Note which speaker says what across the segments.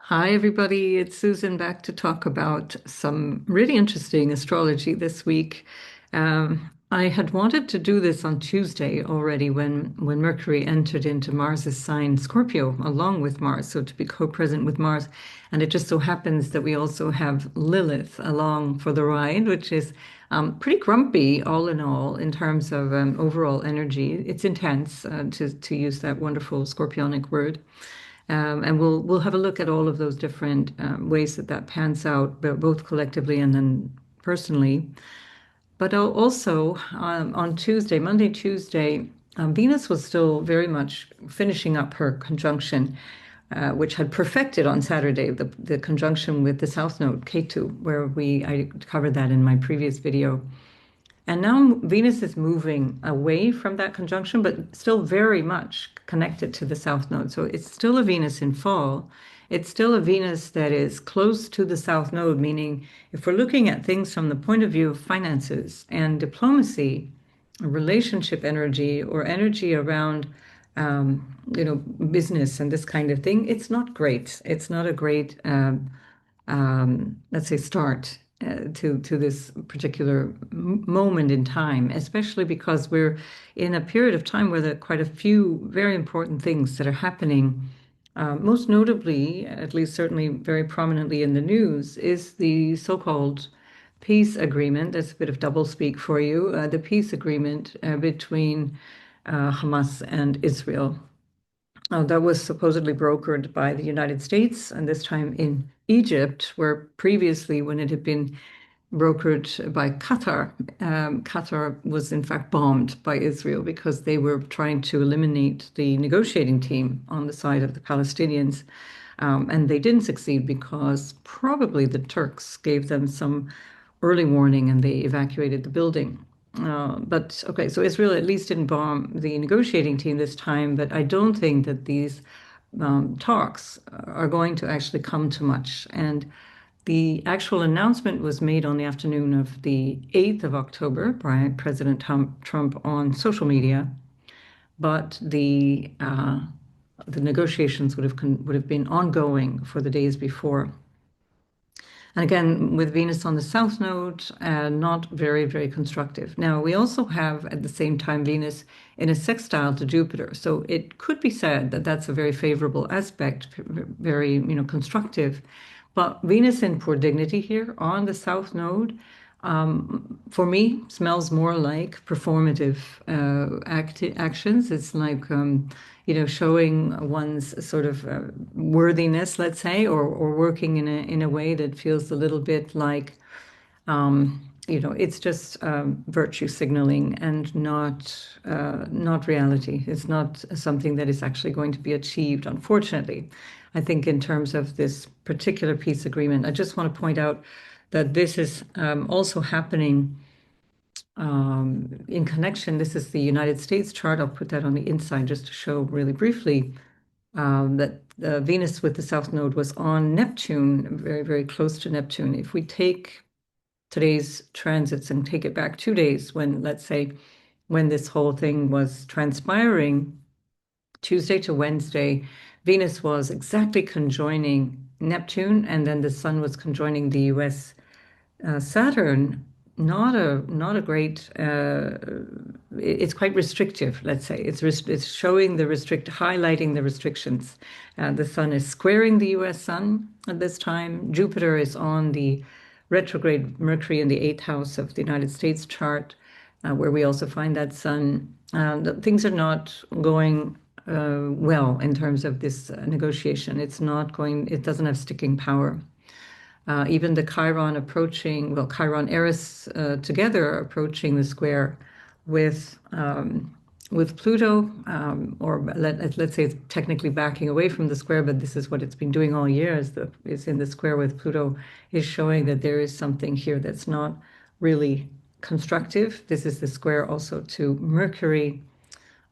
Speaker 1: Hi, everybody. It's Susan back to talk about some really interesting astrology this week. I had wanted to do this on Tuesday already when Mercury entered into Mars's sign Scorpio along with Mars, so to be co-present with Mars. And it just so happens that we also have Lilith along for the ride, which is pretty grumpy all in all in terms of overall energy. It's intense, to use that wonderful Scorpionic word. And we'll have a look at all of those different ways that pans out, both collectively and then personally. But also on Tuesday, Monday, Tuesday, Venus was still very much finishing up her conjunction, which had perfected on Saturday, the conjunction with the South Node, Ketu, where I covered that in my previous video. And now Venus is moving away from that conjunction, but still very much connected to the South Node. So it's still a Venus in fall. It's still a Venus that is close to the South Node, meaning if we're looking at things from the point of view of finances and diplomacy, relationship energy, or energy around, business and this kind of thing, it's not great. It's not a great let's say, start to this particular moment in time, especially because we're in a period of time where there are quite a few very important things that are happening. Most notably, at least certainly very prominently in the news, is the so-called peace agreement. That's a bit of doublespeak for you. The peace agreement between Hamas and Israel. That was supposedly brokered by the United States, and this time in Egypt, where previously, when it had been brokered by Qatar, Qatar was in fact bombed by Israel because they were trying to eliminate the negotiating team on the side of the Palestinians. And they didn't succeed because probably the Turks gave them some early warning and they evacuated the building. But okay, so Israel at least didn't bomb the negotiating team this time, but I don't think that these talks are going to actually come to much. And the actual announcement was made on the afternoon of the 8th of October by President Trump on social media, but the negotiations would have been ongoing for the days before. And again, with Venus on the South Node, not very, very constructive. Now, we also have at the same time Venus in a sextile to Jupiter. So it could be said that that's a very favorable aspect, very, constructive. But Venus in poor dignity here on the South Node, for me, smells more like performative actions. It's like, showing one's sort of worthiness, let's say, or working in a way that feels a little bit like, it's just virtue signaling and not reality. It's not something that is actually going to be achieved, unfortunately. I think in terms of this particular peace agreement, I just want to point out that this is also happening in connection. This is the United States chart. I'll put that on the inside just to show really briefly that Venus with the South Node was on Neptune, very, very close to Neptune. If we take today's transits and take it back 2 days when, let's say, when this whole thing was transpiring, Tuesday to Wednesday, Venus was exactly conjoining Neptune, and then the Sun was conjoining the US Saturn. Not a great. It's quite restrictive. Let's say it's showing highlighting the restrictions. The Sun is squaring the U.S. Sun at this time. Jupiter is on the retrograde Mercury in the eighth house of the United States chart, where we also find that Sun. Things are not going well in terms of this negotiation. It's not going. It doesn't have sticking power. Even the Chiron-Eris together approaching the square with Pluto, or let's say it's technically backing away from the square, but this is what it's been doing all year. Is in the square with Pluto, is showing that there is something here that's not really constructive. This is the square also to Mercury.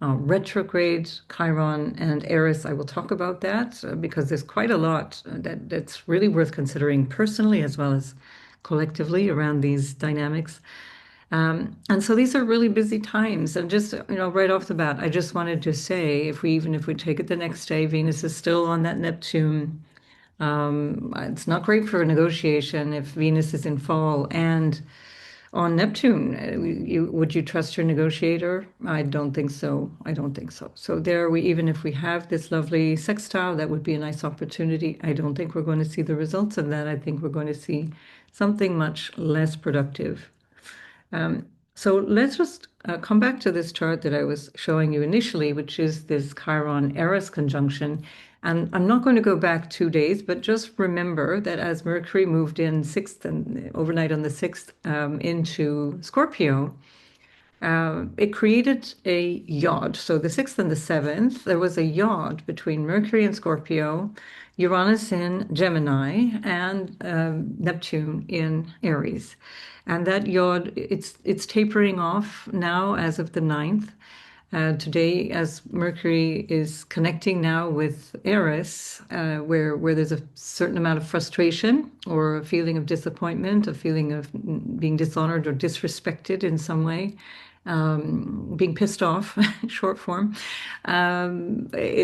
Speaker 1: Retrograde, Chiron and Eris, I will talk about that because there's quite a lot that's really worth considering personally as well as collectively around these dynamics. And so these are really busy times. And just, right off the bat, I just wanted to say, even if we take it the next day, Venus is still on that Neptune It's not great for a negotiation if Venus is in fall and on Neptune. Would you trust your negotiator? I don't think so. I don't think so. So there we, even if we have this lovely sextile, that would be a nice opportunity. I don't think we're going to see the results of that. I think we're going to see something much less productive. Um, so let's just come back to this chart that I was showing you initially, which is this Chiron-Eris conjunction. And I'm not going to go back 2 days, but just remember that as Mercury moved in sixth and overnight on the 6th into Scorpio, it created a yod. So the 6th and the 7th, there was a yod between Mercury in Scorpio, Uranus in Gemini, and Neptune in Aries. And that yod, it's tapering off now as of the 9th. Today, as Mercury is connecting now with Eris, where there's a certain amount of frustration or a feeling of disappointment, a feeling of being dishonored or disrespected in some way, being pissed off, short form,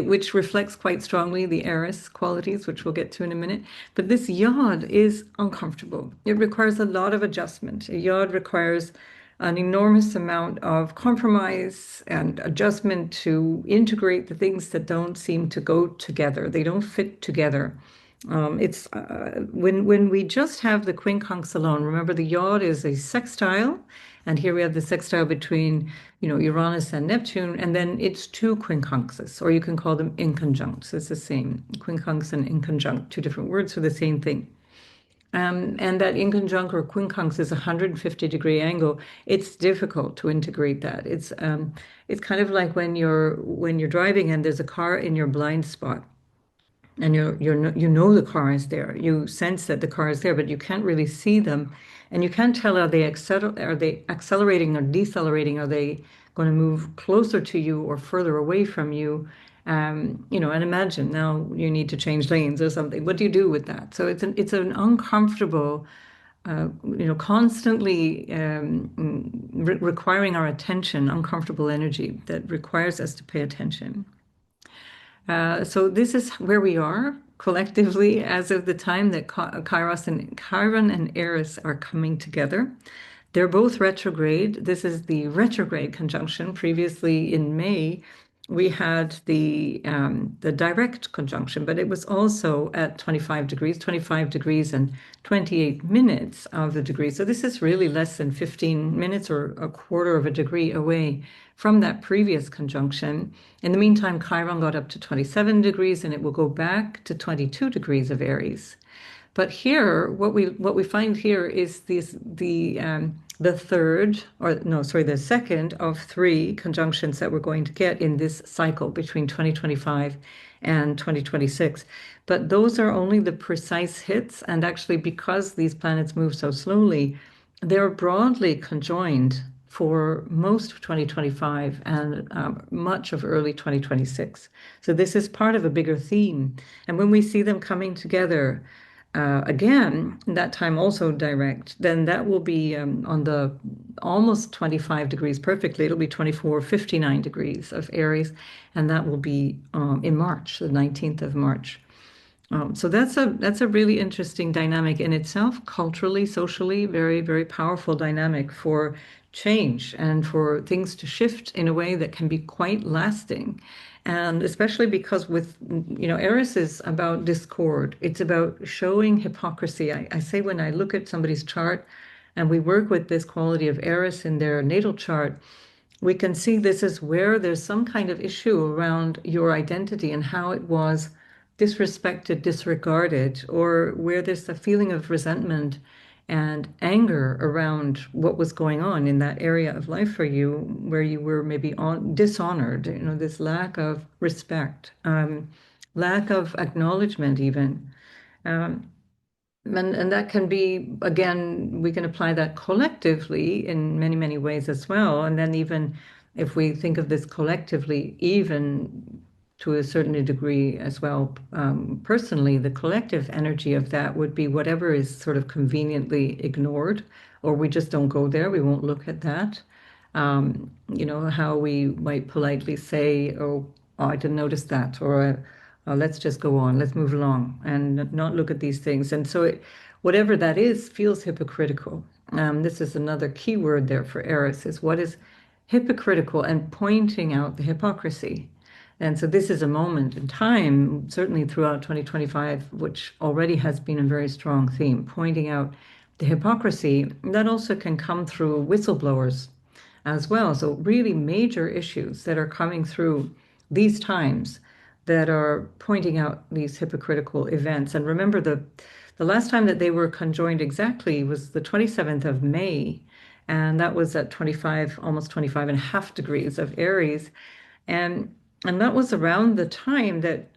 Speaker 1: which reflects quite strongly the Eris qualities, which we'll get to in a minute. But this yod is uncomfortable. It requires a lot of adjustment. A yod requires an enormous amount of compromise and adjustment to integrate the things that don't seem to go together. They don't fit together. It's when we just have the quincunx alone. Remember, the yod is a sextile, and here we have the sextile between, Uranus and Neptune, and then it's two quincunxes, or you can call them inconjuncts. It's the same. Quincunx and inconjunct, two different words for the same thing. And that inconjunct or quincunx is a 150-degree angle. It's difficult to integrate that. It's kind of like when you're driving and there's a car in your blind spot, and you know the car is there. You sense that the car is there, but you can't really see them, and you can't tell are they accelerating or decelerating? Are they going to move closer to you or further away from you? And imagine now you need to change lanes or something. What do you do with that? So it's an uncomfortable, constantly requiring our attention, uncomfortable energy that requires us to pay attention. So this is where we are collectively as of the time that Chiron and Eris are coming together. They're both retrograde. This is the retrograde conjunction. Previously in May, we had the direct conjunction, but it was also at 25 degrees and 28 minutes of the degree. So this is really less than 15 minutes or a quarter of a degree away from that previous conjunction. In the meantime, Chiron got up to 27 degrees and it will go back to 22 degrees of Aries. But here, what we find here is the second of three conjunctions that we're going to get in this cycle between 2025 and 2026. But those are only the precise hits, and actually, because these planets move so slowly, they're broadly conjoined for most of 2025 and much of early 2026. So this is part of a bigger theme. And when we see them coming together, again, that time also direct, then that will be on the almost 25 degrees perfectly. It'll be 24, 59 degrees of Aries, and that will be in March, the 19th of March. So that's a really interesting dynamic in itself, culturally, socially, very, very powerful dynamic for change and for things to shift in a way that can be quite lasting. And especially because Eris is about discord. It's about showing hypocrisy. I say when I look at somebody's chart and we work with this quality of Eris in their natal chart, we can see this is where there's some kind of issue around your identity and how it was disrespected, disregarded, or where there's a feeling of resentment and anger around what was going on in that area of life for you, where you were maybe dishonored, this lack of respect, lack of acknowledgement even. And that can be, again, we can apply that collectively in many, many ways as well. And then even if we think of this collectively, even to a certain degree as well, personally, the collective energy of that would be whatever is sort of conveniently ignored, or we just don't go there, we won't look at that. How we might politely say, oh, I didn't notice that, or Let's just go on, let's move along and not look at these things. And so whatever that is feels hypocritical. This is another key word there for Eris, is what is hypocritical and pointing out the hypocrisy. And so this is a moment in time, certainly throughout 2025, which already has been a very strong theme, pointing out the hypocrisy that also can come through whistleblowers as well. So really major issues that are coming through these times that are pointing out these hypocritical events. And remember, the last time that they were conjoined exactly was the 27th of May, and that was at 25, almost 25 and a half degrees of Aries. And that was around the time that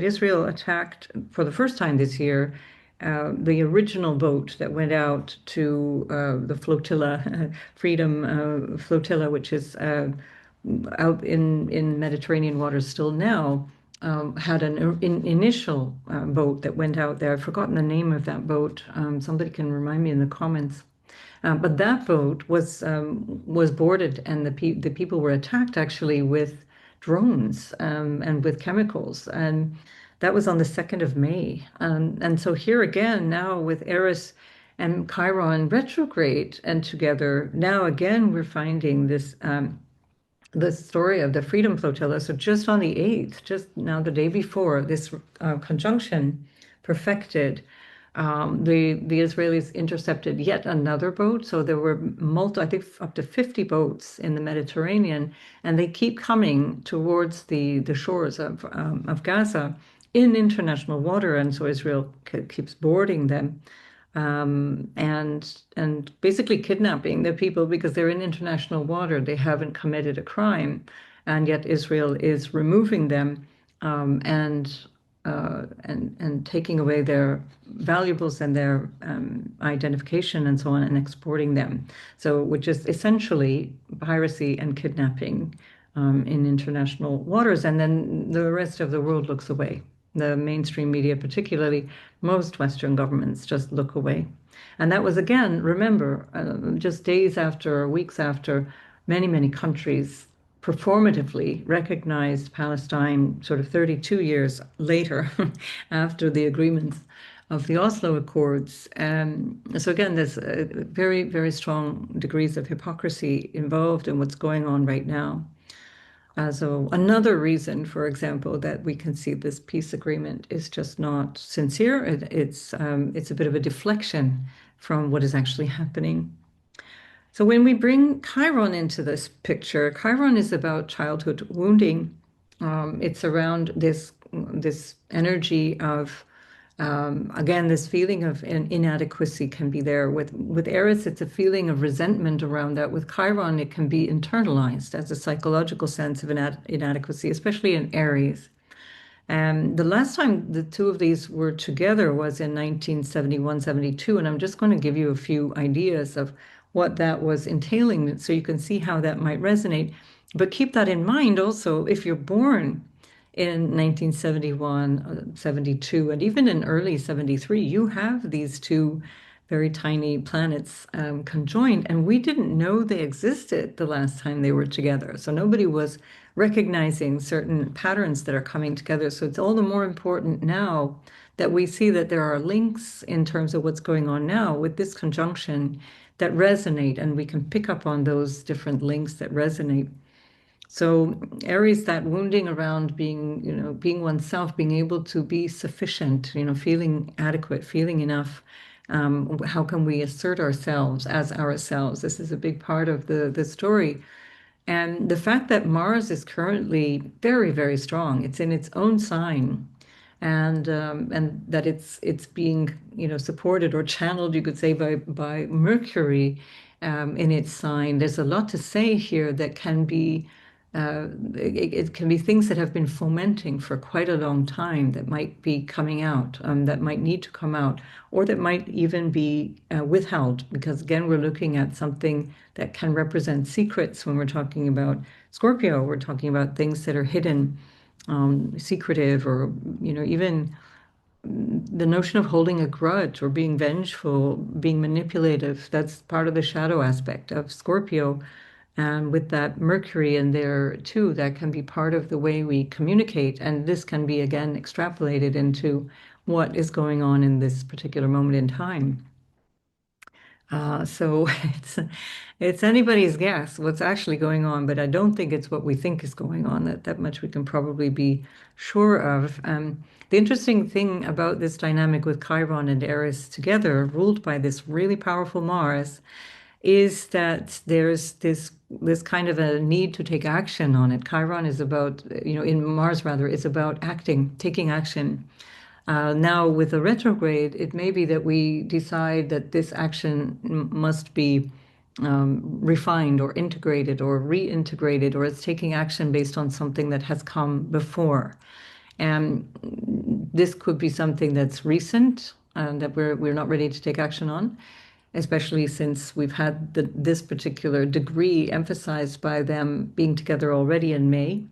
Speaker 1: Israel attacked for the first time this year the original boat that went out to the Flotilla, Freedom Flotilla, which is out in Mediterranean waters still now, had an initial boat that went out there. I've forgotten the name of that boat. Somebody can remind me in the comments. But that boat was boarded, and the people were attacked actually with drones and with chemicals, and that was on the 2nd of May. And so here again now with Eris and Chiron retrograde and together, now again we're finding this the story of the Freedom Flotilla. So just on the 8th, just now the day before, this conjunction perfected. The Israelis intercepted yet another boat. So there were I think up to 50 boats in the Mediterranean, and they keep coming towards the shores of Gaza in international water. And so Israel keeps boarding them and basically kidnapping the people because they're in international water. They haven't committed a crime, and yet Israel is removing them and taking away their valuables and their identification and so on, and exporting them. So, which is essentially piracy and kidnapping in international waters, and then the rest of the world looks away. The mainstream media, particularly most Western governments, just look away. And that was, again, remember, just days after, weeks after, many countries performatively recognized Palestine sort of 32 years later after the agreements of the Oslo Accords. So again, there's very strong degrees of hypocrisy involved in what's going on right now. So another reason, for example, that we can see this peace agreement is just not sincere. It's a bit of a deflection from what is actually happening. So when we bring Chiron into this picture, Chiron is about childhood wounding. It's around this energy of again, this feeling of inadequacy can be there. With Eris, it's a feeling of resentment around that. With Chiron, it can be internalized as a psychological sense of inadequacy, especially in Aries. And the last time the two of these were together was in 1971-72, and I'm just going to give you a few ideas of what that was entailing so you can see how that might resonate. But keep that in mind also if you're born in 1971, 72, and even in early 73, you have these two very tiny planets conjoined, and we didn't know they existed the last time they were together. So nobody was recognizing certain patterns that are coming together. So it's all the more important now that we see that there are links in terms of what's going on now with this conjunction that resonate, and we can pick up on those different links that resonate. So Aries, that wounding around being, being oneself, being able to be sufficient, feeling adequate, feeling enough. How can we assert ourselves as ourselves? This is a big part of the story. And the fact that Mars is currently very strong, it's in its own sign, and that it's being, supported or channeled, you could say, by Mercury in its sign. There's a lot to say here that can be it can be things that have been fomenting for quite a long time that might be coming out, that might need to come out, or that might even be withheld, because again, we're looking at something that can represent secrets. When we're talking about Scorpio, we're talking about things that are hidden, secretive, or, even the notion of holding a grudge or being vengeful, being manipulative. That's part of the shadow aspect of Scorpio. And with that Mercury in there too, that can be part of the way we communicate. And this can be again extrapolated into what is going on in this particular moment in time. So it's anybody's guess what's actually going on, but I don't think it's what we think is going on. That much we can probably be sure of. The interesting thing about this dynamic with Chiron and Eris together, ruled by this really powerful Mars, is that there's this kind of a need to take action on it. Chiron is about, in Mars rather, is about acting, taking action. Now, with a retrograde, it may be that we decide that this action must be refined or integrated or reintegrated, or it's taking action based on something that has come before. And this could be something that's recent and that we're not ready to take action on, especially since we've had this particular degree emphasized by them being together already in May.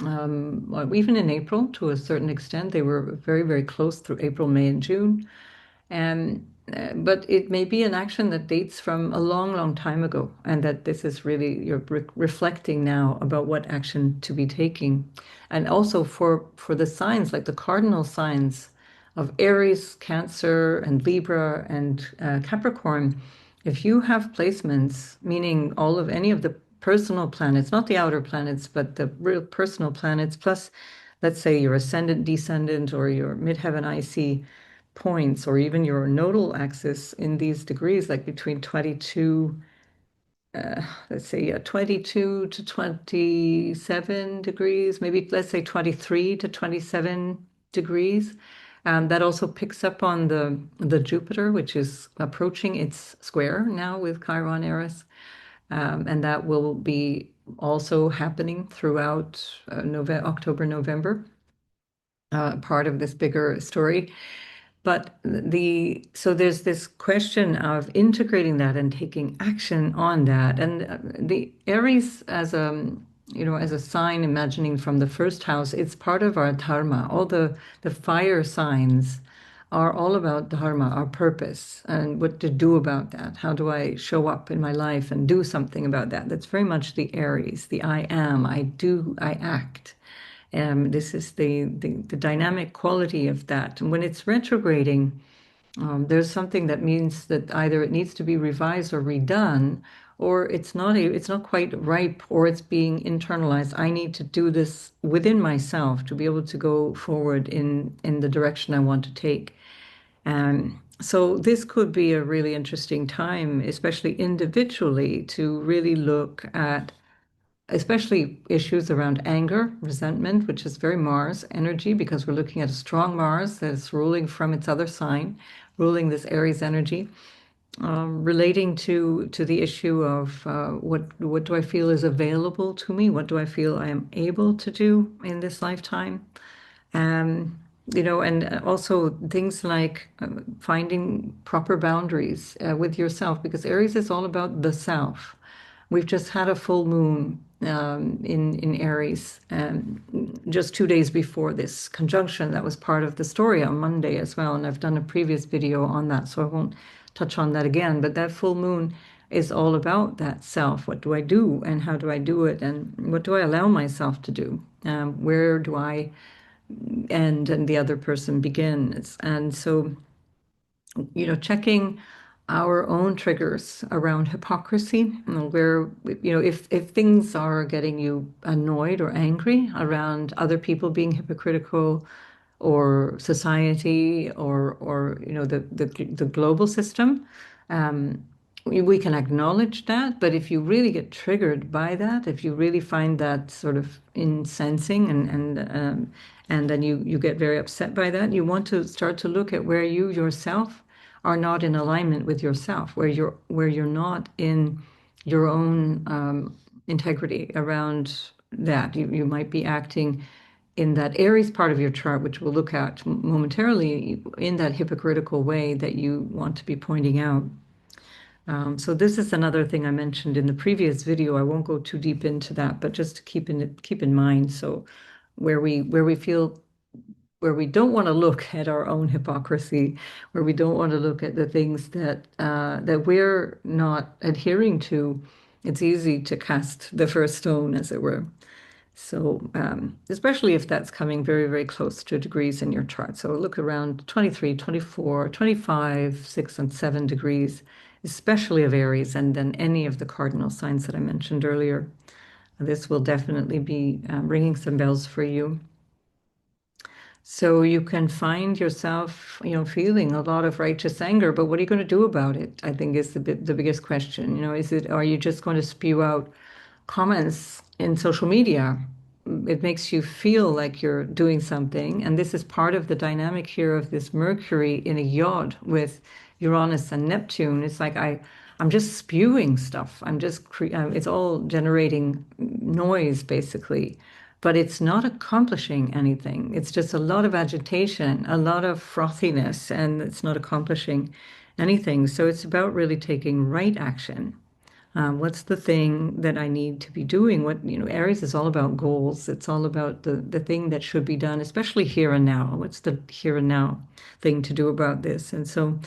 Speaker 1: Well, even in April, to a certain extent, they were very, very close through April, May, and June. And but it may be an action that dates from a long, long time ago, and that this is really you're reflecting now about what action to be taking, and also for the signs like the cardinal signs of Aries, Cancer, and Libra and Capricorn. If you have placements, meaning all of any of the personal planets, not the outer planets, but the real personal planets, plus, let's say, your ascendant, descendant, or your midheaven IC points, or even your nodal axis in these degrees, like between 22, let's say, 22 to 27 degrees, maybe let's say 23 to 27 degrees. That also picks up on the Jupiter, which is approaching its square now with Chiron-Eris. And that will be also happening throughout October, November, part of this bigger story. But so there's this question of integrating that and taking action on that. And the Aries as as a sign, imagining from the first house, it's part of our dharma. All the fire signs are all about dharma, our purpose, and what to do about that. How do I show up in my life and do something about that? That's very much the Aries, the I am, I do, I act. This is the dynamic quality of that. And when it's retrograding, there's something that means that either it needs to be revised or redone, or it's not quite ripe, or it's being internalized. I need to do this within myself to be able to go forward in the direction I want to take. So this could be a really interesting time, especially individually, to really look at especially issues around anger, resentment, which is very Mars energy, because we're looking at a strong Mars that's ruling from its other sign, ruling this Aries energy, relating to the issue of what do I feel is available to me? What do I feel I am able to do in this lifetime? And also things like finding proper boundaries with yourself, because Aries is all about the self. We've just had a full moon in Aries, just 2 days before this conjunction. That was part of the story on Monday as well, and I've done a previous video on that, so I won't touch on that again. But that full moon is all about that self. What do I do, and how do I do it, and what do I allow myself to do? Where do I end and the other person begins? And so, checking our own triggers around hypocrisy, where, if things are getting you annoyed or angry around other people being hypocritical, or society, or the global system, we can acknowledge that. But if you really get triggered by that, if you really find that sort of incensing, and then you get very upset by that, you want to start to look at where you yourself are not in alignment with yourself, where you're not in your own integrity around that. You might be acting in that Aries part of your chart, which we'll look at momentarily, in that hypocritical way that you want to be pointing out. So this is another thing I mentioned in the previous video. I won't go too deep into that, but just to keep in mind. So where we feel, where we don't want to look at our own hypocrisy, where we don't want to look at the things that we're not adhering to, it's easy to cast the first stone, as it were. So, especially if that's coming very, very close to degrees in your chart. So look around 23, 24, 25, 6 and 7 degrees, especially of Aries, and then any of the cardinal signs that I mentioned earlier. This will definitely be ringing some bells for you. So you can find yourself, feeling a lot of righteous anger, but what are you going to do about it? I think is the biggest question. Are you just going to spew out comments in social media? It makes you feel like you're doing something, and this is part of the dynamic here of this Mercury in a yod with Uranus and Neptune. It's like I'm just spewing stuff. It's all generating noise basically, but it's not accomplishing anything. It's just a lot of agitation, a lot of frothiness, and it's not accomplishing anything. So it's about really taking right action. What's the thing that I need to be doing? Aries is all about goals. It's all about the thing that should be done, especially here and now. What's the here and now thing to do about this? And so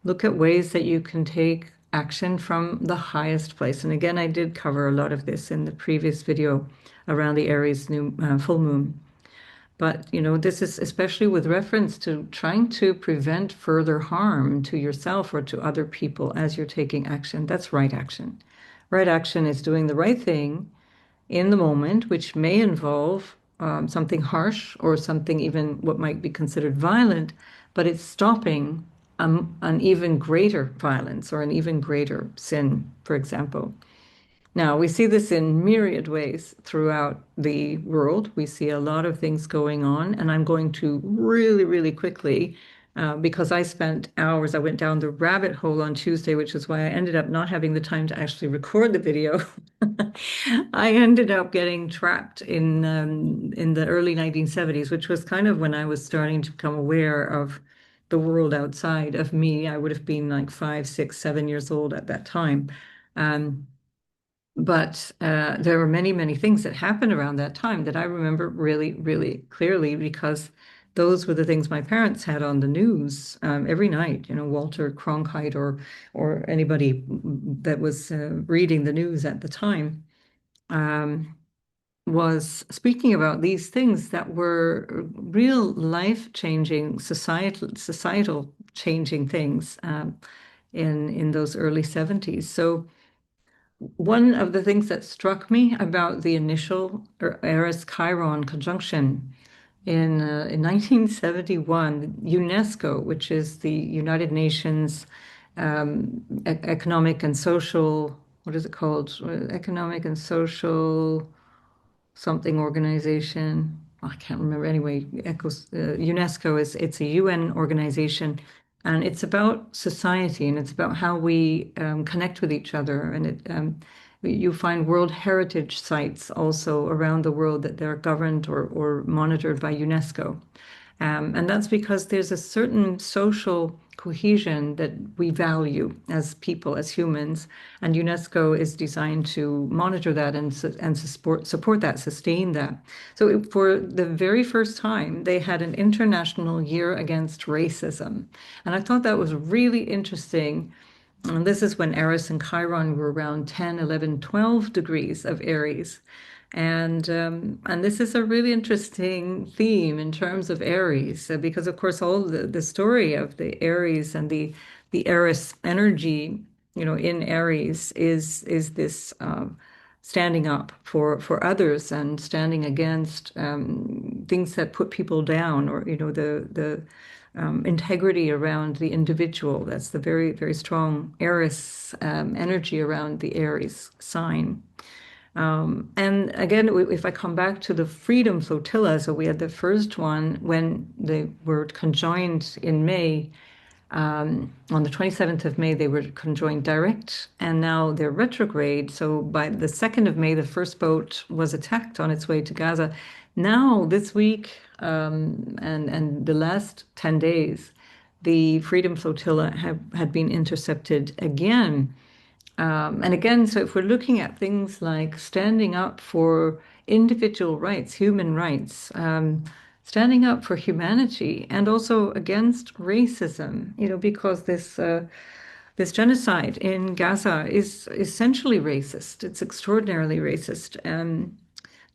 Speaker 1: look at ways that you can take action from the highest place. And again, I did cover a lot of this in the previous video around the Aries new full moon. But, this is especially with reference to trying to prevent further harm to yourself or to other people as you're taking action. That's right action. Right action is doing the right thing in the moment, which may involve something harsh or something even what might be considered violent, but it's stopping an even greater violence or an even greater sin, for example. Now, we see this in myriad ways throughout the world. We see a lot of things going on, and I'm going to really, really quickly, because I spent hours, I went down the rabbit hole on Tuesday, which is why I ended up not having the time to actually record the video. I ended up getting trapped in the early 1970s, which was kind of when I was starting to become aware of the world outside of me. I would have been like 5, 6, 7 years old at that time. Um, but there were many, many things that happened around that time that I remember really, really clearly because those were the things my parents had on the news every night. Walter Cronkite or anybody that was reading the news at the time um, was speaking about these things that were real life-changing, societal changing things in those early 70s. So one of the things that struck me about the initial Eris-Chiron conjunction in 1971, UNESCO, which is the United Nations Economic and Social, what is it called? Economic and Social something organization. I can't remember. Anyway, UNESCO it's a UN organization, and it's about society and it's about how we connect with each other. And you find World Heritage sites also around the world that they're governed or monitored by UNESCO. And that's because there's a certain social cohesion that we value as people, as humans, and UNESCO is designed to monitor that and support that, sustain that. So for the very first time, they had an International Year Against Racism. And I thought that was really interesting. And this is when Eris and Chiron were around 10, 11, 12 degrees of Aries. And this is a really interesting theme in terms of Aries, because of course all the story of the Aries and the Eris energy, in Aries is this standing up for others and standing against things that put people down, or the integrity around the individual. That's the very, very strong Eris energy around the Aries sign. And again, if I come back to the Freedom Flotilla, so we had the first one when they were conjoined in May. On the 27th of May, they were conjoined direct, and now they're retrograde. So by the 2nd of May, the first boat was attacked on its way to Gaza. Now, this week, and the last 10 days, the Freedom Flotilla had been intercepted again. And again, so if we're looking at things like standing up for individual rights, human rights, standing up for humanity, and also against racism, because this this genocide in Gaza is essentially racist. It's extraordinarily racist,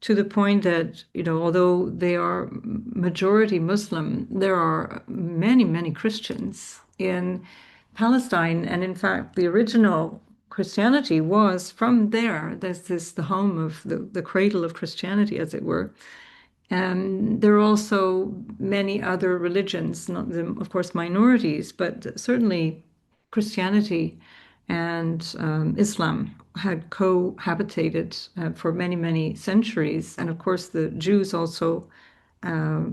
Speaker 1: to the point that, although they are majority Muslim, there are many, many Christians in Palestine. And in fact, the original Christianity was from there. The home of the cradle of Christianity, as it were. And there are also many other religions, not them, of course, minorities, but certainly Christianity and Islam had cohabitated for many, many centuries. And of course, the Jews also, uh,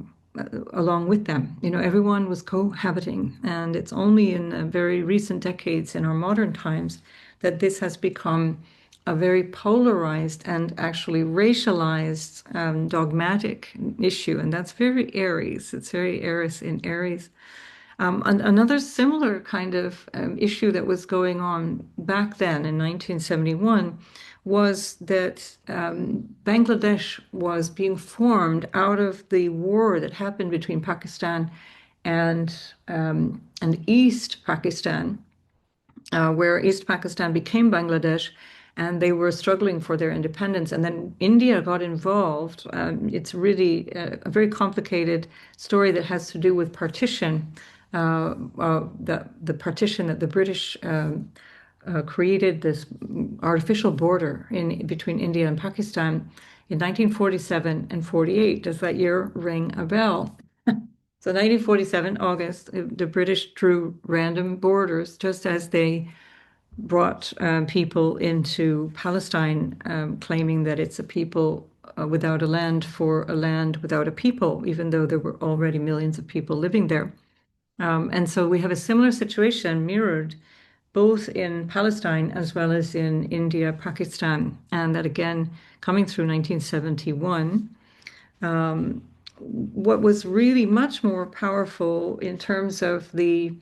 Speaker 1: along with them. Everyone was cohabiting. And it's only in very recent decades, in our modern times, that this has become a very polarized and actually racialized, dogmatic issue. And that's very Aries. It's very Eris in Aries. And another similar kind of issue that was going on back then in 1971 was that Bangladesh was being formed out of the war that happened between Pakistan and East Pakistan, where East Pakistan became Bangladesh, and they were struggling for their independence. And then India got involved. It's really a very complicated story that has to do with partition, the partition that the British created, this artificial border between India and Pakistan in 1947 and 48. Does that year ring a bell? So 1947, August, the British drew random borders, just as they brought people into Palestine, claiming that it's a people without a land for a land without a people, even though there were already millions of people living there. And so we have a similar situation mirrored both in Palestine as well as in India, Pakistan, and that again coming through 1971. What was really much more powerful in terms of the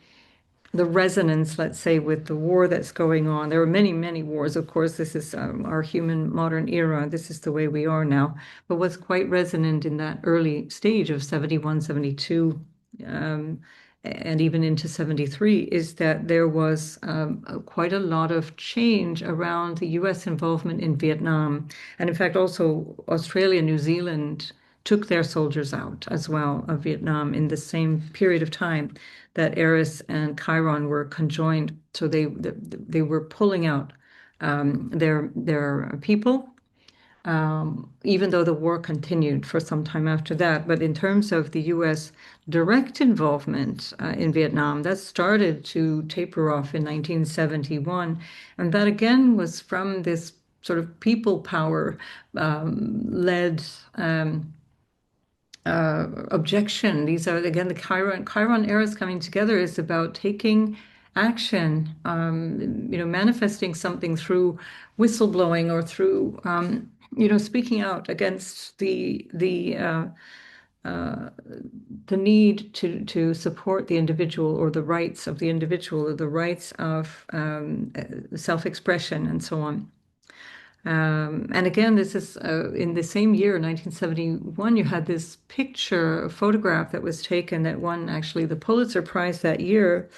Speaker 1: resonance, let's say, with the war that's going on. There are many, many wars. Of course, this is our human modern era. This is the way we are now. But what's quite resonant in that early stage of 71, 72, and even into 73 is that there was quite a lot of change around the US involvement in Vietnam. And in fact, also Australia, New Zealand took their soldiers out as well of Vietnam in the same period of time that Eris and Chiron were conjoined. So they were pulling out their people, even though the war continued for some time after that. But in terms of the U.S. direct involvement in Vietnam, that started to taper off in 1971. And that again was from this sort of people power led objection. These are, again, the Chiron-Eris coming together is about taking action, manifesting something through whistleblowing or through, speaking out against the need to support the individual or the rights of the individual or the rights of self-expression and so on. And again, this is in the same year, 1971, you had this picture, a photograph that was taken that won actually the Pulitzer Prize that year.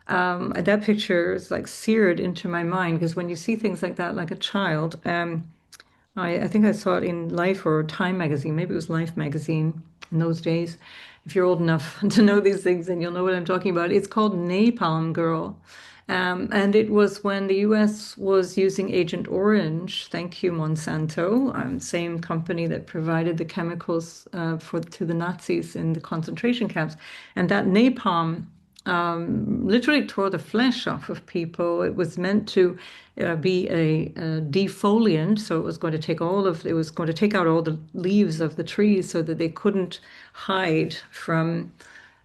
Speaker 1: That picture is like seared into my mind because when you see things like that, like a child, I think I saw it in Life or Time magazine, maybe it was Life magazine in those days. If you're old enough to know these things, then you'll know what I'm talking about. It's called Napalm Girl. And it was when the US was using Agent Orange, thank you, Monsanto, same company that provided the chemicals to the Nazis in the concentration camps. And that napalm literally tore the flesh off of people. It was meant to be a defoliant, so it was going to take out all the leaves of the trees so that they couldn't hide from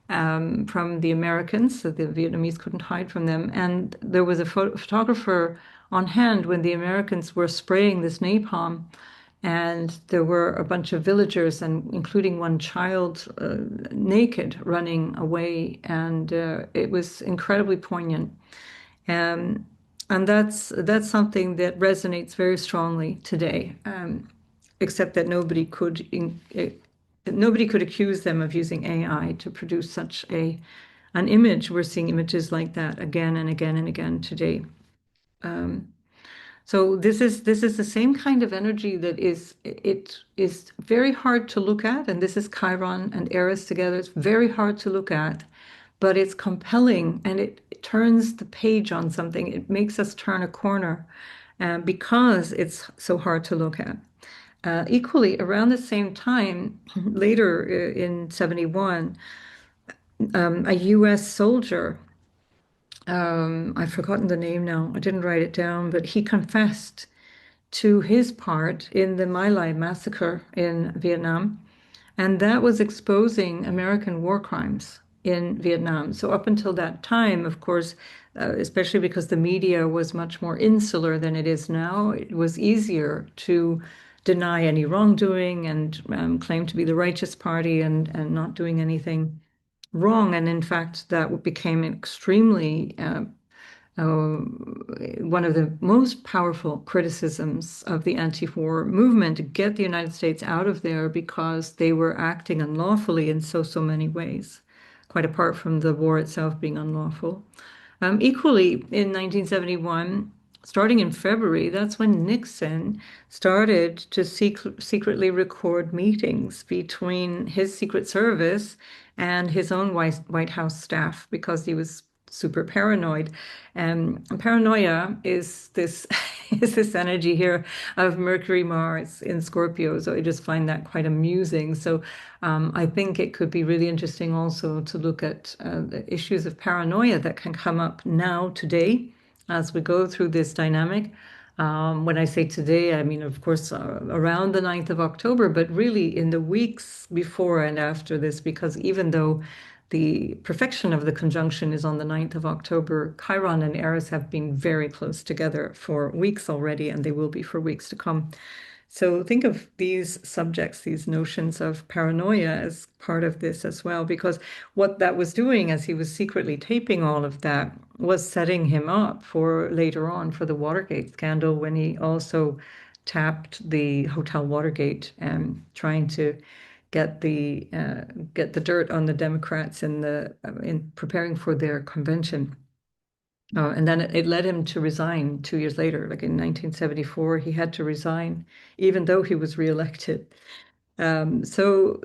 Speaker 1: the Americans, so the Vietnamese couldn't hide from them. And there was a photographer on hand when the Americans were spraying this napalm, and there were a bunch of villagers, and including one child, naked, running away, and it was incredibly poignant. And that's something that resonates very strongly today, except that nobody could accuse them of using AI to produce such a an image. We're seeing images like that again and again and again today. Um, so this is the same kind of energy that it is very hard to look at, and this is Chiron and Eris together. It's very hard to look at, but it's compelling, and it turns the page on something. It makes us turn a corner, because it's so hard to look at. Equally, around the same time, later in 71, a U.S. soldier, I've forgotten the name now, I didn't write it down, but he confessed to his part in the My Lai massacre in Vietnam. And that was exposing American war crimes in Vietnam. So up until that time, of course, especially because the media was much more insular than it is now, it was easier to deny any wrongdoing and claim to be the righteous party and not doing anything wrong. And in fact, that became extremely one of the most powerful criticisms of the anti-war movement to get the United States out of there because they were acting unlawfully in so many ways, quite apart from the war itself being unlawful. Equally, in 1971, starting in February, that's when Nixon started to secretly record meetings between his Secret Service and his own White House staff because he was super paranoid. Paranoia is this is this energy here of Mercury, Mars in Scorpio. So I just find that quite amusing. So I think it could be really interesting also to look at the issues of paranoia that can come up now, today, as we go through this dynamic. When I say today, I mean, of course, around the 9th of October, but really in the weeks before and after this, because even though the perfection of the conjunction is on the 9th of October, Chiron and Eris have been very close together for weeks already, and they will be for weeks to come. So think of these subjects, these notions of paranoia as part of this as well, because what that was doing as he was secretly taping all of that was setting him up for later on for the Watergate scandal when he also tapped the Hotel Watergate and trying to get the dirt on the Democrats in preparing for their convention. And then it led him to resign 2 years later, like in 1974, he had to resign, even though he was reelected. So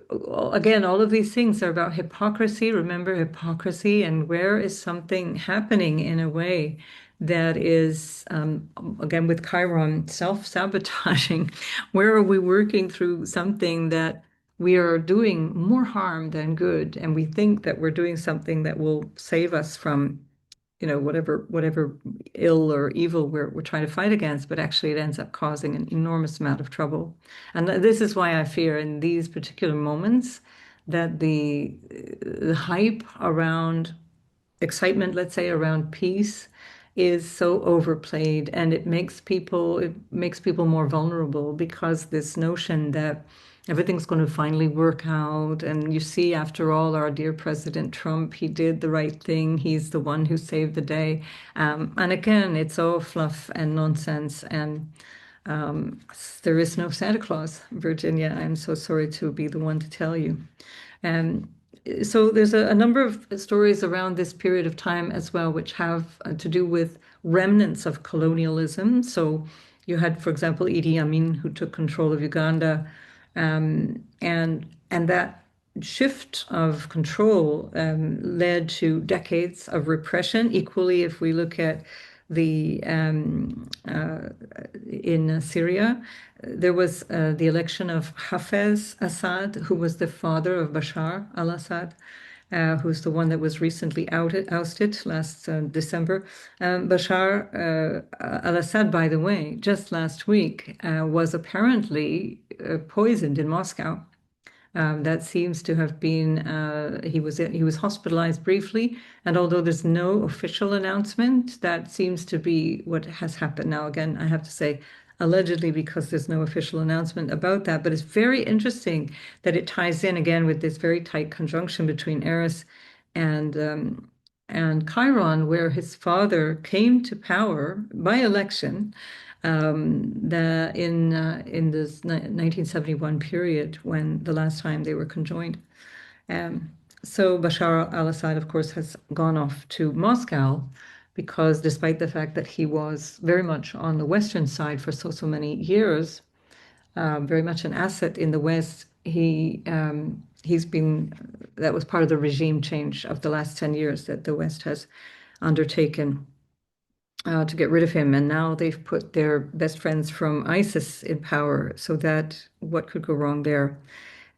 Speaker 1: again, all of these things are about hypocrisy. Remember hypocrisy, and where is something happening in a way that is, again, with Chiron, self-sabotaging? Where are we working through something that we are doing more harm than good, and we think that we're doing something that will save us from whatever ill or evil we're trying to fight against, but actually it ends up causing an enormous amount of trouble. And this is why I fear in these particular moments that the hype around excitement, let's say, around peace is so overplayed, and it makes people more vulnerable because this notion that everything's going to finally work out. And you see, after all, our dear President Trump, he did the right thing. He's the one who saved the day. And again, it's all fluff and nonsense. And um, there is no Santa Claus, Virginia. I'm so sorry to be the one to tell you. Um, so there's a number of stories around this period of time as well, which have to do with remnants of colonialism. So you had, for example, Idi Amin, who took control of Uganda, and that shift of control led to decades of repression. Equally, if we look at the in Syria, there was the election of Hafez Assad, who was the father of Bashar al-Assad, who's the one that was recently ousted last December. Bashar al-Assad, by the way, just last week was apparently poisoned in Moscow. That seems to have been he was hospitalized briefly, and although there's no official announcement, that seems to be what has happened. Now, again, I have to say allegedly because there's no official announcement about that, but it's very interesting that it ties in again with this very tight conjunction between Eris and Chiron, where his father came to power by election in this 1971 period when the last time they were conjoined. Um, So Bashar al-Assad, of course, has gone off to Moscow because despite the fact that he was very much on the Western side for so many years, very much an asset in the West, he's been that was part of the regime change of the last 10 years that the West has undertaken to get rid of him. And now they've put their best friends from ISIS in power. So that what could go wrong there?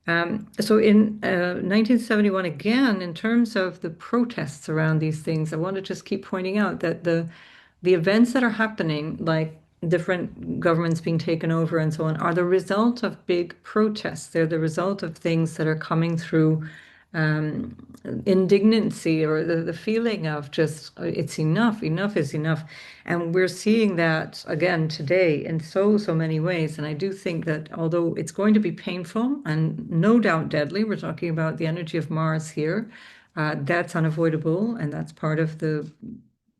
Speaker 1: So in 1971, again, in terms of the protests around these things, I want to just keep pointing out that the events that are happening, like different governments being taken over and so on, are the result of big protests. They're the result of things that are coming through um, indignancy or the feeling of just it's enough, enough is enough. And we're seeing that again today in so many ways. And I do think that although it's going to be painful and no doubt deadly, we're talking about the energy of Mars here, that's unavoidable and that's part of the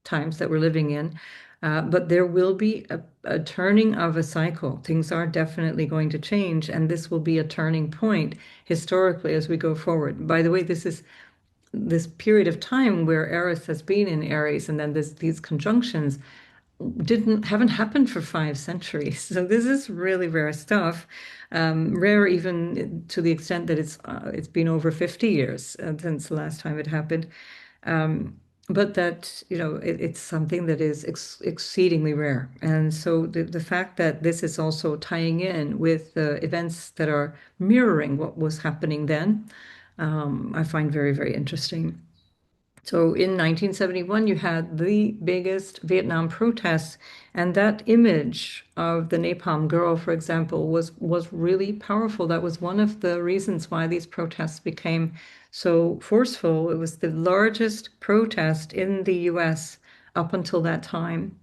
Speaker 1: times that we're living in. But there will be a turning of a cycle. Things are definitely going to change, and this will be a turning point historically as we go forward. By the way, this is this period of time where Eris has been in Aries, and then these conjunctions haven't happened for 5 centuries. So this is really rare stuff. Rare even to the extent that it's been over 50 years since the last time it happened. Um, but that, it's something that is exceedingly rare. And so the fact that this is also tying in with the events that are mirroring what was happening then, I find very, very interesting. So in 1971, you had the biggest Vietnam protests, and that image of the Napalm Girl, for example, was really powerful. That was one of the reasons why these protests became so forceful. It was the largest protest in the US up until that time.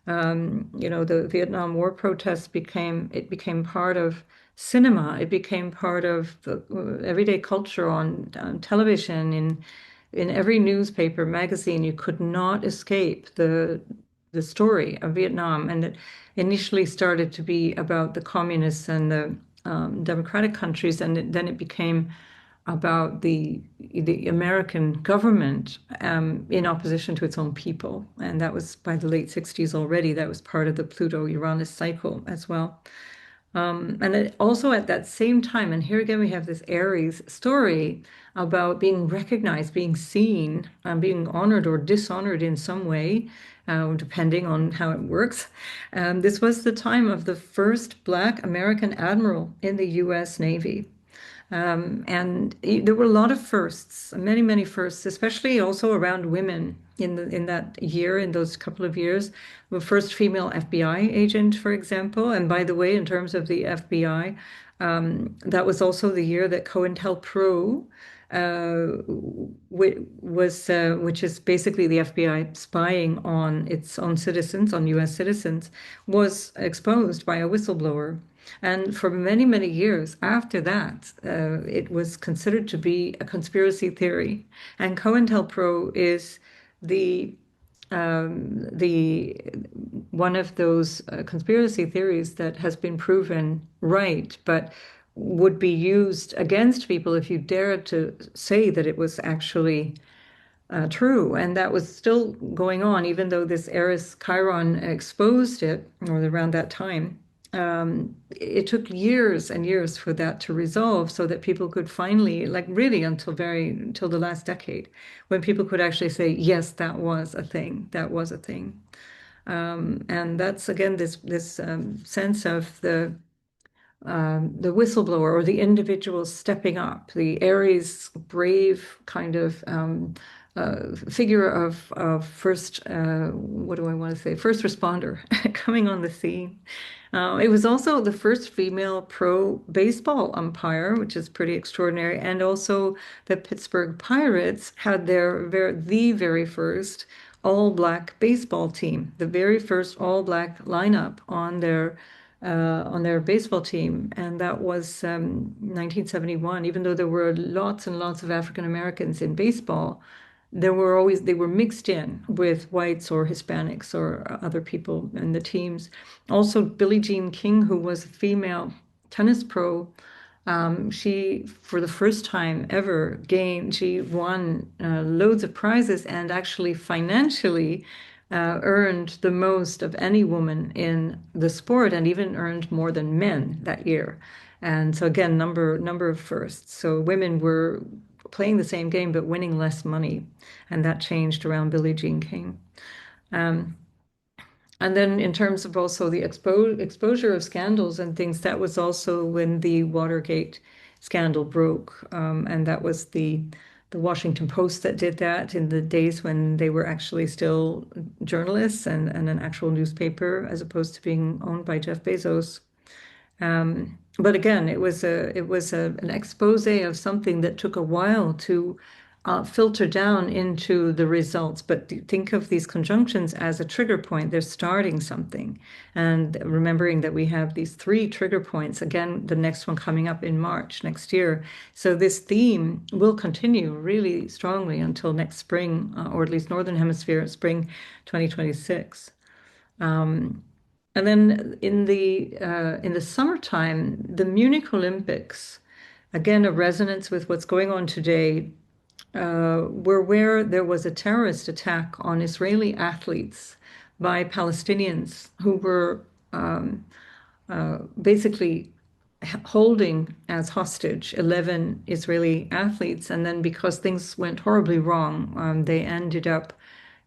Speaker 1: The Vietnam War protests became part of cinema. It became part of the everyday culture on television, in every newspaper, magazine. You could not escape the story of Vietnam. And it initially started to be about the communists and the democratic countries, and then it became about the American government in opposition to its own people. And that was by the late 60s already. That was part of the Pluto-Uranus cycle as well. Also at that same time, and here again we have this Aries story about being recognized, being seen, being honored or dishonored in some way, depending on how it works. This was the time of the first Black American admiral in the U.S. Navy. And there were a lot of firsts, many firsts, especially also around women in that year, in those couple of years. The first female FBI agent, for example. And by the way, in terms of the FBI, that was also the year that COINTELPRO, which is basically the FBI spying on its own citizens, on U.S. citizens, was exposed by a whistleblower. And for many years after that, it was considered to be a conspiracy theory. And COINTELPRO is the the one of those conspiracy theories that has been proven right, but would be used against people if you dared to say that it was actually true. And that was still going on, even though this Eris Chiron exposed it, or around that time. It took years and years for that to resolve so that people could finally, like really until the last decade, when people could actually say, yes, that was a thing, that was a thing. And that's again this sense of the whistleblower or the individual stepping up, the Aries brave kind of figure of first, what do I want to say, first responder coming on the scene. It was also the first female pro baseball umpire, which is pretty extraordinary. And also the Pittsburgh Pirates had the very first all-black baseball team, the very first all-black lineup on their baseball team, and that was 1971. Even though there were lots and lots of African Americans in baseball, they were mixed in with whites or Hispanics or other people in the teams. Also, Billie Jean King, who was a female tennis pro, She, for the first time ever, she won loads of prizes and actually financially earned the most of any woman in the sport and even earned more than men that year. And so again, number of firsts. So women were playing the same game but winning less money, and that changed around Billie Jean King. Um, and then in terms of also the exposure of scandals and things, that was also when the Watergate scandal broke. And that was the Washington Post that did that in the days when they were actually still journalists and an actual newspaper as opposed to being owned by Jeff Bezos. But again, an expose of something that took a while to filter down into the results. But think of these conjunctions as a trigger point. They're starting something. And remembering that we have these three trigger points, again, the next one coming up in March next year. So this theme will continue really strongly until next spring, or at least Northern Hemisphere, spring 2026. And then in the summertime, the Munich Olympics, again, a resonance with what's going on today, were where there was a terrorist attack on Israeli athletes by Palestinians who were basically holding as hostage 11 Israeli athletes. And then because things went horribly wrong, they ended up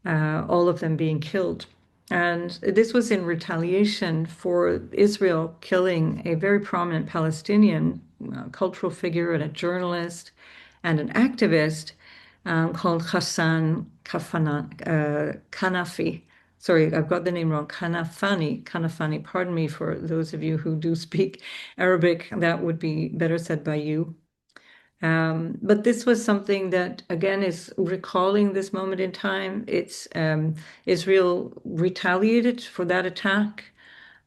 Speaker 1: all of them being killed. And this was in retaliation for Israel killing a very prominent Palestinian cultural figure and a journalist and an activist called Hassan Kanafi. Sorry, I've got the name wrong. Kanafani. Pardon me for those of you who do speak Arabic. That would be better said by you. But this was something that, again, is recalling this moment in time. It's Israel retaliated for that attack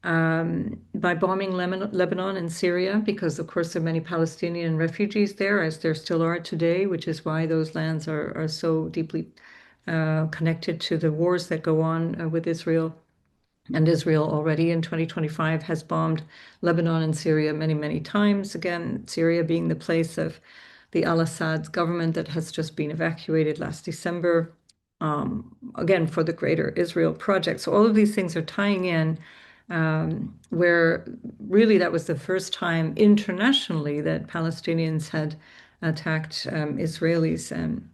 Speaker 1: by bombing Lebanon and Syria, because, of course, there are many Palestinian refugees there, as there still are today, which is why those lands are so deeply connected to the wars that go on with Israel. And Israel already in 2025 has bombed Lebanon and Syria many, many times. Again, Syria being the place of the al-Assad government that has just been evacuated last December, again, for the Greater Israel Project. So all of these things are tying in, where really that was the first time internationally that Palestinians had attacked Israelis. And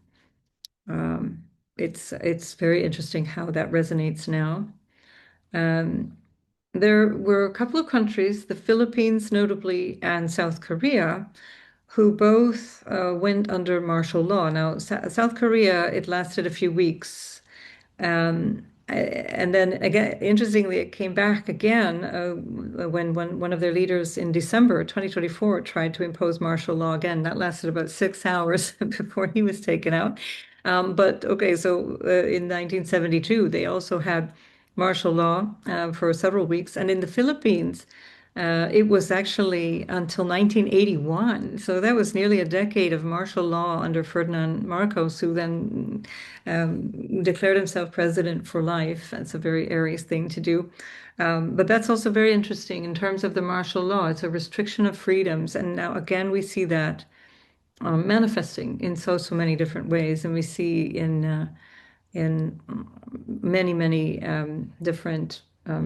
Speaker 1: it's very interesting how that resonates now. There were a couple of countries, the Philippines notably, and South Korea, who both went under martial law. Now, South Korea, it lasted a few weeks. And then again, interestingly, it came back again when one of their leaders in December 2024 tried to impose martial law again. That lasted about 6 hours before he was taken out. But okay, so in 1972, they also had martial law for several weeks. And in the Philippines, it was actually until 1981. So that was nearly a decade of martial law under Ferdinand Marcos, who then declared himself president for life. That's a very Aries thing to do. But that's also very interesting in terms of the martial law. It's a restriction of freedoms. And now again, we see that manifesting in so many different ways. And we see in many different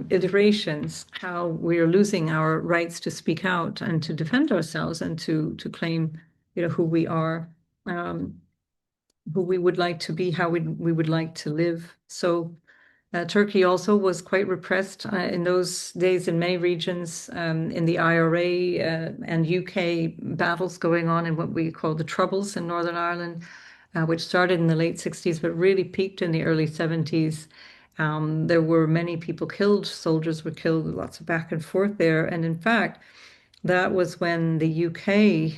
Speaker 1: iterations how we are losing our rights to speak out and to defend ourselves and to claim, who we are, who we would like to be, how we would like to live. So Turkey also was quite repressed in those days in many regions, in the IRA and UK battles going on in what we call the Troubles in Northern Ireland, which started in the late 60s but really peaked in the early 70s. There were many people killed, soldiers were killed, lots of back and forth there. And in fact, that was when the UK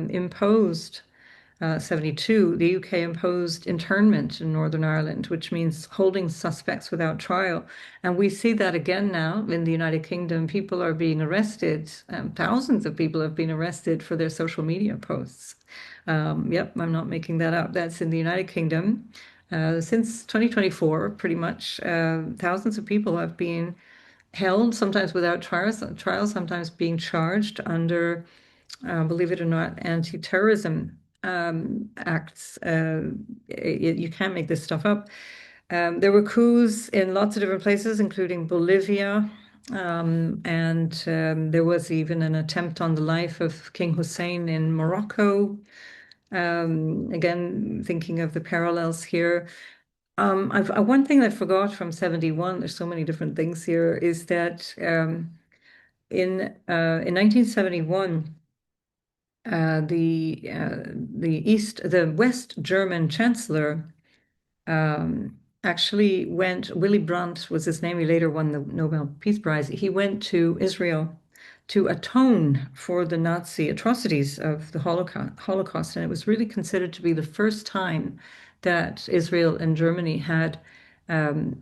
Speaker 1: imposed 72, the UK imposed internment in Northern Ireland, which means holding suspects without trial. And we see that again now in the United Kingdom. People are being arrested. Thousands of people have been arrested for their social media posts. Yep, I'm not making that up. That's in the United Kingdom. Since 2024, pretty much, thousands of people have been held, sometimes without trials, sometimes being charged under believe it or not, anti-terrorism acts. You can't make this stuff up. There were coups in lots of different places, including Bolivia, and there was even an attempt on the life of King Hussein in Morocco. Again, thinking of the parallels here. One thing I forgot from 71, there's so many different things here, is that in 1971, the West German Chancellor actually went. Willy Brandt was his name. He later won the Nobel Peace Prize. He went to Israel to atone for the Nazi atrocities of the Holocaust, and it was really considered to be the first time that Israel and Germany had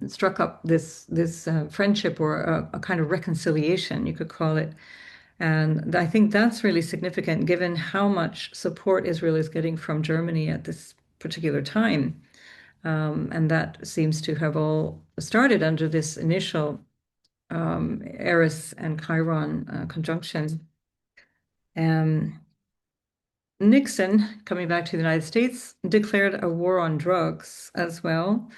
Speaker 1: struck up this friendship or a kind of reconciliation, you could call it. And I think that's really significant given how much support Israel is getting from Germany at this particular time. And that seems to have all started under this initial Eris and Chiron conjunction. Nixon, coming back to the United States, declared a war on drugs as well.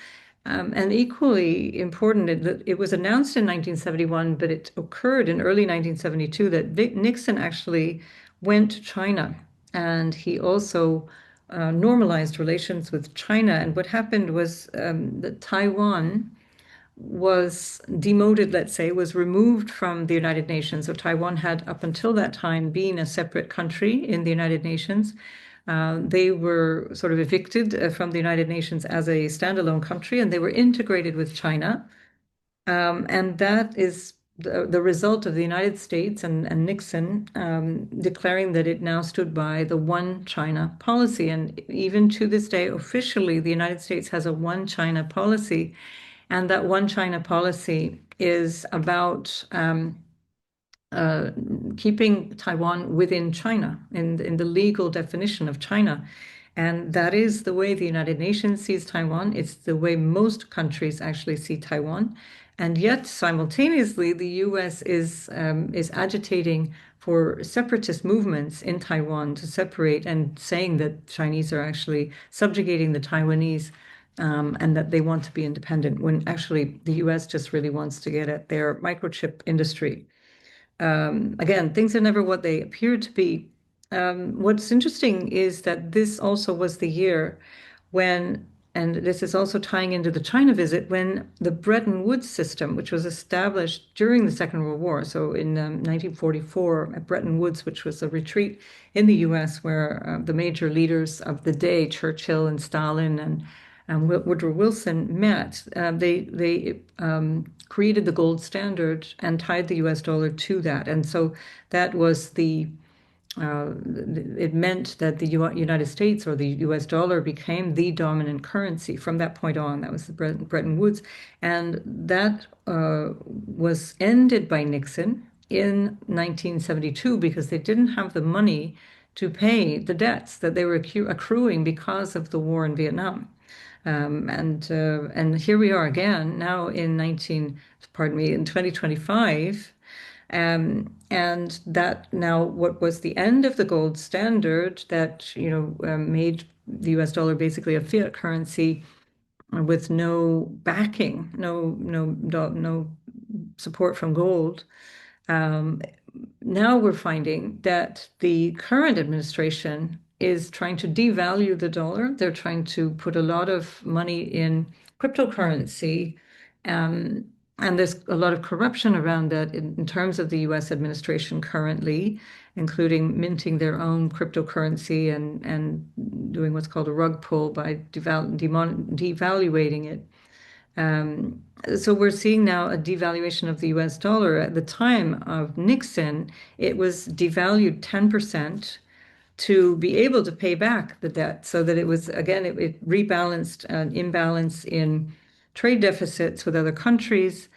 Speaker 1: And equally important, it was announced in 1971, but it occurred in early 1972 that Nixon actually went to China and he also normalized relations with China. And what happened was that Taiwan was demoted, let's say, was removed from the United Nations. So Taiwan had, up until that time, been a separate country in the United Nations. They were sort of evicted from the United Nations as a standalone country, and they were integrated with China. And that is the result of the United States and Nixon declaring that it now stood by the one China policy. And even to this day, officially, the United States has a one China policy. And that one China policy is about keeping Taiwan within China in the legal definition of China. And that is the way the United Nations sees Taiwan. It's the way most countries actually see Taiwan. And yet, simultaneously, the US is agitating for separatist movements in Taiwan to separate and saying that Chinese are actually subjugating the Taiwanese and that they want to be independent, when actually the US just really wants to get at their microchip industry. Again, things are never what they appear to be. What's interesting is that this also was the year when, and this is also tying into the China visit, when the Bretton Woods system, which was established during the Second World War, so in 1944 at Bretton Woods, which was a retreat in the US where the major leaders of the day, Churchill and Stalin and Woodrow Wilson met, they created the gold standard and tied the US dollar to that. And so that was it meant that the United States or the US dollar became the dominant currency from that point on. That was the Bretton Woods. And that was ended by Nixon in 1972 because they didn't have the money to pay the debts that they were accruing because of the war in Vietnam. And here we are again now in 2025. And that now what was the end of the gold standard that, made the US dollar basically a fiat currency with no backing, no support from gold. Now we're finding that the current administration is trying to devalue the dollar. They're trying to put a lot of money in cryptocurrency. And there's a lot of corruption around that in terms of the US administration currently, including minting their own cryptocurrency and doing what's called a rug pull by devaluating it. So we're seeing now a devaluation of the US dollar. At the time of Nixon, it was devalued 10% to be able to pay back the debt, so that it was, again, it rebalanced an imbalance in trade deficits with other countries.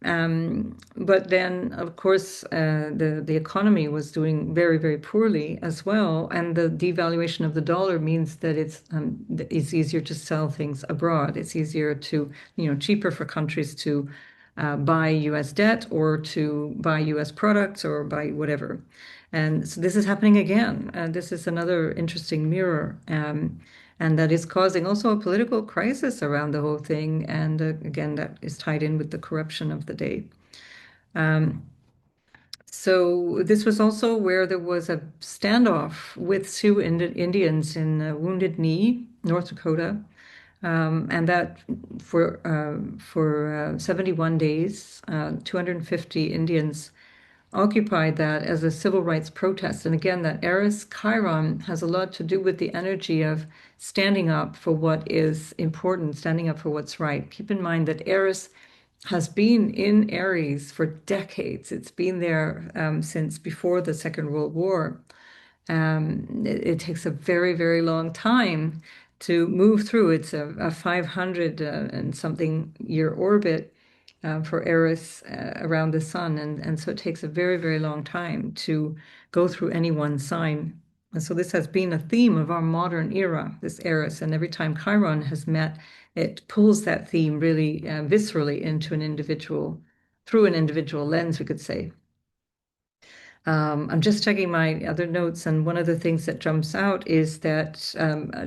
Speaker 1: But then, of course, the economy was doing very, very poorly as well. And the devaluation of the dollar means that it's easier to sell things abroad. It's easier to, cheaper for countries to buy US debt or to buy US products or buy whatever. And so this is happening again. This is another interesting mirror. And that is causing also a political crisis around the whole thing. And again, that is tied in with the corruption of the day. Um, so this was also where there was a standoff with Sioux Indians in Wounded Knee, North Dakota, and that for 71 days, 250 Indians occupied that as a civil rights protest. And again, that Eris Chiron has a lot to do with the energy of standing up for what is important, standing up for what's right. Keep in mind that Eris has been in Aries for decades. It's been there since before the Second World War. It takes a very, very long time to move through. It's a 500 and something year orbit for Eris around the sun. And so it takes a very, very long time to go through any one sign. And so this has been a theme of our modern era, this Eris. And every time Chiron has met, it pulls that theme really viscerally into an individual, through an individual lens, we could say. I'm just checking my other notes, and one of the things that jumps out is that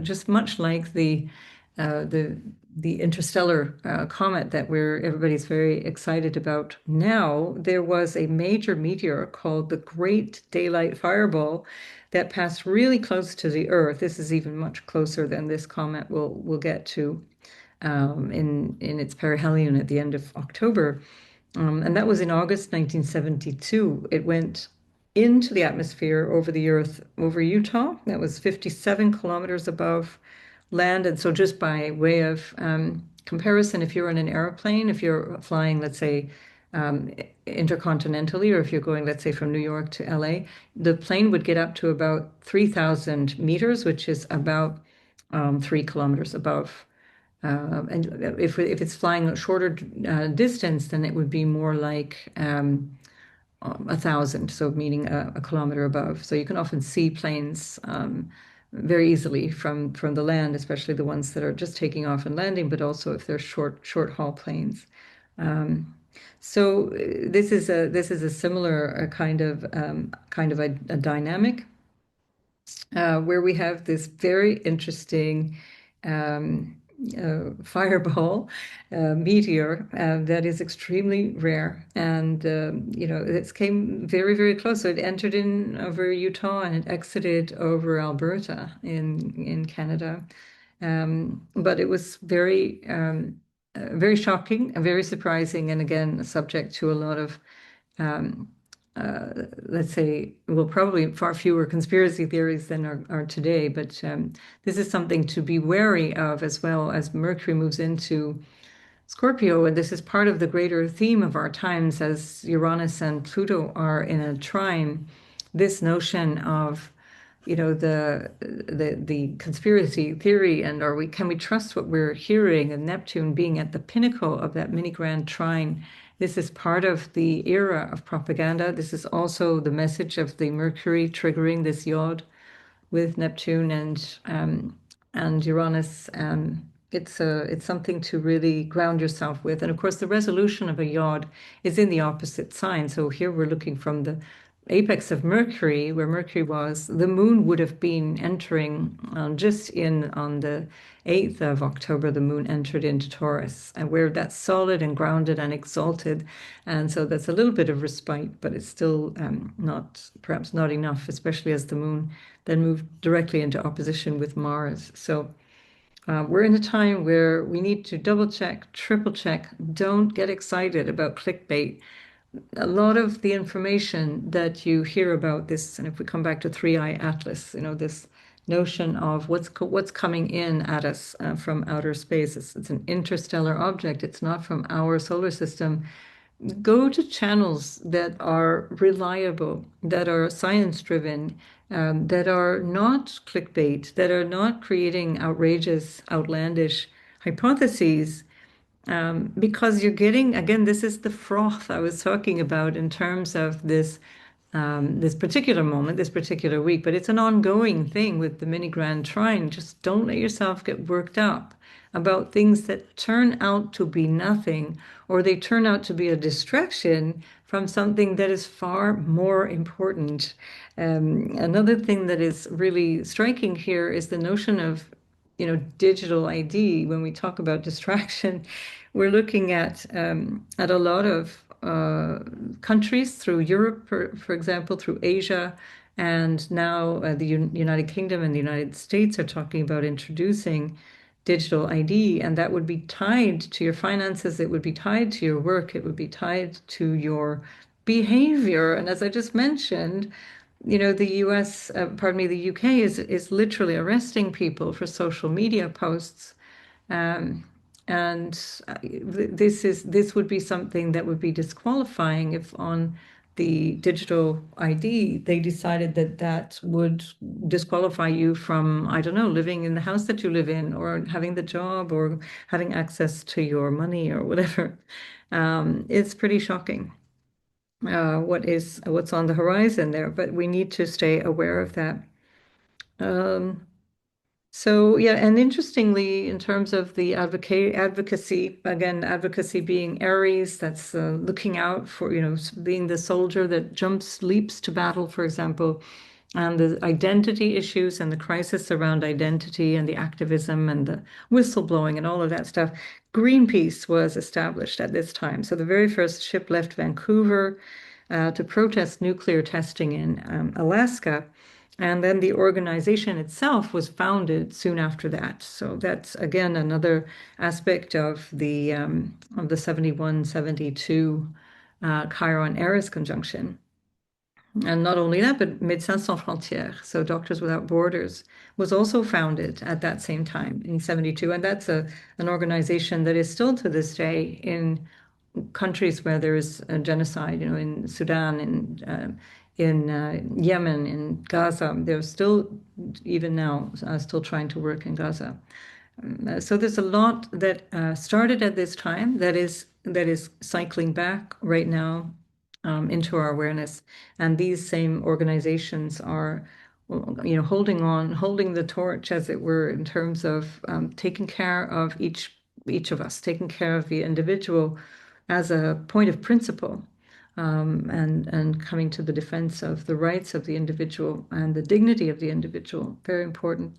Speaker 1: just much like uh, the the interstellar comet that everybody's very excited about now, there was a major meteor called the Great Daylight Fireball that passed really close to the Earth. This is even much closer than this comet will get to in its perihelion at the end of October. And that was in August 1972. It went into the atmosphere over the Earth, over Utah. That was 57 kilometers above land. And so, just by way of comparison, if you're in an airplane, if you're flying, let's say, intercontinentally, or if you're going, let's say, from New York to LA, the plane would get up to about 3,000 meters, which is about 3 kilometers above. And if it's flying a shorter distance, then it would be more like 1,000, so meaning a kilometer above. So you can often see planes very easily from the land, especially the ones that are just taking off and landing, but also if they're short haul planes. Um, so this is a similar kind of a dynamic where we have this very interesting um, fireball meteor that is extremely rare, and it came very, very close. So it entered in over Utah and it exited over Alberta in Canada. But it was very shocking and very surprising, and again, subject to a lot of um, let's say, well, probably far fewer conspiracy theories than are today, but this is something to be wary of as well as Mercury moves into Scorpio. And this is part of the greater theme of our times as Uranus and Pluto are in a trine. This notion of, the conspiracy theory, and can we trust what we're hearing? And Neptune being at the pinnacle of that mini grand trine. This is part of the era of propaganda. This is also the message of the Mercury triggering this yod with Neptune and Uranus. It's something to really ground yourself with. And of course, the resolution of a yod is in the opposite sign. So here we're looking from the apex of Mercury, where Mercury was, the moon would have been entering just in on the 8th of October, the moon entered into Taurus, and where that's solid and grounded and exalted. And so that's a little bit of respite, but it's still perhaps not enough, especially as the moon then moved directly into opposition with Mars. So we're in a time where we need to double check, triple check. Don't get excited about clickbait. A lot of the information that you hear about this, and if we come back to Three Eye Atlas, this notion of what's coming in at us from outer space. It's an interstellar object. It's not from our solar system. Go to channels that are reliable, that are science-driven, that are not clickbait, that are not creating outrageous, outlandish hypotheses. Because you're getting, again, this is the froth I was talking about in terms of this this particular moment, this particular week, but it's an ongoing thing with the mini grand trine. Just don't let yourself get worked up about things that turn out to be nothing, or they turn out to be a distraction from something that is far more important. Another thing that is really striking here is the notion of, digital ID. When we talk about distraction, we're looking at a lot of countries through Europe, for example, through Asia, and now the United Kingdom and the United States are talking about introducing digital ID, and that would be tied to your finances, it would be tied to your work, it would be tied to your behavior. And as I just mentioned, the US, pardon me, the UK is literally arresting people for social media posts. Um, and this would be something that would be disqualifying if on the digital ID they decided that that would disqualify you from, I don't know, living in the house that you live in, or having the job, or having access to your money, or whatever. It's pretty shocking what's on the horizon there, but we need to stay aware of that. Um, so yeah, and interestingly, in terms of the advocacy, again, advocacy being Aries, that's looking out for, being the soldier that jumps, leaps to battle, for example, and the identity issues and the crisis around identity and the activism and the whistleblowing and all of that stuff. Greenpeace was established at this time. So the very first ship left Vancouver to protest nuclear testing in Alaska. And then the organization itself was founded soon after that. So that's again another aspect of the 71-72 Chiron-Eris conjunction. And not only that, but Médecins Sans Frontières, so Doctors Without Borders, was also founded at that same time in 72. And that's an organization that is still to this day in countries where there is a genocide, in Sudan, in Yemen, in Gaza. They're still, even now, still trying to work in Gaza. So there's a lot that started at this time that is cycling back right now into our awareness, and these same organizations are, holding the torch, as it were, in terms of taking care of each of us, taking care of the individual as a point of principle, and coming to the defense of the rights of the individual and the dignity of the individual. Very important.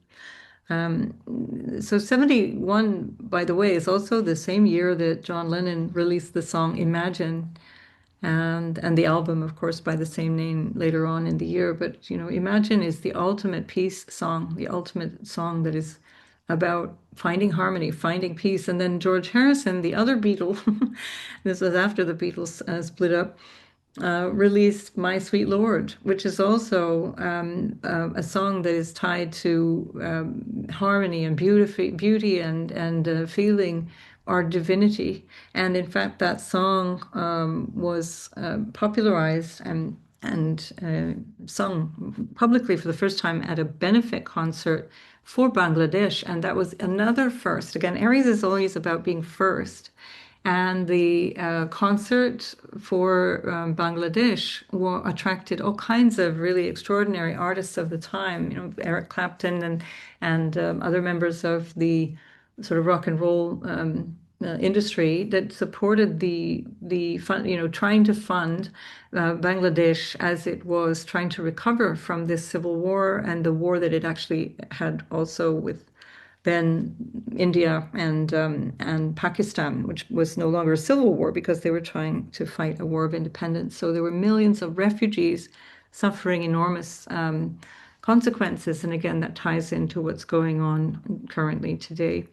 Speaker 1: So 71, by the way, is also the same year that John Lennon released the song Imagine, and the album, of course, by the same name later on in the year. But, Imagine is the ultimate peace song, the ultimate song that is about finding harmony, finding peace. And then George Harrison, the other Beatle, this was after the Beatles split up, released My Sweet Lord, which is also a song that is tied to harmony and beauty and feeling our divinity. And in fact, that song was popularized and sung publicly for the first time at a benefit concert for Bangladesh. And that was another first. Again, Aries is always about being first. And the concert for Bangladesh attracted all kinds of really extraordinary artists of the time, Eric Clapton and other members of the sort of rock and roll industry that supported the fund, trying to fund Bangladesh as it was trying to recover from this civil war and the war that it actually had also with then India and Pakistan, which was no longer a civil war because they were trying to fight a war of independence. So there were millions of refugees suffering enormous consequences. And again, that ties into what's going on currently today.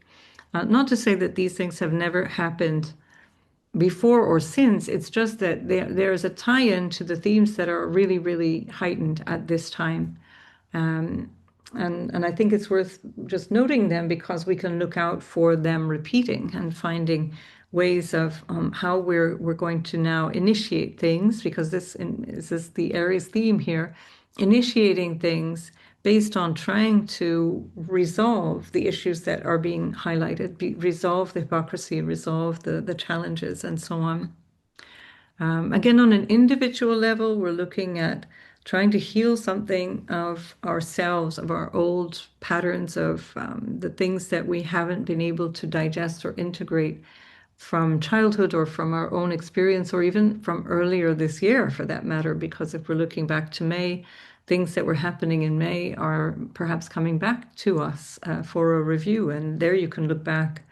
Speaker 1: Not to say that these things have never happened before or since. It's just that there is a tie-in to the themes that are really, really heightened at this time. And I think it's worth just noting them because we can look out for them repeating and finding ways of how we're going to now initiate things, because this is the Aries theme here, initiating things based on trying to resolve the issues that are being highlighted, resolve the hypocrisy, resolve the challenges, and so on. Again, on an individual level, we're looking at trying to heal something of ourselves, of our old patterns, of the things that we haven't been able to digest or integrate from childhood or from our own experience, or even from earlier this year for that matter. Because if we're looking back to May, things that were happening in May are perhaps coming back to us for a review. And there you can look back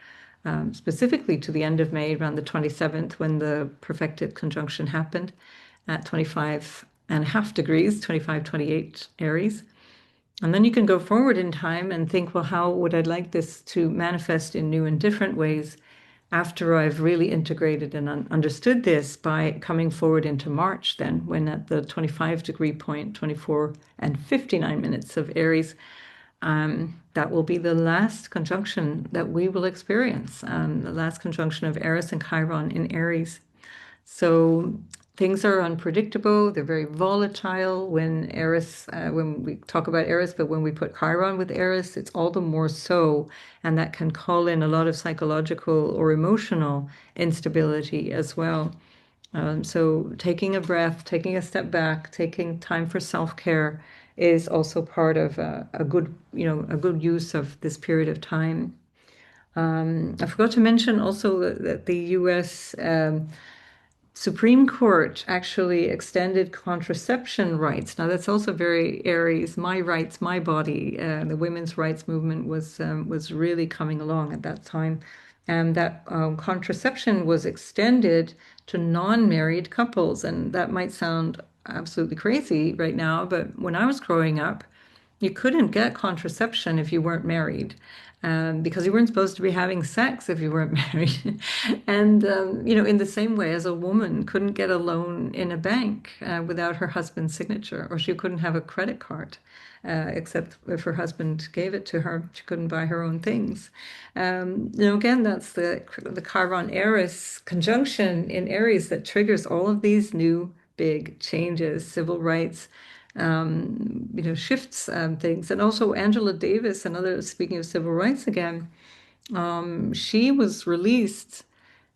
Speaker 1: specifically to the end of May, around the 27th, when the perfected conjunction happened at 25.5 degrees, 25, 28 Aries. And then you can go forward in time and think, well, how would I like this to manifest in new and different ways after I've really integrated and understood this by coming forward into March, then, when at the 25-degree point, 24 and 59 minutes of Aries, that will be the last conjunction that we will experience, the last conjunction of Eris and Chiron in Aries. So things are unpredictable. They're very volatile when Eris, when we talk about Eris, but when we put Chiron with Eris, it's all the more so. And that can call in a lot of psychological or emotional instability as well. So taking a breath, taking a step back, taking time for self-care is also part of a good, a good use of this period of time. I forgot to mention also that the U.S. Supreme Court actually extended contraception rights. Now that's also very Aries, my rights, my body. The women's rights movement was really coming along at that time, and that contraception was extended to non-married couples. And that might sound absolutely crazy right now, but when I was growing up, you couldn't get contraception if you weren't married, because you weren't supposed to be having sex if you weren't married. And, in the same way as a woman couldn't get a loan in a bank without her husband's signature, or she couldn't have a credit card. Except if her husband gave it to her, she couldn't buy her own things. Again, that's the Chiron-Eris conjunction in Aries that triggers all of these new big changes, civil rights, shifts things. And also Angela Davis, another, speaking of civil rights again, she was released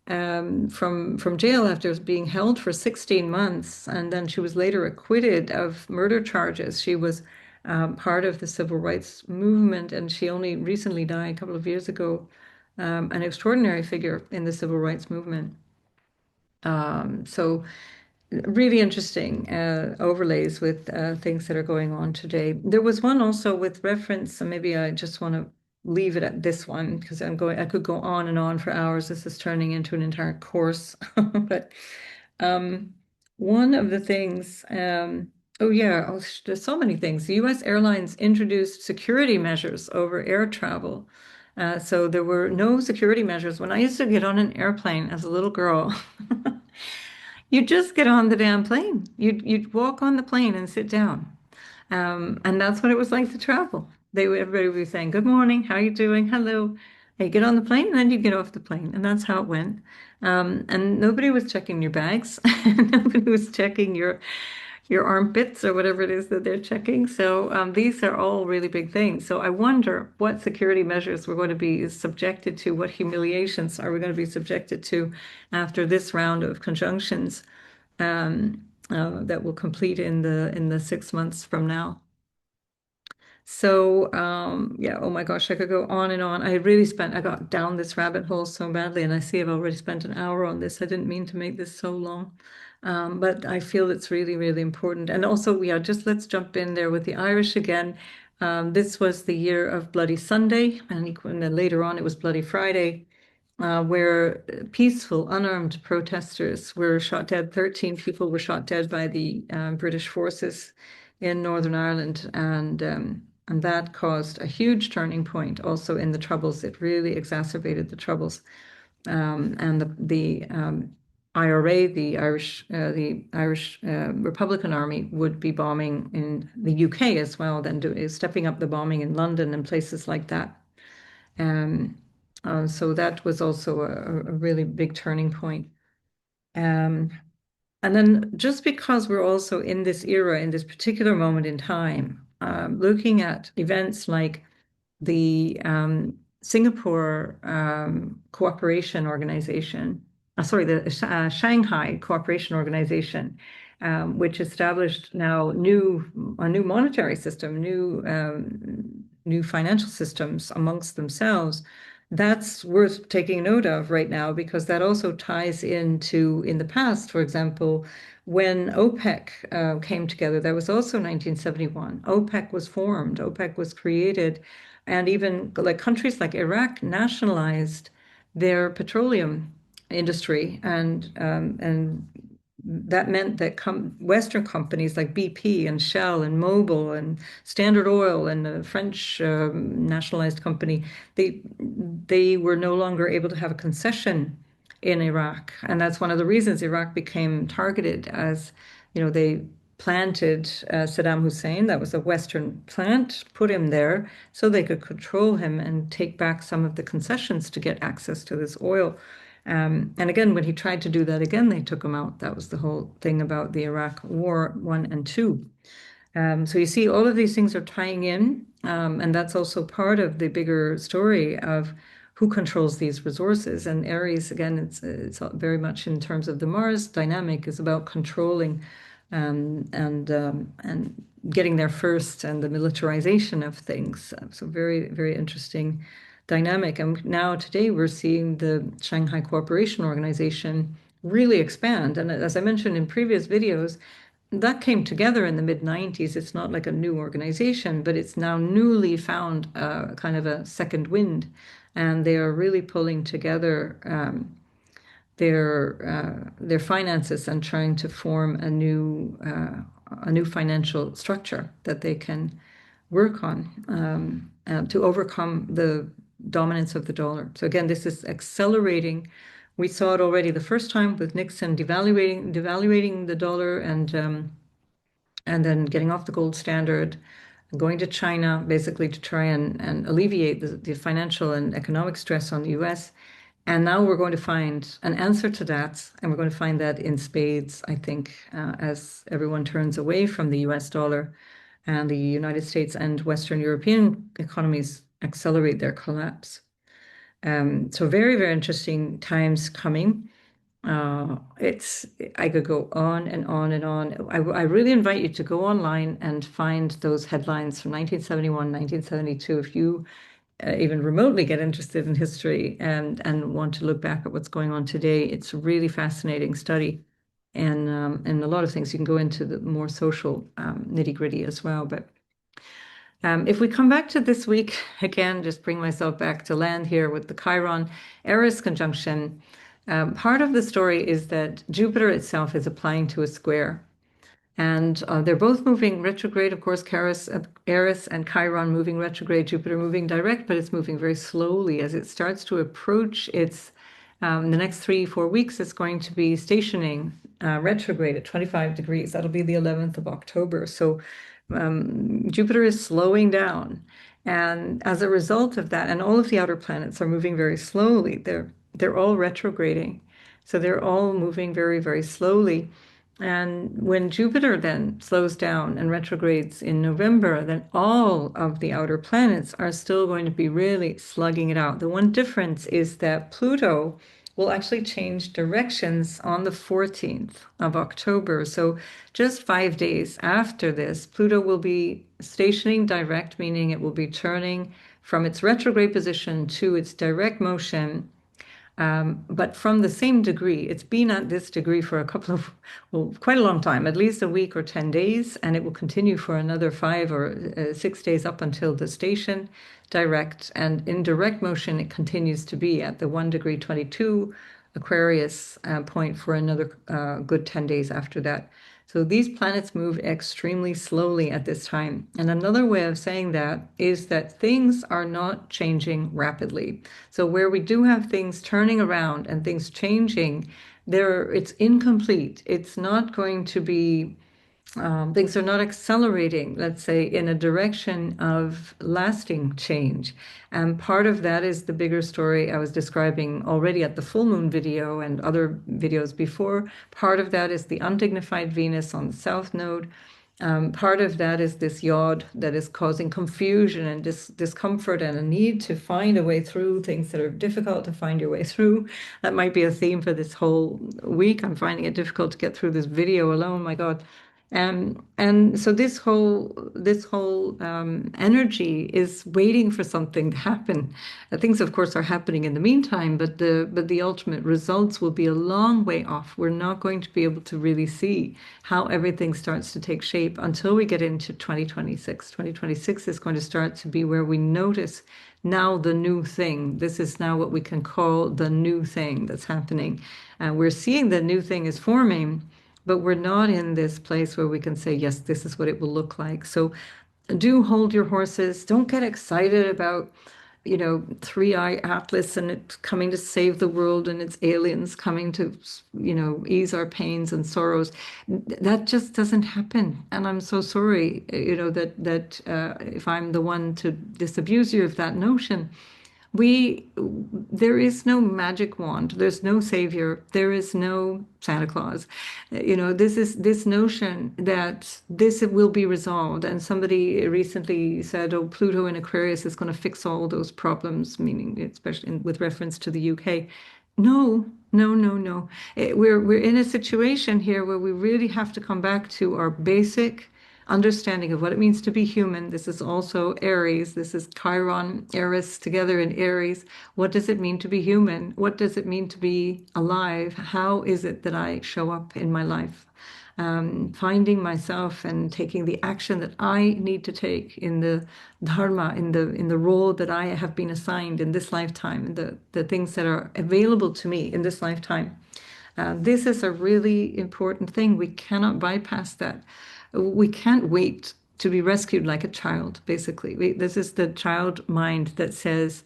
Speaker 1: from jail after being held for 16 months, and then she was later acquitted of murder charges. She was part of the civil rights movement, and she only recently died a couple of years ago. An extraordinary figure in the civil rights movement. So really interesting overlays with things that are going on today. There was one also with reference, so maybe I just want to leave it at this one because I could go on and on for hours. This is turning into an entire course. But one of the things, there's so many things. The US airlines introduced security measures over air travel. So there were no security measures. When I used to get on an airplane as a little girl, you just get on the damn plane. You'd walk on the plane and sit down. And that's what it was like to travel. Everybody would be saying, "Good morning, how are you doing? Hello." And you get on the plane and then you get off the plane. And that's how it went. And nobody was checking your bags. Nobody was checking your armpits or whatever it is that they're checking. So these are all really big things. So I wonder what security measures we're going to be subjected to, what humiliations are we going to be subjected to after this round of conjunctions that will complete in the 6 months from now. So oh my gosh, I could go on and on. I got down this rabbit hole so badly, and I see I've already spent an hour on this. I didn't mean to make this so long. But I feel it's really, really important. And also, just let's jump in there with the Irish again. This was the year of Bloody Sunday, and then later on it was Bloody Friday, where peaceful, unarmed protesters were shot dead. 13 people were shot dead by the British forces in Northern Ireland, and that caused a huge turning point also in the Troubles. It really exacerbated the Troubles. And the IRA, the Irish Republican Army, would be bombing in the UK as well, then stepping up the bombing in London and places like that. So that was also a really big turning point. And then just because we're also in this era, in this particular moment in time, looking at events like the Singapore Cooperation Organization, the Shanghai Cooperation Organization, which established now a new monetary system, new financial systems amongst themselves. That's worth taking note of right now because that also ties into in the past, for example, when OPEC came together, that was also 1971. OPEC was formed, OPEC was created, and even like countries like Iraq nationalized their petroleum industry, and that meant that Western companies like BP and Shell and Mobil and Standard Oil and the French nationalized company, they were no longer able to have a concession in Iraq, and that's one of the reasons Iraq became targeted as, they planted Saddam Hussein. That was a Western plant, put him there so they could control him and take back some of the concessions to get access to this oil. And again, when he tried to do that again, they took him out. That was the whole thing about the Iraq War 1 and 2. So you see, all of these things are tying in, and that's also part of the bigger story of who controls these resources. And Aries, again, it's very much in terms of the Mars dynamic, is about controlling and getting there first, and the militarization of things. So very, very interesting dynamic. And now today we're seeing the Shanghai Cooperation Organization really expand. And as I mentioned in previous videos, that came together in the mid 90s. It's not like a new organization, but it's now newly found kind of a second wind. And they are really pulling together their finances and trying to form a new financial structure that they can work on to overcome the dominance of the dollar. So again, this is accelerating. We saw it already the first time with Nixon devaluating the dollar and then getting off the gold standard, going to China basically to try and alleviate the financial and economic stress on the US. And now we're going to find an answer to that, and we're going to find that in spades, I think, as everyone turns away from the US dollar and the United States and Western European economies accelerate their collapse. So very, very interesting times coming. I could go on and on and on. I really invite you to go online and find those headlines from 1971, 1972. If you even remotely get interested in history and want to look back at what's going on today, it's a really fascinating study. And a lot of things you can go into the more social nitty-gritty as well. But if we come back to this week, again, just bring myself back to land here with the Chiron-Eris conjunction. Part of the story is that Jupiter itself is applying to a square. And they're both moving retrograde, of course, Eris and Chiron moving retrograde, Jupiter moving direct, but it's moving very slowly as it starts to approach its, the next 3-4 weeks, it's going to be stationing retrograde at 25 degrees. That'll be the 11th of October. So Jupiter is slowing down. And as a result of that, and all of the outer planets are moving very slowly, they're all retrograding. So they're all moving very, very slowly. And when Jupiter then slows down and retrogrades in November, then all of the outer planets are still going to be really slugging it out. The one difference is that Pluto will actually change directions on the 14th of October. So just 5 days after this, Pluto will be stationing direct, meaning it will be turning from its retrograde position to its direct motion. But from the same degree, it's been at this degree for quite a long time, at least a week or 10 days, and it will continue for another 5 or 6 days up until the station direct. And in direct motion, it continues to be at the 1 degree 22 Aquarius point for another good 10 days after that. So these planets move extremely slowly at this time. And another way of saying that is that things are not changing rapidly. So where we do have things turning around and things changing, it's incomplete. It's not going to be, things are not accelerating, let's say, in a direction of lasting change. And part of that is the bigger story I was describing already at the full moon video and other videos before. Part of that is the undignified Venus on the south node. Part of that is this yod that is causing confusion and discomfort and a need to find a way through things that are difficult to find your way through. That might be a theme for this whole week. I'm finding it difficult to get through this video alone. My God. And so this whole energy is waiting for something to happen. Things, of course, are happening in the meantime, but the ultimate results will be a long way off. We're not going to be able to really see how everything starts to take shape until we get into 2026. 2026 is going to start to be where we notice now the new thing. This is now what we can call the new thing that's happening. We're seeing the new thing is forming, but we're not in this place where we can say, yes, this is what it will look like. So do hold your horses. Don't get excited about, three-eye Atlas and it's coming to save the world and it's aliens coming to, ease our pains and sorrows. That just doesn't happen. And I'm so sorry, that if I'm the one to disabuse you of that notion. There is no magic wand. There's no savior. There is no Santa Claus. This is this notion that this will be resolved. And somebody recently said, oh, Pluto in Aquarius is going to fix all those problems, meaning especially with reference to the UK. No, no, no, no. We're in a situation here where we really have to come back to our basic understanding of what it means to be human. This is also Aries. This is Chiron-Eris together in Aries. What does it mean to be human? What does it mean to be alive? How is it that I show up in my life? Finding myself and taking the action that I need to take in the dharma, in the role that I have been assigned in this lifetime, the things that are available to me in this lifetime. This is a really important thing. We cannot bypass that. We can't wait to be rescued like a child, basically. This is the child mind that says,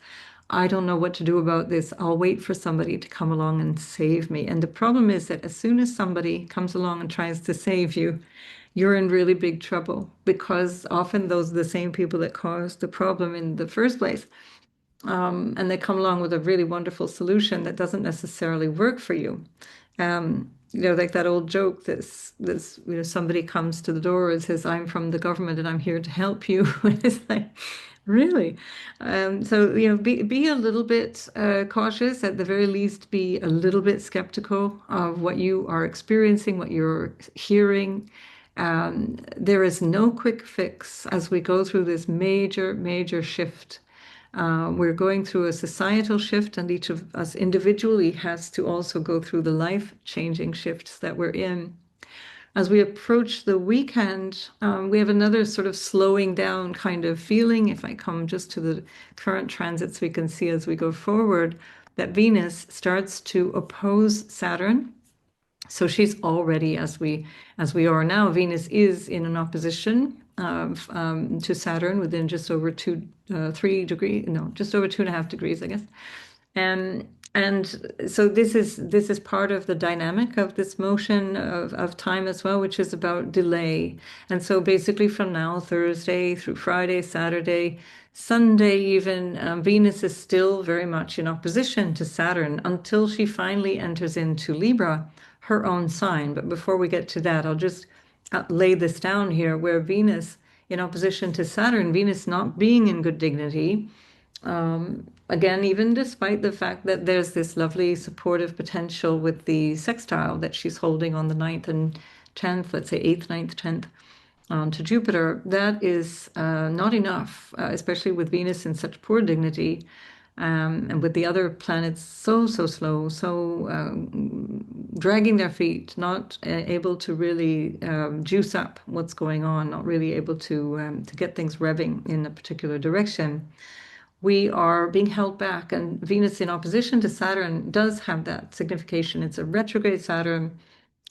Speaker 1: I don't know what to do about this. I'll wait for somebody to come along and save me. And the problem is that as soon as somebody comes along and tries to save you, you're in really big trouble because often those are the same people that caused the problem in the first place. And they come along with a really wonderful solution that doesn't necessarily work for you. Like that old joke, somebody comes to the door and says, I'm from the government and I'm here to help you. It's like, really? So, be a little bit cautious, at the very least, be a little bit skeptical of what you are experiencing, what you're hearing. There is no quick fix as we go through this major, major shift. We're going through a societal shift, and each of us individually has to also go through the life-changing shifts that we're in. As we approach the weekend, we have another sort of slowing down kind of feeling. If I come just to the current transits, we can see as we go forward that Venus starts to oppose Saturn. So she's already, as we are now, Venus is in an opposition to Saturn within just over 3 degrees, no, just over 2.5 degrees, I guess. And so this is part of the dynamic of this motion of time as well, which is about delay. And so basically from now, Thursday through Friday, Saturday, Sunday even, Venus is still very much in opposition to Saturn until she finally enters into Libra, her own sign. But before we get to that, I'll just lay this down here, where Venus in opposition to Saturn, Venus not being in good dignity, again, even despite the fact that there's this lovely supportive potential with the sextile that she's holding on the 9th and 10th, let's say 8th, 9th, 10th, to Jupiter, that is not enough, especially with Venus in such poor dignity. And with the other planets so slow, dragging their feet, not able to really juice up what's going on, not really able to get things revving in a particular direction, we are being held back. And Venus in opposition to Saturn does have that signification. It's a retrograde Saturn.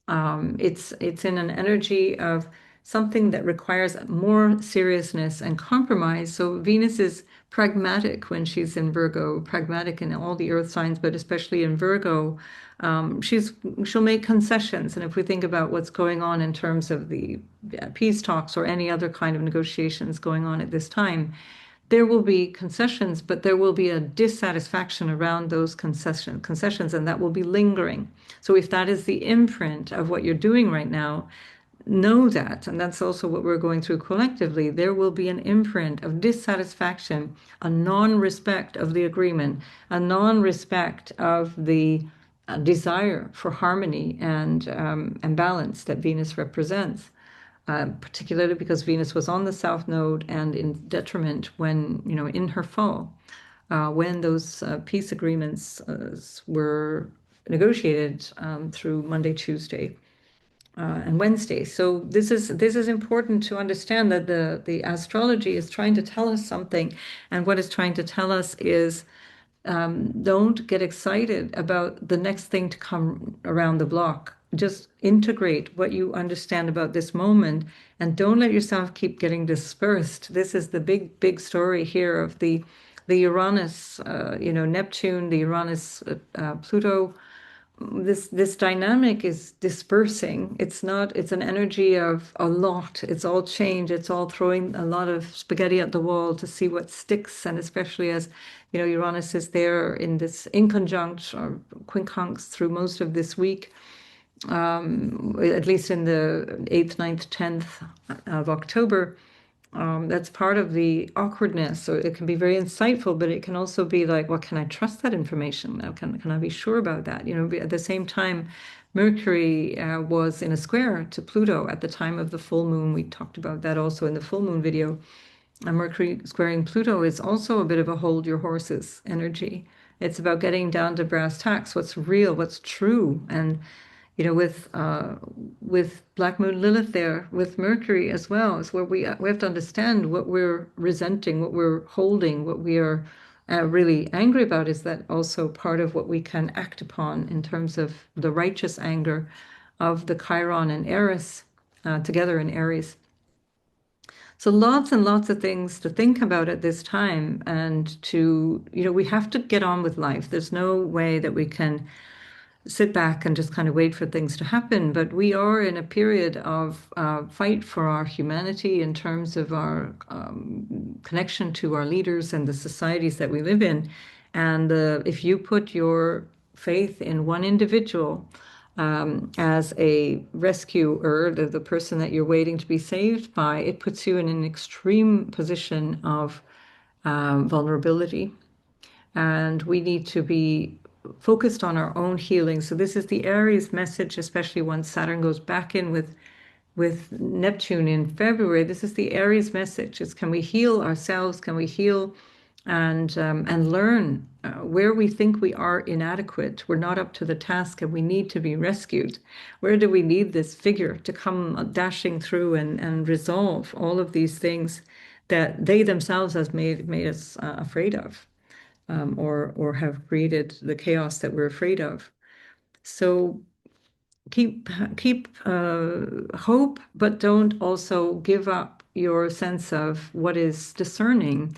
Speaker 1: It's in an energy of something that requires more seriousness and compromise. So Venus is pragmatic when she's in Virgo, pragmatic in all the earth signs, but especially in Virgo. She'll make concessions. And if we think about what's going on in terms of the peace talks or any other kind of negotiations going on at this time, there will be concessions, but there will be a dissatisfaction around those concessions, and that will be lingering. So if that is the imprint of what you're doing right now, know that, and that's also what we're going through collectively, there will be an imprint of dissatisfaction, a non-respect of the agreement, a non-respect of the desire for harmony and balance that Venus represents, particularly because Venus was on the South Node and in detriment when, in her fall, when those peace agreements were negotiated through Monday, Tuesday, and Wednesday. So this is important to understand that the astrology is trying to tell us something, and what it's trying to tell us is don't get excited about the next thing to come around the block. Just integrate what you understand about this moment, and don't let yourself keep getting dispersed. This is the big story here of the Uranus, Neptune, the Uranus, Pluto. This dynamic is dispersing. It's an energy of a lot. It's all change. It's all throwing a lot of spaghetti at the wall to see what sticks. And especially as, Uranus is there in this inconjunct or quincunx through most of this week, at least in the 8th, 9th, 10th of October. That's part of the awkwardness. So it can be very insightful, but it can also be like, well, can I trust that information? Now, can I be sure about that? At the same time, Mercury was in a square to Pluto at the time of the full moon. We talked about that also in the full moon video. Mercury squaring Pluto is also a bit of a hold your horses energy. It's about getting down to brass tacks, what's real, what's true, and with Black Moon Lilith there, with Mercury as well, is where we have to understand what we're resenting, what we're holding, what we are really angry about. Is that also part of what we can act upon in terms of the righteous anger of the Chiron and Eris together in Aries? So lots and lots of things to think about at this time, and we have to get on with life. There's no way that we can sit back and just kind of wait for things to happen. But we are in a period of fight for our humanity in terms of our connection to our leaders and the societies that we live in. And if you put your faith in one individual as a rescuer, the person that you're waiting to be saved by, it puts you in an extreme position of vulnerability. And we need to be focused on our own healing. So this is the Aries message, especially once Saturn goes back in with Neptune in February. This is the Aries message. It's, can we heal ourselves? Can we heal and learn where we think we are inadequate? We're not up to the task and we need to be rescued. Where do we need this figure to come dashing through and resolve all of these things that they themselves has made us afraid of? Or have created the chaos that we're afraid of. So keep hope, but don't also give up your sense of what is discerning.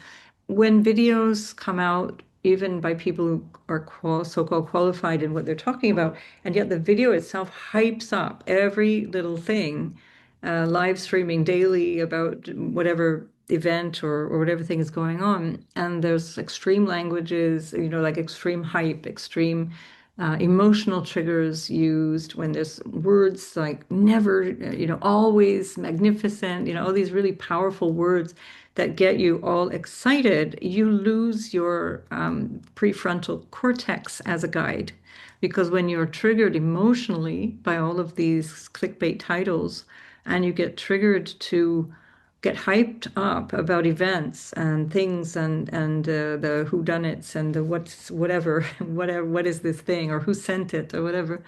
Speaker 1: When videos come out, even by people who are so-called qualified in what they're talking about, and yet the video itself hypes up every little thing, live streaming daily about whatever event or whatever thing is going on. And there's extreme languages, like extreme hype, extreme emotional triggers used when there's words like never, always, magnificent, all these really powerful words that get you all excited. You lose your prefrontal cortex as a guide. Because when you're triggered emotionally by all of these clickbait titles, and you get triggered to get hyped up about events and things and the whodunits and the what is this thing or who sent it or whatever,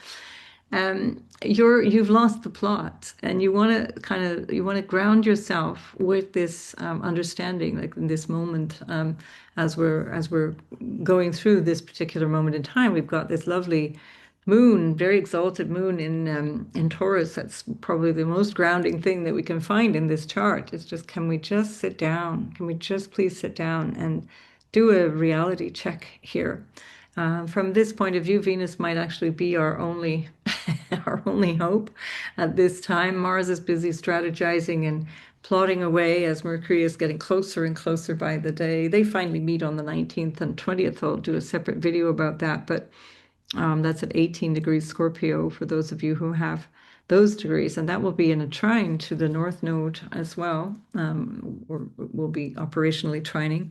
Speaker 1: you've lost the plot, and you want to ground yourself with this understanding, like in this moment, as we're going through this particular moment in time. We've got this lovely moon, very exalted moon in Taurus. That's probably the most grounding thing that we can find in this chart. It's just, can we just sit down? Can we just please sit down and do a reality check here? From this point of view, Venus might actually be our only our only hope at this time. Mars is busy strategizing and plotting away as Mercury is getting closer and closer by the day. They finally meet on the 19th and 20th. I'll do a separate video about that, but that's at 18 degrees Scorpio for those of you who have those degrees, and that will be in a trine to the North Node as well, or will be operationally trining.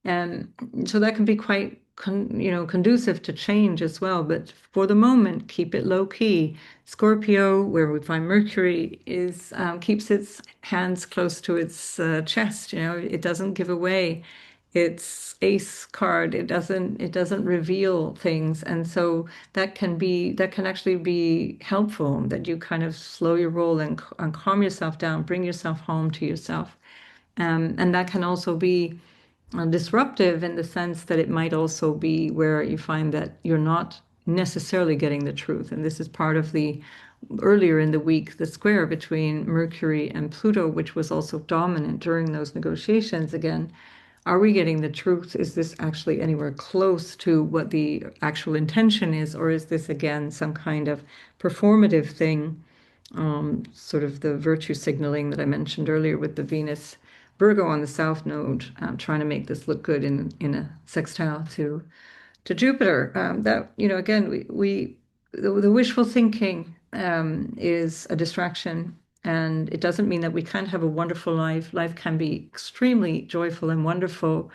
Speaker 1: And so that can be quite, conducive to change as well. But for the moment, keep it low key. Scorpio, where we find Mercury, is keeps its hands close to its chest. It doesn't give away its ace card. It doesn't reveal things, and so that can actually be helpful. That you kind of slow your roll and calm yourself down, bring yourself home to yourself. And that can also be disruptive in the sense that it might also be where you find that you're not necessarily getting the truth. And this is part of the earlier in the week, the square between Mercury and Pluto, which was also dominant during those negotiations. Again, are we getting the truth? Is this actually anywhere close to what the actual intention is? Or is this, again, some kind of performative thing? Sort of the virtue signaling that I mentioned earlier with the Venus Virgo on the South Node, trying to make this look good in a sextile to Jupiter. That again, the wishful thinking is a distraction, and it doesn't mean that we can't have a wonderful life. Life can be extremely joyful and wonderful,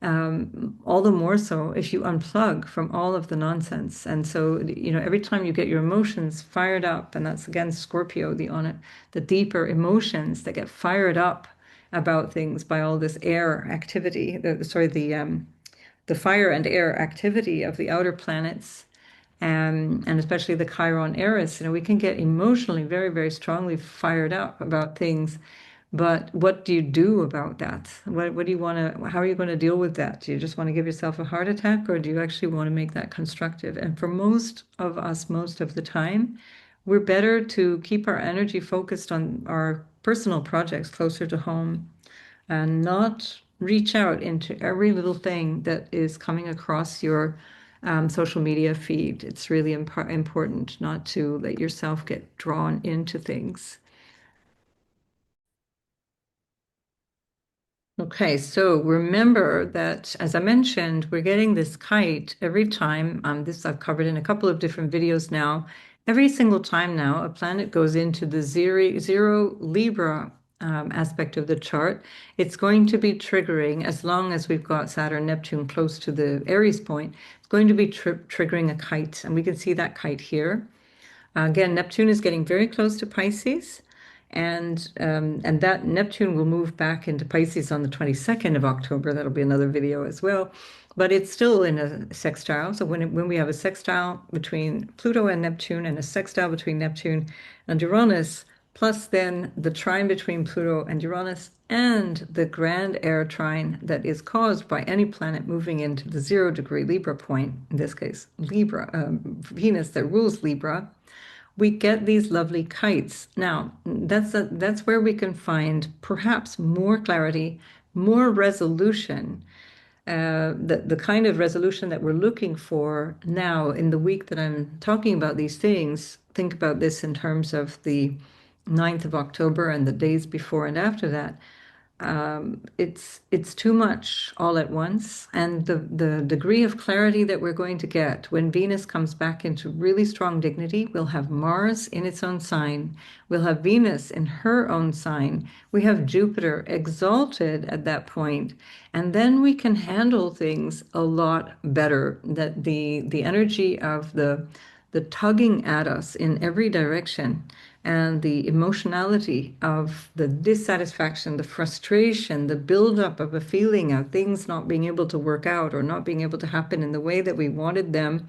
Speaker 1: all the more so if you unplug from all of the nonsense. And so, every time you get your emotions fired up, and that's again Scorpio, the deeper emotions that get fired up about things by all this air activity, the fire and air activity of the outer planets, and especially the Chiron-Eris, we can get emotionally very, very strongly fired up about things. But what do you do about that? What do you want to, how are you going to deal with that? Do you just want to give yourself a heart attack, or do you actually want to make that constructive? And for most of us, most of the time, we're better to keep our energy focused on our personal projects closer to home and not reach out into every little thing that is coming across your social media feed. It's really important not to let yourself get drawn into things. Okay, so remember that, as I mentioned, we're getting this kite every time. This I've covered in a couple of different videos now. Every single time now, a planet goes into the zero Libra aspect of the chart, it's going to be triggering, as long as we've got Saturn, Neptune close to the Aries point, it's going to be triggering a kite. And we can see that kite here. Again, Neptune is getting very close to Pisces, and that Neptune will move back into Pisces on the 22nd of October. That'll be another video as well. But it's still in a sextile. So when we have a sextile between Pluto and Neptune, and a sextile between Neptune and Uranus, plus then the trine between Pluto and Uranus, and the grand air trine that is caused by any planet moving into the 0 degree Libra point, in this case, Libra, Venus that rules Libra, we get these lovely kites. Now, that's where we can find perhaps more clarity, more resolution, the kind of resolution that we're looking for now in the week that I'm talking about these things. Think about this in terms of the 9th of October and the days before and after that. It's too much all at once, and the degree of clarity that we're going to get when Venus comes back into really strong dignity, we'll have Mars in its own sign, we'll have Venus in her own sign, we have Jupiter exalted at that point, and then we can handle things a lot better. That the energy of the tugging at us in every direction, and the emotionality of the dissatisfaction, the frustration, the buildup of a feeling of things not being able to work out or not being able to happen in the way that we wanted them.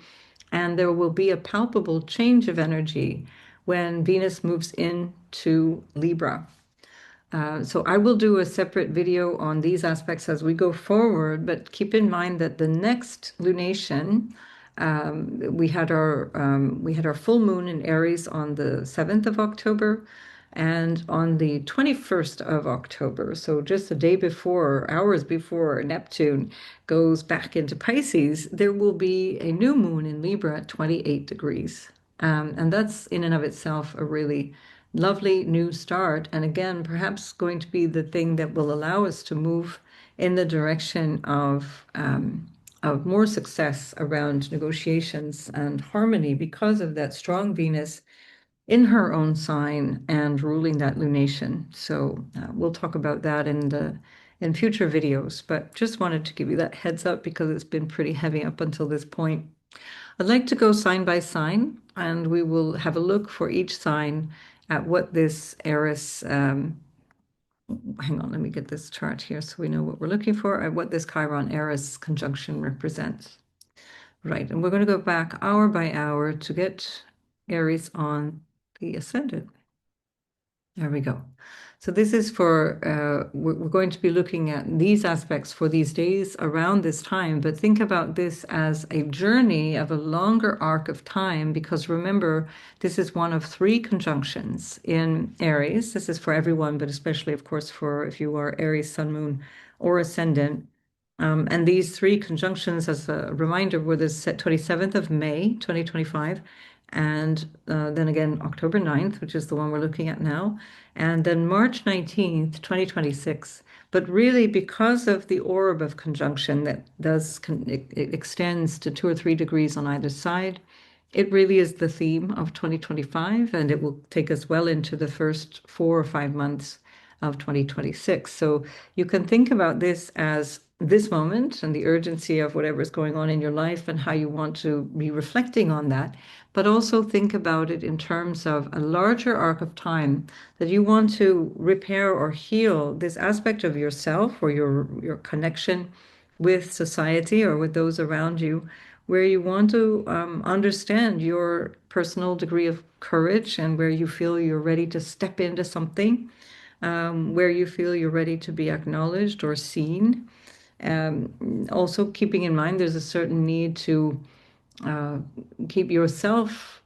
Speaker 1: And there will be a palpable change of energy when Venus moves into Libra. So I will do a separate video on these aspects as we go forward, but keep in mind that the next lunation, we had our full moon in Aries on the 7th of October and on the 21st of October. So just a day before, hours before Neptune goes back into Pisces, there will be a new moon in Libra at 28 degrees. And that's in and of itself a really lovely new start. And again, perhaps going to be the thing that will allow us to move in the direction of more success around negotiations and harmony, because of that strong Venus in her own sign and ruling that lunation. So we'll talk about that in future videos, but just wanted to give you that heads up because it's been pretty heavy up until this point. I'd like to go sign by sign, and we will have a look for each sign at what this Eris, hang on, let me get this chart here so we know what we're looking for, and what this Chiron-Eris conjunction represents. Right, and we're going to go back hour by hour to get Aries on the ascendant. There we go. So this is for, we're going to be looking at these aspects for these days around this time, but think about this as a journey of a longer arc of time, because remember, this is one of three conjunctions in Aries. This is for everyone, but especially, of course, for if you are Aries, Sun, Moon, or Ascendant. And these three conjunctions, as a reminder, were the 27th of May, 2025, and then again October 9th, which is the one we're looking at now, and then March 19th, 2026. But really, because of the orb of conjunction that it extends to 2 or 3 degrees on either side, it really is the theme of 2025, and it will take us well into the first 4 or 5 months of 2026. So you can think about this as this moment and the urgency of whatever is going on in your life and how you want to be reflecting on that, but also think about it in terms of a larger arc of time that you want to repair or heal this aspect of yourself or your connection with society or with those around you, where you want to understand your personal degree of courage and where you feel you're ready to step into something, where you feel you're ready to be acknowledged or seen. Also keeping in mind there's a certain need to keep yourself,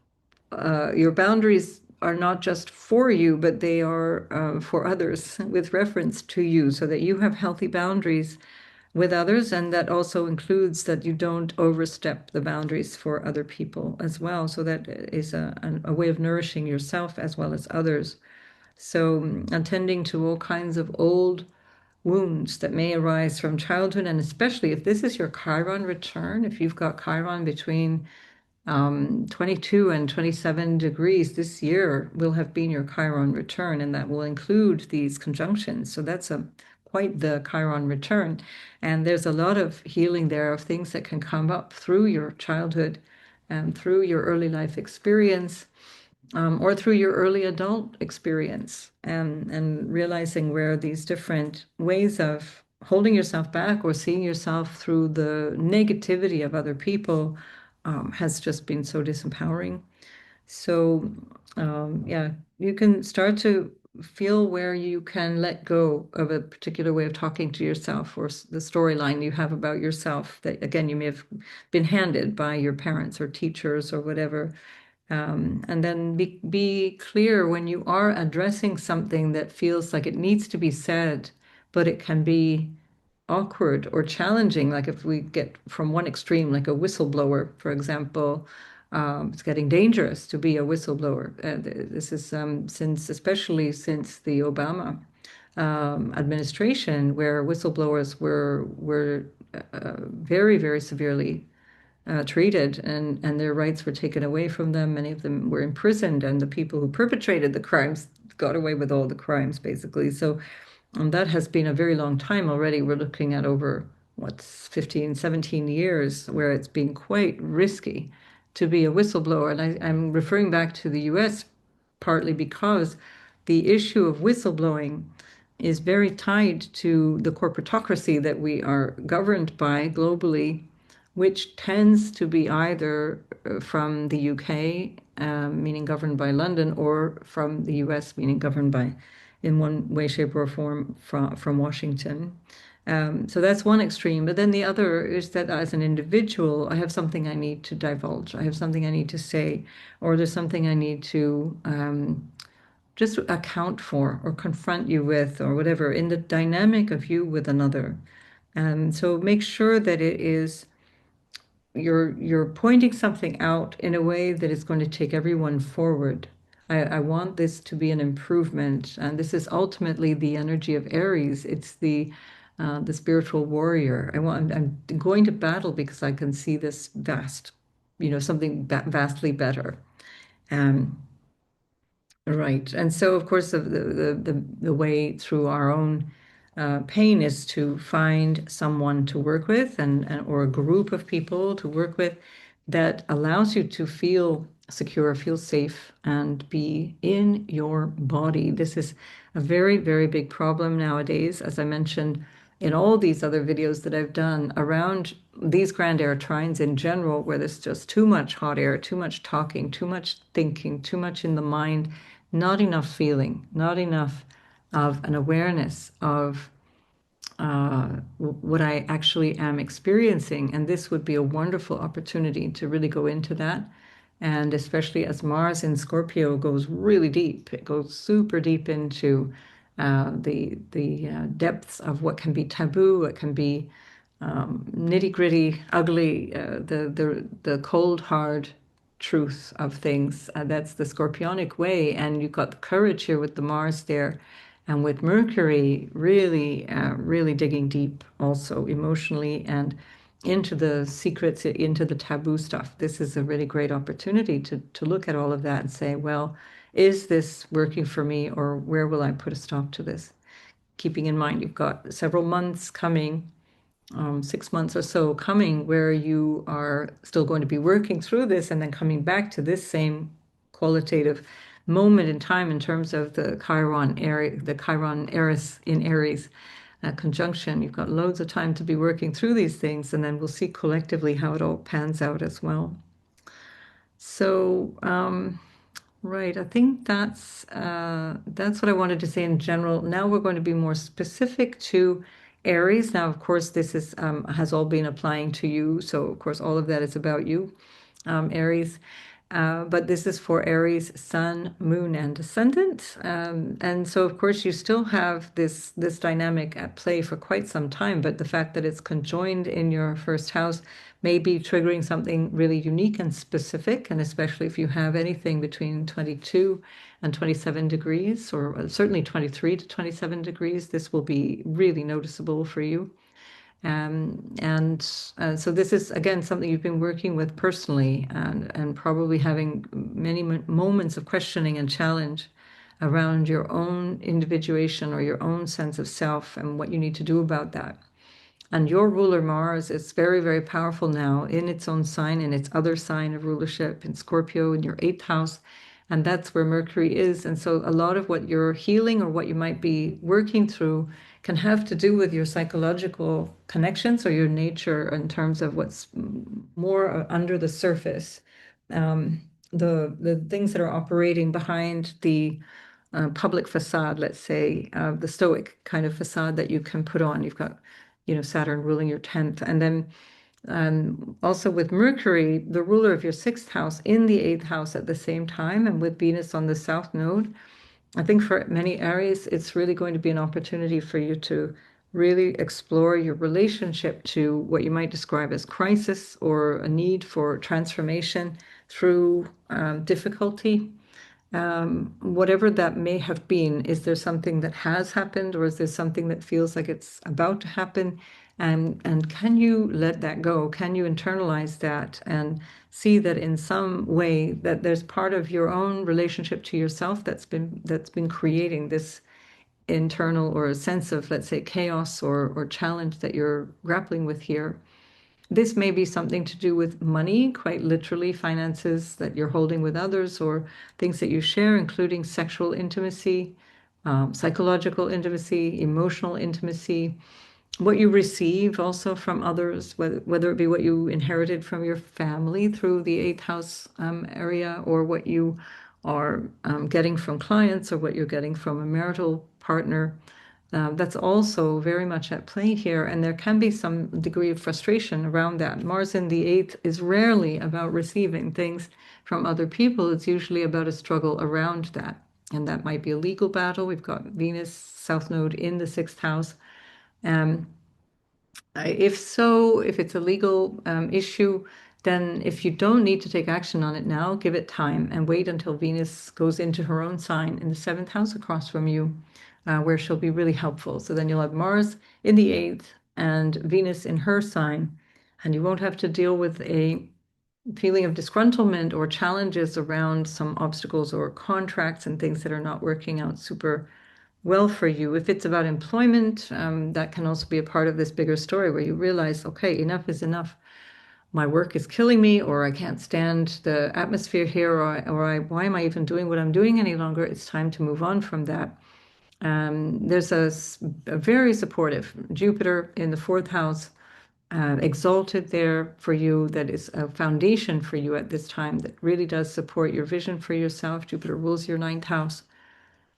Speaker 1: your boundaries are not just for you, but they are for others with reference to you, so that you have healthy boundaries with others. And that also includes that you don't overstep the boundaries for other people as well. So that is a way of nourishing yourself as well as others. So attending to all kinds of old wounds that may arise from childhood, and especially if this is your Chiron return, if you've got Chiron between 22 and 27 degrees this year will have been your Chiron return, and that will include these conjunctions. So that's quite the Chiron return. And there's a lot of healing there of things that can come up through your childhood and through your early life experience, or through your early adult experience, and realizing where these different ways of holding yourself back or seeing yourself through the negativity of other people has just been so disempowering. So, yeah, you can start to feel where you can let go of a particular way of talking to yourself or the storyline you have about yourself that, again, you may have been handed by your parents or teachers or whatever. And then be clear when you are addressing something that feels like it needs to be said, but it can be awkward or challenging. Like if we get from one extreme, like a whistleblower, for example, it's getting dangerous to be a whistleblower. This is especially since the Obama administration, where whistleblowers were very, very severely treated, and their rights were taken away from them. Many of them were imprisoned, and the people who perpetrated the crimes got away with all the crimes, basically. So that has been a very long time already. We're looking at over, what's 15, 17 years, where it's been quite risky to be a whistleblower. And I'm referring back to the US partly because the issue of whistleblowing is very tied to the corporatocracy that we are governed by globally, which tends to be either from the UK, meaning governed by London, or from the US, meaning governed by, in one way, shape, or form, from Washington. So that's one extreme. But then the other is that as an individual, I have something I need to divulge. I have something I need to say, or there's something I need to just account for or confront you with, or whatever, in the dynamic of you with another. So make sure that it is you're pointing something out in a way that is going to take everyone forward. I want this to be an improvement, and this is ultimately the energy of Aries. It's the spiritual warrior. I'm going to battle because I can see this vast, something vastly better. Um, Right. And so, of course, the way through our own pain is to find someone to work with and or a group of people to work with that allows you to feel secure, feel safe, and be in your body. This is a very, very big problem nowadays, as I mentioned in all these other videos that I've done around these grand air trines in general, where there's just too much hot air, too much talking, too much thinking, too much in the mind, not enough feeling, not enough of an awareness of what I actually am experiencing. And this would be a wonderful opportunity to really go into that. And especially as Mars in Scorpio goes really deep, it goes super deep into the depths of what can be taboo, what can be nitty-gritty, ugly, the cold, hard truth of things. That's the Scorpionic way, and you've got the courage here with the Mars there, and with Mercury really, really digging deep, also emotionally and into the secrets, into the taboo stuff. This is a really great opportunity to look at all of that and say, well, is this working for me, or where will I put a stop to this? Keeping in mind you've got several months coming, 6 months or so coming, where you are still going to be working through this and then coming back to this same qualitative moment in time in terms of the Chiron-Eris in Aries conjunction. You've got loads of time to be working through these things, and then we'll see collectively how it all pans out as well. So, right, I think that's what I wanted to say in general. Now we're going to be more specific to Aries. Now, of course, this is has all been applying to you, so of course all of that is about you, Aries. But this is for Aries, Sun, Moon, and Ascendant. And so, of course, you still have this dynamic at play for quite some time. But the fact that it's conjoined in your first house may be triggering something really unique and specific. And especially if you have anything between 22 and 27 degrees, or certainly 23 to 27 degrees, this will be really noticeable for you. And so this is, again, something you've been working with personally and probably having many moments of questioning and challenge around your own individuation or your own sense of self and what you need to do about that. And your ruler Mars is very, very powerful now in its own sign, in its other sign of rulership in Scorpio in your eighth house. And that's where Mercury is. And so a lot of what you're healing or what you might be working through can have to do with your psychological connections or your nature in terms of what's more under the surface. The things that are operating behind the public facade, let's say, the stoic kind of facade that you can put on. You've got, Saturn ruling your 10th. And then also with Mercury, the ruler of your sixth house in the eighth house at the same time, and with Venus on the south node. I think for many Aries, it's really going to be an opportunity for you to really explore your relationship to what you might describe as crisis or a need for transformation through difficulty. Whatever that may have been, is there something that has happened, or is there something that feels like it's about to happen? And can you let that go? Can you internalize that and see that in some way that there's part of your own relationship to yourself that's been creating this internal or a sense of, let's say, chaos or challenge that you're grappling with here? This may be something to do with money, quite literally, finances that you're holding with others, or things that you share, including sexual intimacy, psychological intimacy, emotional intimacy, what you receive also from others, whether it be what you inherited from your family through the eighth house area, or what you are getting from clients, or what you're getting from a marital partner. That's also very much at play here, and there can be some degree of frustration around that. Mars in the eighth is rarely about receiving things from other people. It's usually about a struggle around that, and that might be a legal battle. We've got Venus South Node in the sixth house. Um, if it's a legal issue, then if you don't need to take action on it now, give it time and wait until Venus goes into her own sign in the seventh house across from you, where she'll be really helpful. So then you'll have Mars in the eighth and Venus in her sign, and you won't have to deal with a feeling of disgruntlement or challenges around some obstacles or contracts and things that are not working out super well for you. If it's about employment, that can also be a part of this bigger story where you realize, okay, enough is enough. My work is killing me, or I can't stand the atmosphere here, why am I even doing what I'm doing any longer? It's time to move on from that. There's a very supportive Jupiter in the fourth house, exalted there for you, that is a foundation for you at this time that really does support your vision for yourself. Jupiter rules your ninth house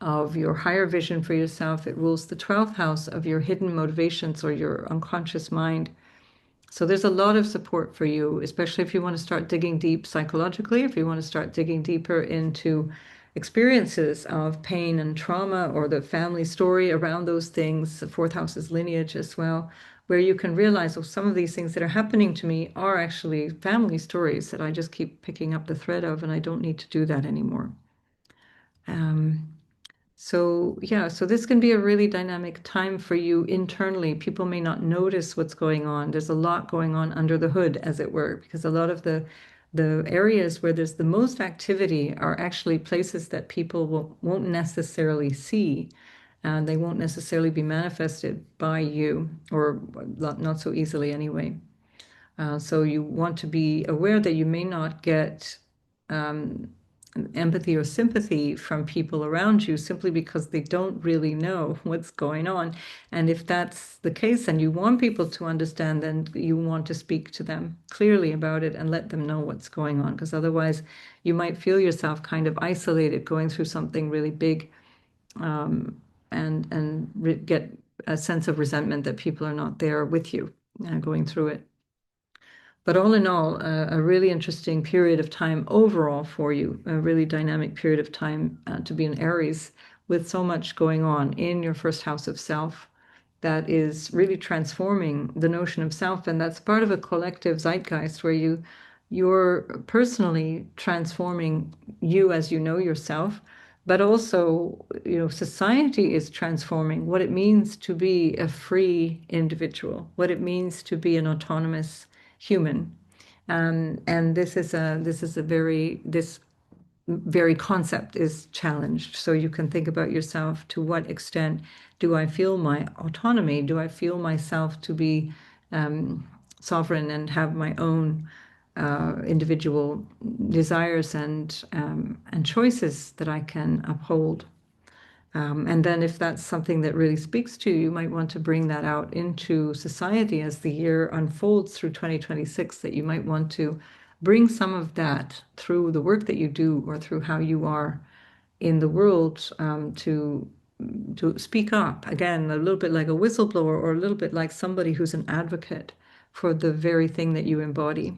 Speaker 1: of your higher vision for yourself. It rules the 12th house of your hidden motivations or your unconscious mind. So there's a lot of support for you, especially if you want to start digging deep psychologically, if you want to start digging deeper into experiences of pain and trauma or the family story around those things. The fourth house is lineage as well, where you can realize, oh, some of these things that are happening to me are actually family stories that I just keep picking up the thread of, and I don't need to do that anymore. So yeah, so this can be a really dynamic time for you internally. People may not notice what's going on. There's a lot going on under the hood, as it were, because a lot of the areas where there's the most activity are actually places that people won't necessarily see, and they won't necessarily be manifested by you, or not so easily anyway. So you want to be aware that you may not get empathy or sympathy from people around you simply because they don't really know what's going on. And if that's the case and you want people to understand, then you want to speak to them clearly about it and let them know what's going on, because otherwise you might feel yourself kind of isolated going through something really big, and get a sense of resentment that people are not there with you going through it. But all in all, a really interesting period of time overall for you, a really dynamic period of time to be in Aries with so much going on in your first house of self that is really transforming the notion of self. And that's part of a collective zeitgeist where you're personally transforming you as you know yourself, but also, society is transforming what it means to be a free individual, what it means to be an autonomous human. And this very concept is challenged. So you can think about yourself: to what extent do I feel my autonomy? Do I feel myself to be sovereign and have my own individual desires and choices that I can uphold? And then if that's something that really speaks to you, you might want to bring that out into society as the year unfolds through 2026, that you might want to bring some of that through the work that you do or through how you are in the world, to speak up. Again, a little bit like a whistleblower, or a little bit like somebody who's an advocate for the very thing that you embody.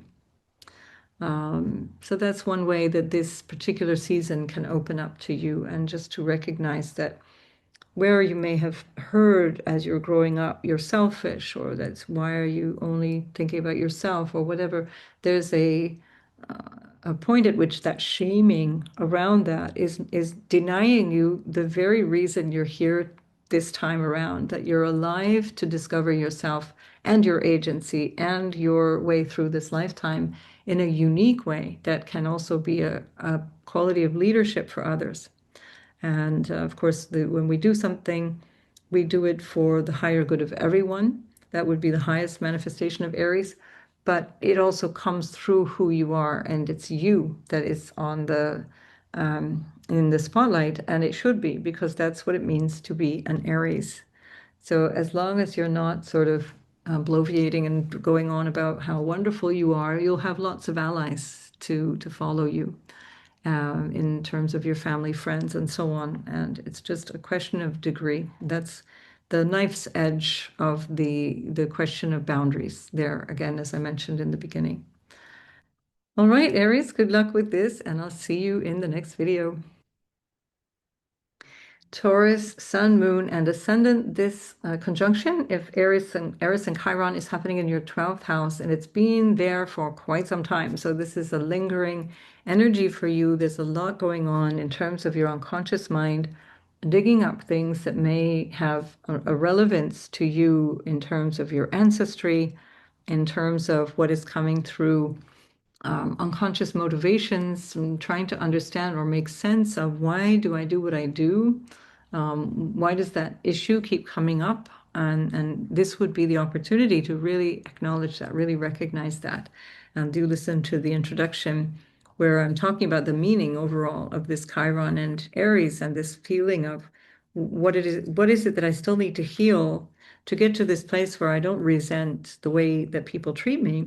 Speaker 1: So that's one way that this particular season can open up to you, and just to recognize that where you may have heard as you're growing up, you're selfish, or that's why are you only thinking about yourself, or whatever. There's a point at which that shaming around that is denying you the very reason you're here this time around, that you're alive to discover yourself and your agency and your way through this lifetime in a unique way that can also be a quality of leadership for others. And of course, when we do something, we do it for the higher good of everyone. That would be the highest manifestation of Aries. But it also comes through who you are, and it's you that is on in the spotlight, and it should be, because that's what it means to be an Aries. So as long as you're not sort of bloviating and going on about how wonderful you are, you'll have lots of allies to follow you in terms of your family, friends, and so on. And it's just a question of degree. That's the knife's edge of the question of boundaries there, again, as I mentioned in the beginning. All right, Aries, good luck with this, and I'll see you in the next video. Taurus, Sun, Moon, and Ascendant. This conjunction, if Eris and Chiron, is happening in your 12th house, and it's been there for quite some time. So this is a lingering energy for you. There's a lot going on in terms of your unconscious mind, digging up things that may have a relevance to you in terms of your ancestry, in terms of what is coming through unconscious motivations and trying to understand or make sense of why do I do what I do? Why does that issue keep coming up? And this would be the opportunity to really acknowledge that, really recognize that. And do listen to the introduction where I'm talking about the meaning overall of this Chiron and Aries and this feeling of what is it that I still need to heal to get to this place where I don't resent the way that people treat me.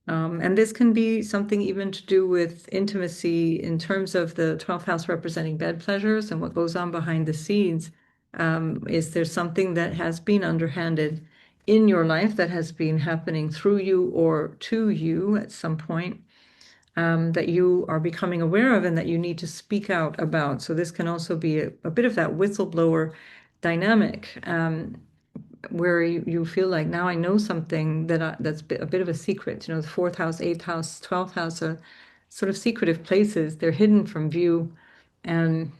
Speaker 1: And this can be something even to do with intimacy in terms of the 12th house representing bed pleasures and what goes on behind the scenes. Is there something that has been underhanded in your life that has been happening through you or to you at some point, that you are becoming aware of and that you need to speak out about? So this can also be a bit of that whistleblower dynamic. Where you feel like now I know something that's a bit of a secret. The fourth house, eighth house, 12th house are sort of secretive places. They're hidden from view. And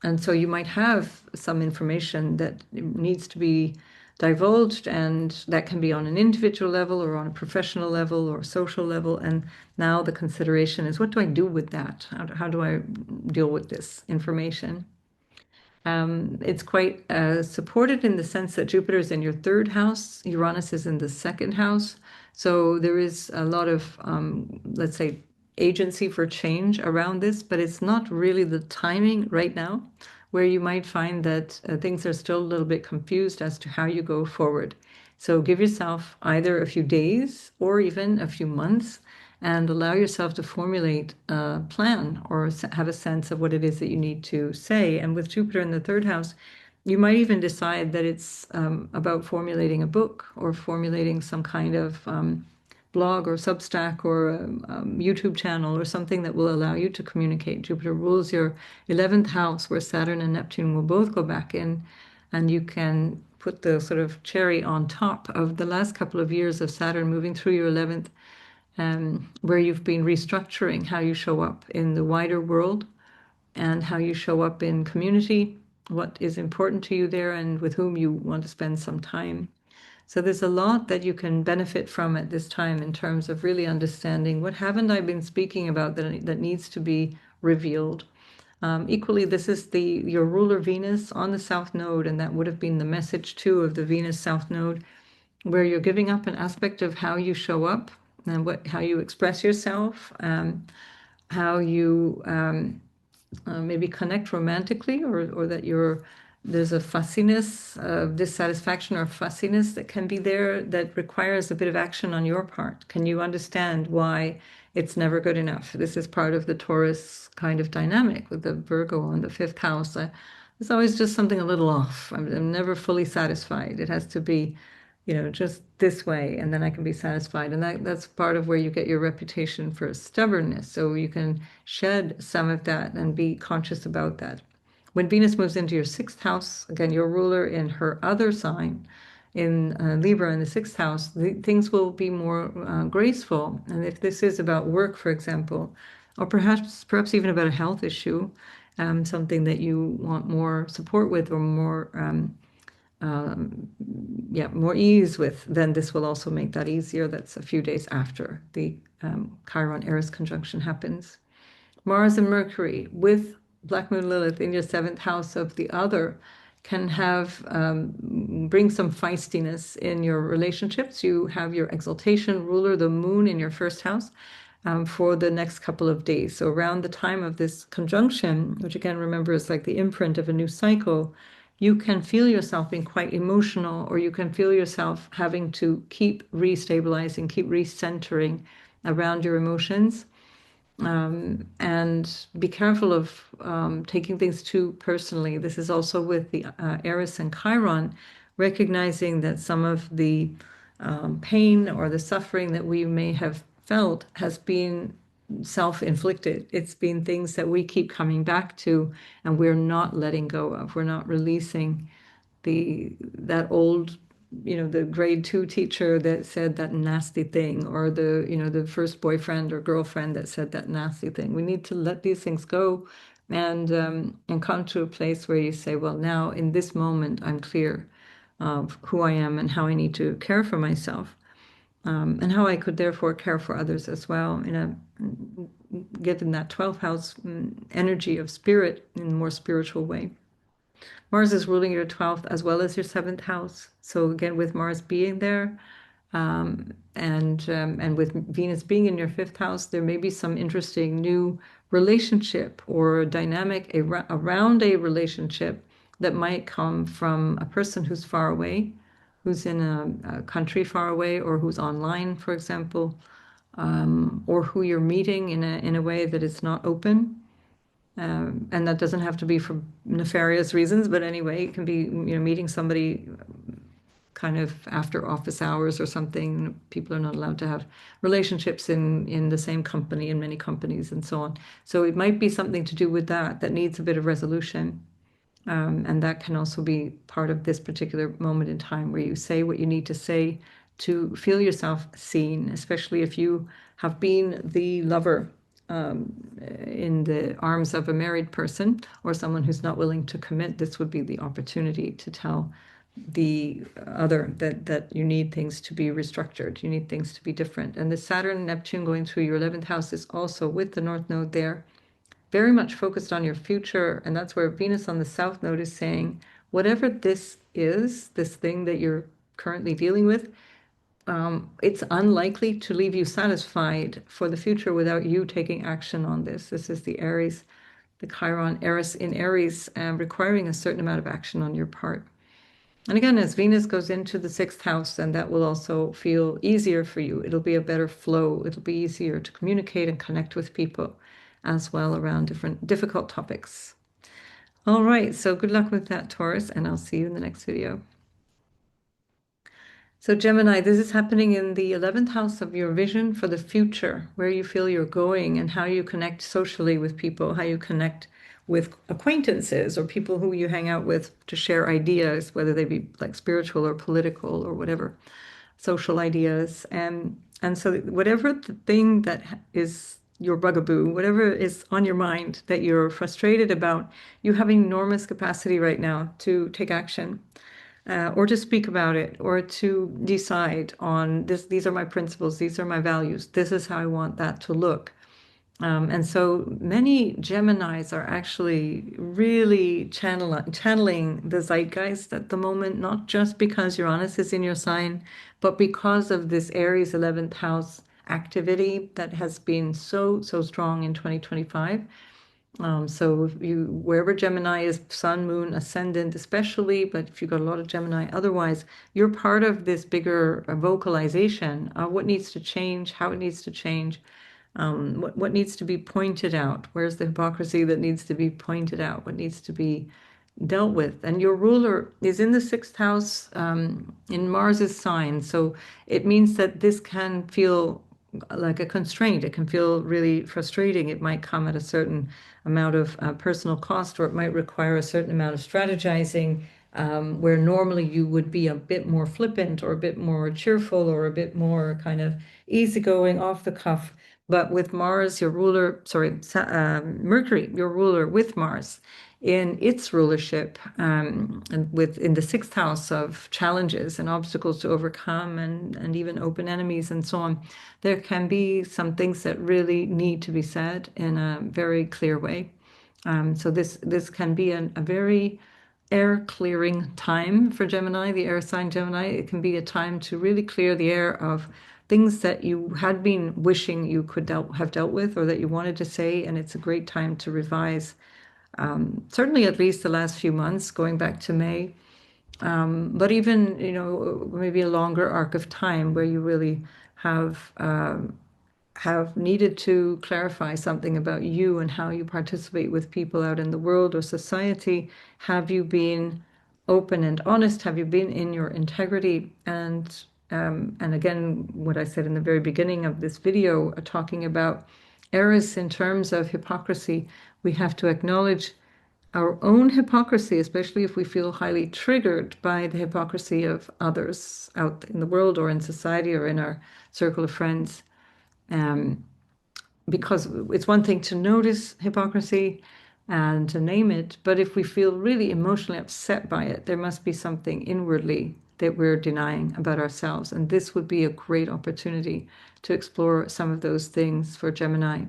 Speaker 1: and so you might have some information that needs to be divulged, and that can be on an individual level or on a professional level or social level. And now the consideration is, what do I do with that? How do I deal with this information? It's quite supported in the sense that Jupiter is in your third house, Uranus is in the second house. So there is a lot of, let's say, agency for change around this, but it's not really the timing right now where you might find that things are still a little bit confused as to how you go forward. So give yourself either a few days or even a few months and allow yourself to formulate a plan or have a sense of what it is that you need to say. And with Jupiter in the third house, you might even decide that it's about formulating a book or formulating some kind of blog or Substack or a YouTube channel or something that will allow you to communicate. Jupiter rules your 11th house, where Saturn and Neptune will both go back in, and you can put the sort of cherry on top of the last couple of years of Saturn moving through your 11th, where you've been restructuring how you show up in the wider world and how you show up in community, what is important to you there, and with whom you want to spend some time. So there's a lot that you can benefit from at this time in terms of really understanding what haven't I been speaking about that needs to be revealed. Equally, this is your ruler Venus on the South Node, and that would have been the message too of the Venus South Node, where you're giving up an aspect of how you show up and how you express yourself, how you maybe connect romantically, or that there's a fussiness, dissatisfaction or fussiness that can be there that requires a bit of action on your part. Can you understand why it's never good enough? This is part of the Taurus kind of dynamic with the Virgo on the fifth house. There's always just something a little off. I'm never fully satisfied. It has to be, just this way, and then I can be satisfied. And that's part of where you get your reputation for stubbornness. So you can shed some of that and be conscious about that. When Venus moves into your sixth house, again, your ruler in her other sign, in Libra in the sixth house, things will be more graceful. And if this is about work, for example, or perhaps even about a health issue, something that you want more support with or more more ease with, then this will also make that easier. That's a few days after the Chiron-Eris conjunction happens. Mars and Mercury with Black Moon Lilith in your seventh house of the other can bring some feistiness in your relationships. You have your exaltation ruler, the moon, in your first house for the next couple of days. So around the time of this conjunction, which again, remember, is like the imprint of a new cycle, you can feel yourself being quite emotional, or you can feel yourself having to keep restabilizing, keep recentering around your emotions. And be careful of taking things too personally. This is also with the Eris and Chiron, recognizing that some of the pain or the suffering that we may have felt has been self-inflicted. It's been things that we keep coming back to, and we're not letting go of. We're not releasing that old, the grade 2 teacher that said that nasty thing, or the first boyfriend or girlfriend that said that nasty thing. We need to let these things go and come to a place where you say, well, now in this moment, I'm clear of who I am and how I need to care for myself. And how I could therefore care for others as well in given that 12th house energy of spirit in a more spiritual way. Mars is ruling your 12th as well as your 7th house. So again, with Mars being there, and with Venus being in your 5th house, there may be some interesting new relationship or dynamic around a relationship that might come from a person who's far away, who's in a country far away, or who's online, for example, or who you're meeting in a way that is not open. And that doesn't have to be for nefarious reasons, but anyway, it can be, meeting somebody kind of after office hours or something. People are not allowed to have relationships in the same company, in many companies, and so on. So it might be something to do with that needs a bit of resolution. And that can also be part of this particular moment in time where you say what you need to say to feel yourself seen, especially if you have been the lover in the arms of a married person or someone who's not willing to commit. This would be the opportunity to tell the other that you need things to be restructured, you need things to be different. And the Saturn Neptune going through your 11th house is also with the North Node there, very much focused on your future. And that's where Venus on the South Node is saying, whatever this is, this thing that you're currently dealing with, it's unlikely to leave you satisfied for the future without you taking action on this. This is the Aries, the Chiron-Eris in Aries, requiring a certain amount of action on your part. And again, as Venus goes into the 6th house, then that will also feel easier for you. It'll be a better flow. It'll be easier to communicate and connect with people as well around different difficult topics. All right, so good luck with that, Taurus, and I'll see you in the next video. So Gemini, this is happening in the 11th house of your vision for the future, where you feel you're going and how you connect socially with people, how you connect with acquaintances or people who you hang out with to share ideas, whether they be like spiritual or political or whatever, social ideas. And so whatever the thing that is your bugaboo, whatever is on your mind that you're frustrated about, you have enormous capacity right now to take action. Or to speak about it, or to decide on this. These are my principles. These are my values. This is how I want that to look. And so many Geminis are actually really channeling the zeitgeist at the moment, not just because Uranus is in your sign, but because of this Aries 11th house activity that has been so strong in 2025. So if wherever Gemini is, Sun, Moon, Ascendant especially, but if you've got a lot of Gemini otherwise, you're part of this bigger vocalization of what needs to change, how it needs to change, what needs to be pointed out. Where's the hypocrisy that needs to be pointed out? What needs to be dealt with? And your ruler is in the 6th house in Mars's sign. So it means that this can feel like a constraint. It can feel really frustrating. It might come at a certain amount of personal cost, or it might require a certain amount of strategizing, where normally you would be a bit more flippant or a bit more cheerful or a bit more kind of easygoing, off the cuff. But with Mars, your ruler, Mercury, your ruler with Mars in its rulership, and in the 6th house of challenges and obstacles to overcome and even open enemies and so on, there can be some things that really need to be said in a very clear way. So this can be a very air clearing time for Gemini, the air sign Gemini. It can be a time to really clear the air of things that you had been wishing you could have dealt with or that you wanted to say, and it's a great time to revise. Certainly at least the last few months, going back to May, but even, maybe a longer arc of time where you really have needed to clarify something about you and how you participate with people out in the world or society. Have you been open and honest? Have you been in your integrity? And again, what I said in the very beginning of this video, talking about Eris in terms of hypocrisy, we have to acknowledge our own hypocrisy, especially if we feel highly triggered by the hypocrisy of others out in the world or in society or in our circle of friends. Because it's one thing to notice hypocrisy and to name it, but if we feel really emotionally upset by it, there must be something inwardly that we're denying about ourselves. And this would be a great opportunity to explore some of those things for Gemini.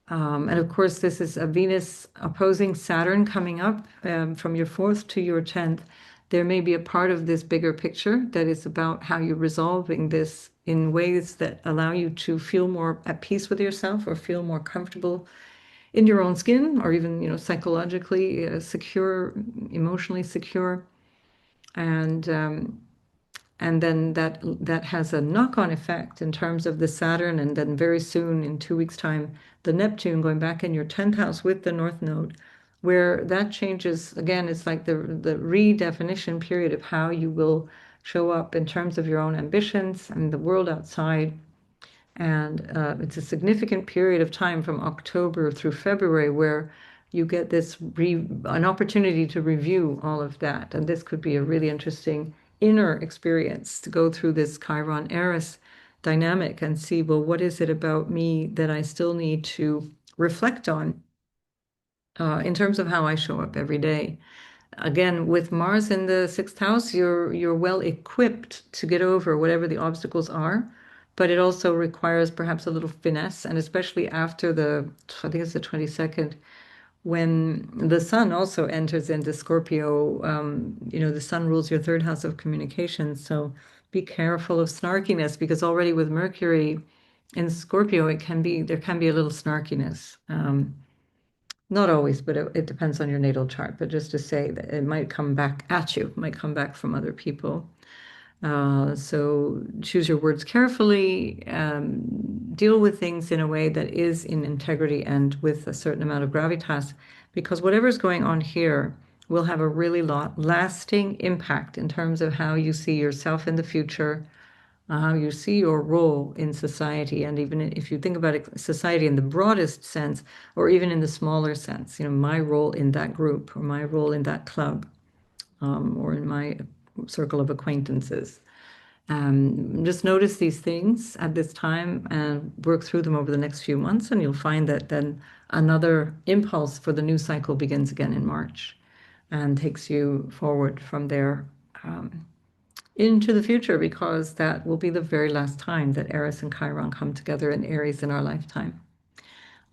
Speaker 1: And of course, this is a Venus opposing Saturn coming up from your 4th to your 10th. There may be a part of this bigger picture that is about how you're resolving this in ways that allow you to feel more at peace with yourself or feel more comfortable in your own skin, or even, psychologically secure, emotionally secure. And then that has a knock-on effect in terms of the Saturn, and then very soon, in 2 weeks' time, the Neptune going back in your 10th house with the North Node, where that changes again. It's like the redefinition period of how you will show up in terms of your own ambitions and the world outside. And it's a significant period of time from October through February where you get an opportunity to review all of that. And this could be a really interesting inner experience to go through this Chiron-Eris dynamic and see, well, what is it about me that I still need to reflect on in terms of how I show up every day. Again, with Mars in the 6th house, you're well equipped to get over whatever the obstacles are, but it also requires perhaps a little finesse, and especially after I think it's the 22nd, when the sun also enters into Scorpio. The sun rules your 3rd house of communication, so be careful of snarkiness, because already with Mercury in Scorpio, there can be a little snarkiness. Not always, but it depends on your natal chart. But just to say that it might come back at you, might come back from other people. So choose your words carefully, deal with things in a way that is in integrity and with a certain amount of gravitas, because whatever's going on here will have a really lasting impact in terms of how you see yourself in the future, how you see your role in society. And even if you think about society in the broadest sense, or even in the smaller sense, my role in that group, or my role in that club, or in my circle of acquaintances. Just notice these things at this time and work through them over the next few months, and you'll find that then another impulse for the new cycle begins again in March and takes you forward from there into the future, because that will be the very last time that Eris and Chiron come together in Aries in our lifetime.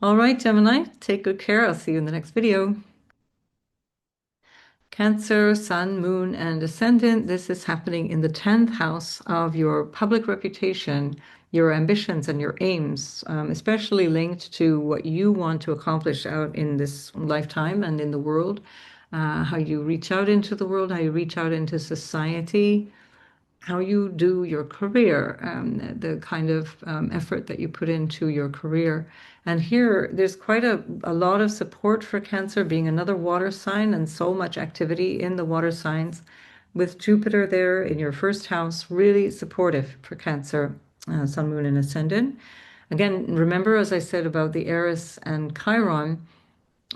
Speaker 1: All right, Gemini, take good care. I'll see you in the next video. Cancer, Sun, Moon, and Ascendant. This is happening in the 10th house of your public reputation, your ambitions, and your aims, especially linked to what you want to accomplish out in this lifetime and in the world, how you reach out into the world, how you reach out into society, how you do your career, the kind of effort that you put into your career. And here, there's quite a lot of support for Cancer, being another water sign, and so much activity in the water signs, with Jupiter there in your 1st house, really supportive for Cancer, Sun, Moon, and Ascendant. Again, remember, as I said about the Eris and Chiron,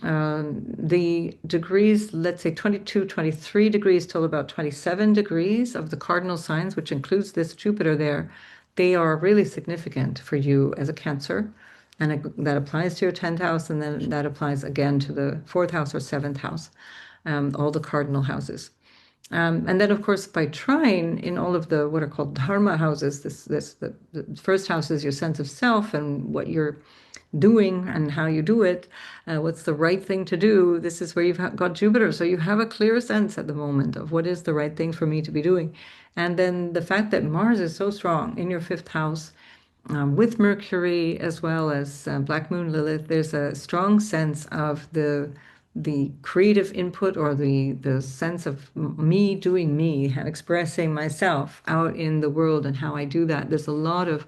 Speaker 1: the degrees, let's say 22, 23 degrees till about 27 degrees of the cardinal signs, which includes this Jupiter there, they are really significant for you as a Cancer. And that applies to your 10th house, and then that applies again to the 4th house or 7th house, all the cardinal houses. And then, of course, by trine in all of the what are called dharma houses, the 1st house is your sense of self and what you're doing and how you do it, what's the right thing to do. This is where you've got Jupiter. So you have a clear sense at the moment of what is the right thing for me to be doing. And then the fact that Mars is so strong in your 5th house, with Mercury as well as Black Moon Lilith, there's a strong sense of the creative input, or the sense of me doing me and expressing myself out in the world and how I do that. There's a lot of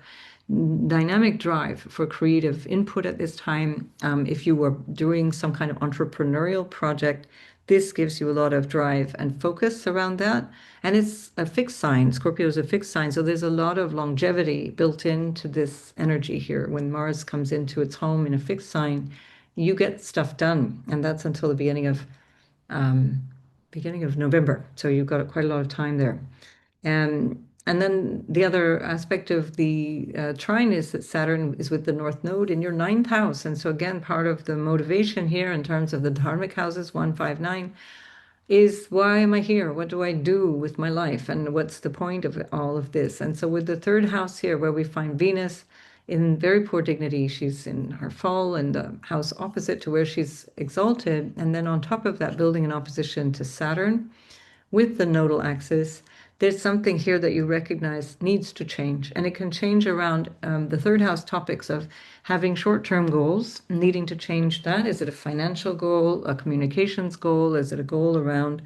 Speaker 1: dynamic drive for creative input at this time. If you were doing some kind of entrepreneurial project, this gives you a lot of drive and focus around that. And it's a fixed sign. Scorpio is a fixed sign. So there's a lot of longevity built into this energy here. When Mars comes into its home in a fixed sign, you get stuff done. And that's until the beginning of November. So you've got quite a lot of time there. And then the other aspect of the trine is that Saturn is with the North Node in your 9th house. And so again, part of the motivation here in terms of the dharmic houses, 1, 5, 9, is why am I here? What do I do with my life? And what's the point of all of this? And so with the third house here, where we find Venus in very poor dignity, she's in her fall and the house opposite to where she's exalted. And then on top of that, building an opposition to Saturn with the nodal axis, there's something here that you recognize needs to change. And it can change around the third house topics of having short-term goals, needing to change that. Is it a financial goal, a communications goal? Is it a goal around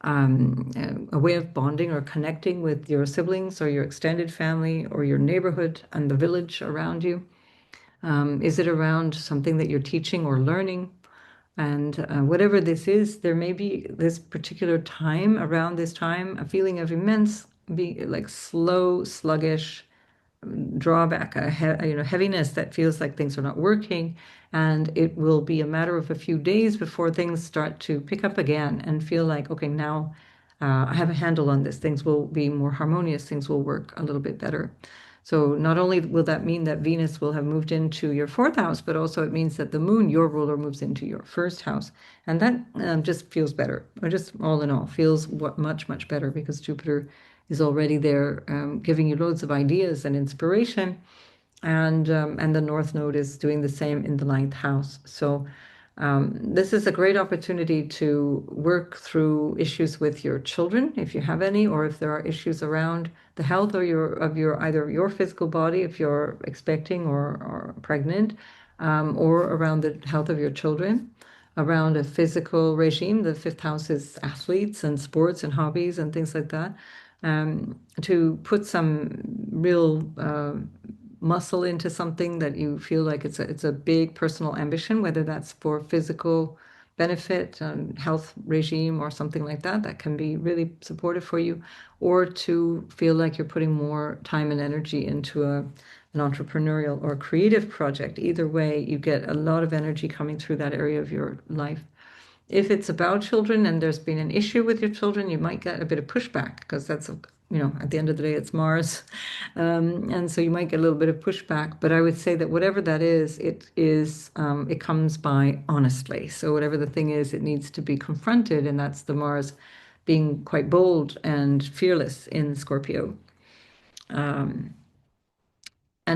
Speaker 1: a way of bonding or connecting with your siblings or your extended family or your neighborhood and the village around you? Is it around something that you're teaching or learning? And whatever this is, there may be this particular time, around this time, a feeling of immense, like slow, sluggish drawback, heaviness that feels like things are not working. And it will be a matter of a few days before things start to pick up again and feel like, okay, now I have a handle on this. Things will be more harmonious. Things will work a little bit better. So not only will that mean that Venus will have moved into your fourth house, but also it means that the moon, your ruler, moves into your first house. And that just feels better, or just all in all, feels much, much better because Jupiter is already there, giving you loads of ideas and inspiration. And the North Node is doing the same in the ninth house. So this is a great opportunity to work through issues with your children, if you have any, or if there are issues around the health of your either your physical body, if you're expecting or pregnant, or around the health of your children, around a physical regime. The fifth house is athletes and sports and hobbies and things like that. To put some real muscle into something that you feel like it's a big personal ambition, whether that's for physical benefit, health regime, or something like that, that can be really supportive for you, or to feel like you're putting more time and energy into an entrepreneurial or creative project. Either way, you get a lot of energy coming through that area of your life. If it's about children and there's been an issue with your children, you might get a bit of pushback because that's, at the end of the day, it's Mars. And so you might get a little bit of pushback. But I would say that whatever that is, it comes by honestly. So whatever the thing is, it needs to be confronted. And that's the Mars being quite bold and fearless in Scorpio. And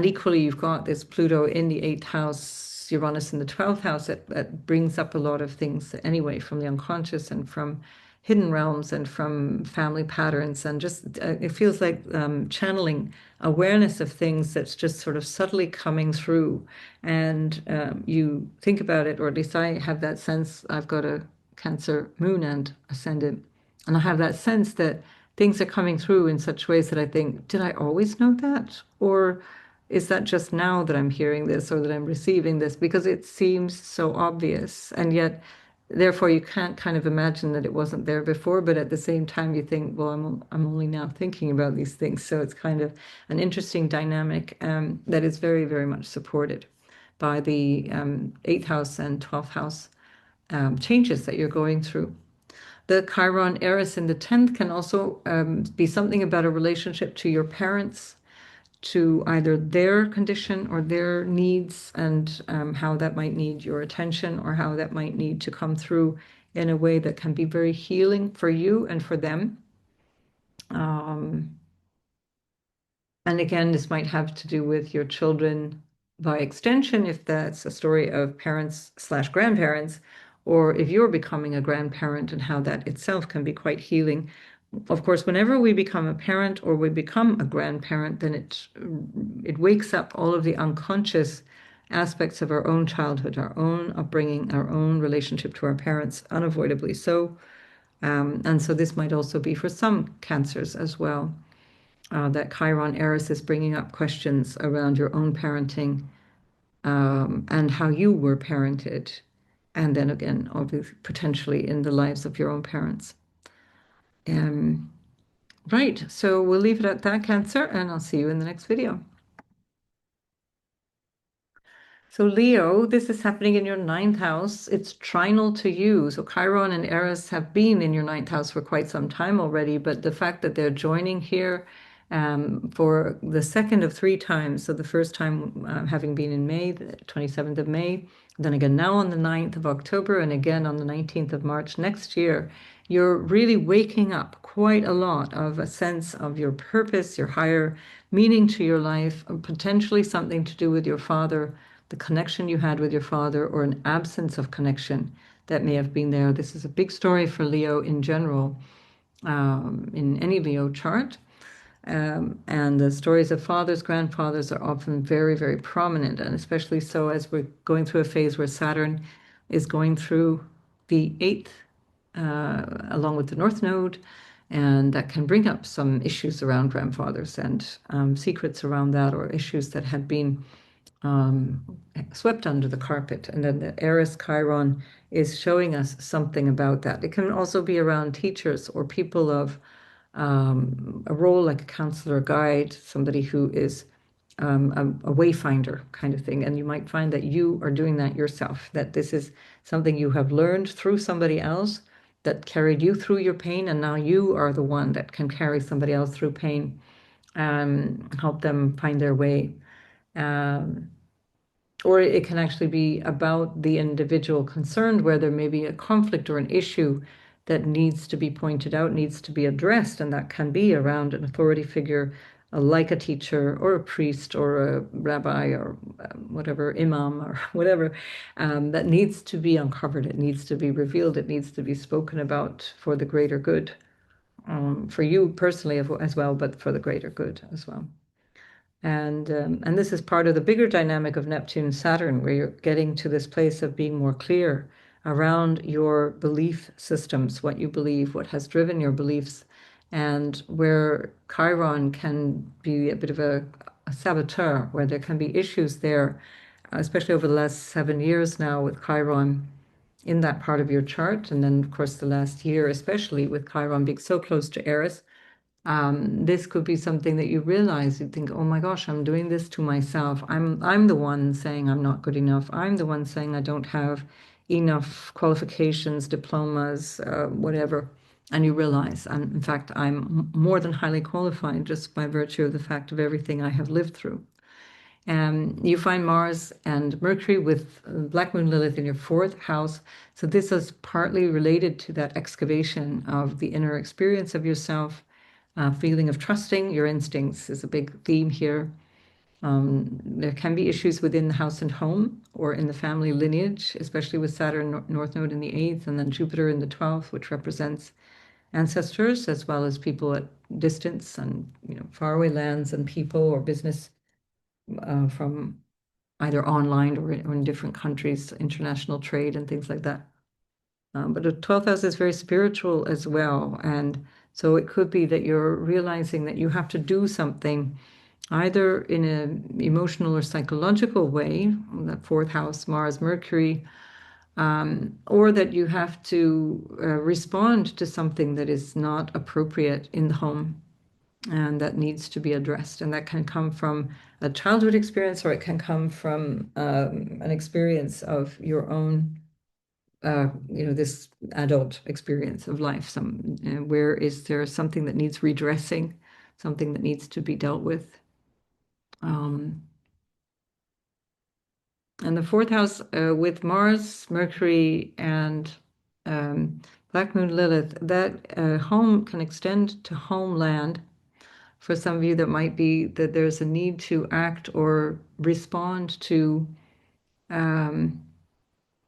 Speaker 1: equally, you've got this Pluto in the eighth house, Uranus in the 12th house that brings up a lot of things anyway from the unconscious and from hidden realms and from family patterns. And just it feels like channeling awareness of things that's just sort of subtly coming through. And you think about it, or at least I have that sense. I've got a Cancer moon and ascendant. And I have that sense that things are coming through in such ways that I think, did I always know that? Or is that just now that I'm hearing this or that I'm receiving this? Because it seems so obvious. And yet, therefore, you can't kind of imagine that it wasn't there before. But at the same time, you think, well, I'm only now thinking about these things. So it's kind of an interesting dynamic that is very, very much supported by the eighth house and 12th house changes that you're going through. The Chiron-Eris in the 10th can also be something about a relationship to your parents, to either their condition or their needs, and how that might need your attention or how that might need to come through in a way that can be very healing for you and for them. And again, this might have to do with your children by extension, if that's a story of parents/grandparents, or if you're becoming a grandparent and how that itself can be quite healing. Of course, whenever we become a parent or we become a grandparent, then it wakes up all of the unconscious aspects of our own childhood, our own upbringing, our own relationship to our parents, unavoidably so. And so this might also be for some cancers as well. That Chiron-Eris is bringing up questions around your own parenting and how you were parented, and then again, obviously, potentially in the lives of your own parents. Right, so we'll leave it at that, Cancer, and I'll see you in the next video. So Leo, this is happening in your ninth house. It's trinal to you. So Chiron and Eris have been in your ninth house for quite some time already, but the fact that they're joining here for the second of three times. So the first time having been in May, the 27th of May, then again now on the 9th of October, and again on the 19th of March next year, you're really waking up quite a lot of a sense of your purpose, your higher meaning to your life, or potentially something to do with your father, the connection you had with your father, or an absence of connection that may have been there. This is a big story for Leo in general, in any Leo chart. And the stories of fathers, grandfathers are often very, very prominent, and especially so as we're going through a phase where Saturn is going through the eighth, along with the North Node, and that can bring up some issues around grandfathers and secrets around that, or issues that had been swept under the carpet. And then the Eris Chiron is showing us something about that. It can also be around teachers or people of a role like a counselor, guide, somebody who is a wayfinder kind of thing. And you might find that you are doing that yourself, that this is something you have learned through somebody else that carried you through your pain, and now you are the one that can carry somebody else through pain and help them find their way. Um, or it can actually be about the individual concerned, where there may be a conflict or an issue that needs to be pointed out, needs to be addressed, and that can be around an authority figure, like a teacher or a priest or a rabbi or whatever, imam or whatever, that needs to be uncovered. It needs to be revealed. It needs to be spoken about for the greater good, for you personally as well, but for the greater good as well. And this is part of the bigger dynamic of Neptune and Saturn, where you're getting to this place of being more clear around your belief systems, what you believe, what has driven your beliefs, and where Chiron can be a bit of a saboteur, where there can be issues there, especially over the last 7 years now with Chiron in that part of your chart. And then, of course, the last year, especially with Chiron being so close to Eris. This could be something that you realize. You think, oh my gosh, I'm doing this to myself. I'm the one saying I'm not good enough. I'm the one saying I don't have enough qualifications, diplomas, whatever. And you realize, in fact, I'm more than highly qualified just by virtue of the fact of everything I have lived through. You find Mars and Mercury with Black Moon Lilith in your fourth house. So this is partly related to that excavation of the inner experience of yourself. Feeling of trusting your instincts is a big theme here. There can be issues within the house and home or in the family lineage, especially with Saturn North Node in the 8th and then Jupiter in the 12th, which represents ancestors as well as people at distance and faraway lands and people or business from either online or in different countries, international trade and things like that. But the 12th house is very spiritual as well. And so it could be that you're realizing that you have to do something either in an emotional or psychological way, that fourth house, Mars, Mercury, or that you have to respond to something that is not appropriate in the home and that needs to be addressed. And that can come from a childhood experience, or it can come from an experience of your own this adult experience of life. Where is there something that needs redressing, something that needs to be dealt with? And the fourth house with Mars, Mercury, and Black Moon Lilith, that home can extend to homeland. For some of you, that might be that there's a need to act or respond to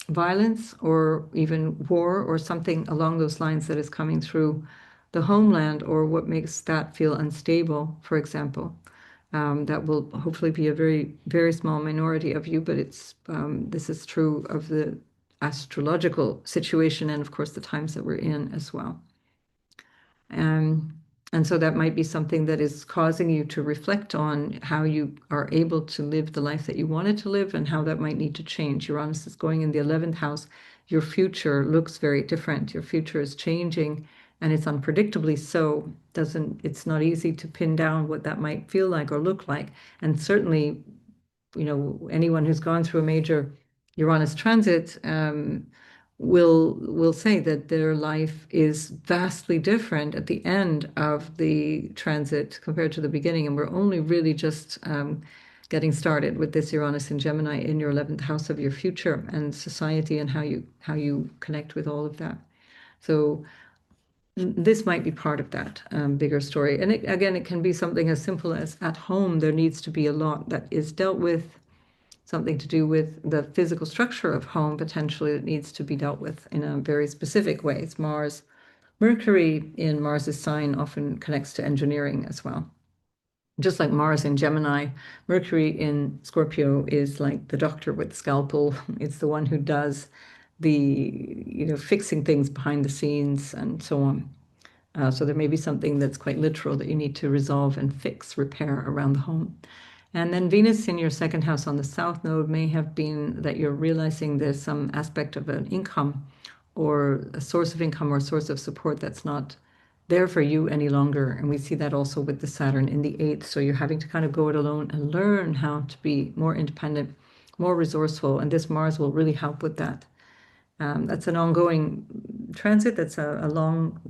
Speaker 1: violence or even war or something along those lines that is coming through the homeland, or what makes that feel unstable, for example. That will hopefully be a very, very small minority of you, but this is true of the astrological situation and, of course, the times that we're in as well. And so that might be something that is causing you to reflect on how you are able to live the life that you wanted to live and how that might need to change. Uranus is going in the 11th house. Your future looks very different. Your future is changing, and it's unpredictably so. It's not easy to pin down what that might feel like or look like. And certainly, anyone who's gone through a major Uranus transit will say that their life is vastly different at the end of the transit compared to the beginning, and we're only really just getting started with this Uranus and Gemini in your 11th house of your future and society and how you connect with all of that. So this might be part of that bigger story. And again, it can be something as simple as at home, there needs to be a lot that is dealt with, something to do with the physical structure of home, potentially, that needs to be dealt with in a very specific way. It's Mars. Mercury in Mars's sign often connects to engineering as well. Just like Mars in Gemini, Mercury in Scorpio is like the doctor with the scalpel. It's the one who does the, fixing things behind the scenes and so on. So there may be something that's quite literal that you need to resolve and fix, repair around the home. And then Venus in your second house on the south node may have been that you're realizing there's some aspect of an income or a source of income or a source of support that's not there for you any longer. And we see that also with the Saturn in the eighth. So you're having to kind of go it alone and learn how to be more independent, more resourceful. And this Mars will really help with that. That's an ongoing transit. That's a long,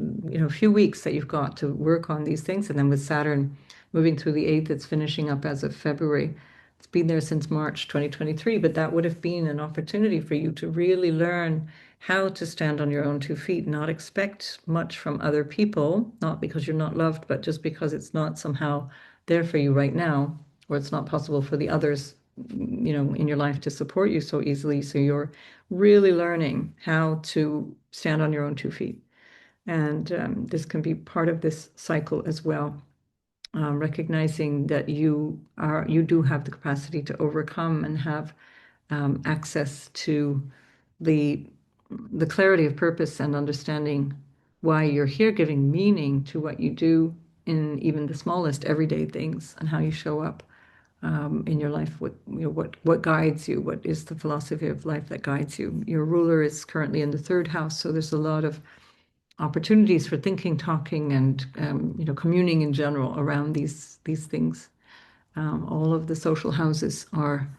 Speaker 1: few weeks that you've got to work on these things. And then with Saturn moving through the eighth, it's finishing up as of February. It's been there since March 2023, but that would have been an opportunity for you to really learn how to stand on your own 2 feet, not expect much from other people, not because you're not loved, but just because it's not somehow there for you right now, or it's not possible for the others, in your life to support you so easily. So you're really learning how to stand on your own 2 feet. And this can be part of this cycle as well. Recognizing that you do have the capacity to overcome and have access to the clarity of purpose and understanding why you're here, giving meaning to what you do in even the smallest everyday things and how you show up in your life. What guides you? What is the philosophy of life that guides you? Your ruler is currently in the third house, so there's a lot of opportunities for thinking, talking, and communing in general around these things. All of the social houses are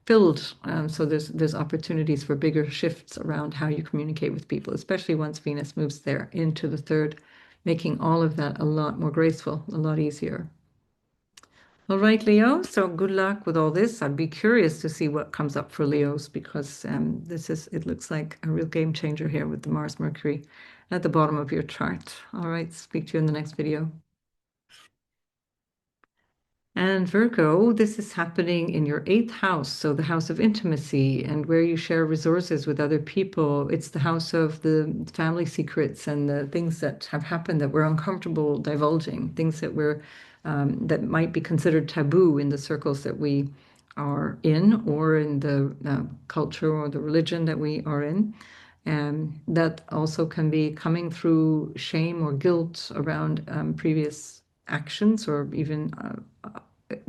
Speaker 1: filled, so there's opportunities for bigger shifts around how you communicate with people, especially once Venus moves there into the third, making all of that a lot more graceful, a lot easier. All right, Leo, so good luck with all this. I'd be curious to see what comes up for Leos because it looks like a real game changer here with the Mars Mercury at the bottom of your chart. All right, speak to you in the next video. And Virgo, this is happening in your 8th house, so the house of intimacy and where you share resources with other people. It's the house of the family secrets and the things that have happened that we're uncomfortable divulging, things that might be considered taboo in the circles that we are in or in the culture or the religion that we are in. And that also can be coming through shame or guilt around previous actions or even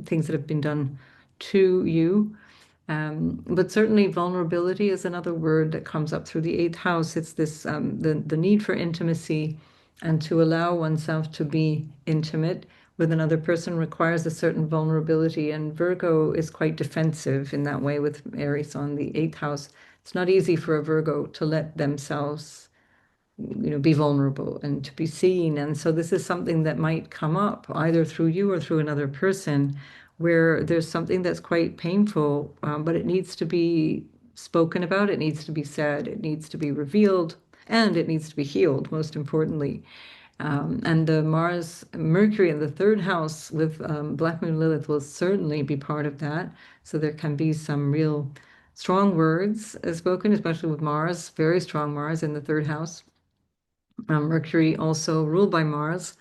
Speaker 1: things that have been done to you. But certainly vulnerability is another word that comes up through the 8th house. It's this the need for intimacy and to allow oneself to be intimate with another person requires a certain vulnerability. And Virgo is quite defensive in that way with Aries on the 8th house. It's not easy for a Virgo to let themselves be vulnerable and to be seen. And so this is something that might come up either through you or through another person where there's something that's quite painful, but it needs to be spoken about, it needs to be said, it needs to be revealed, and it needs to be healed, most importantly. And the Mars Mercury in the 3rd house with Black Moon Lilith will certainly be part of that. So there can be some real strong words spoken, especially with Mars, very strong Mars in the 3rd house. Mercury also ruled by Mars,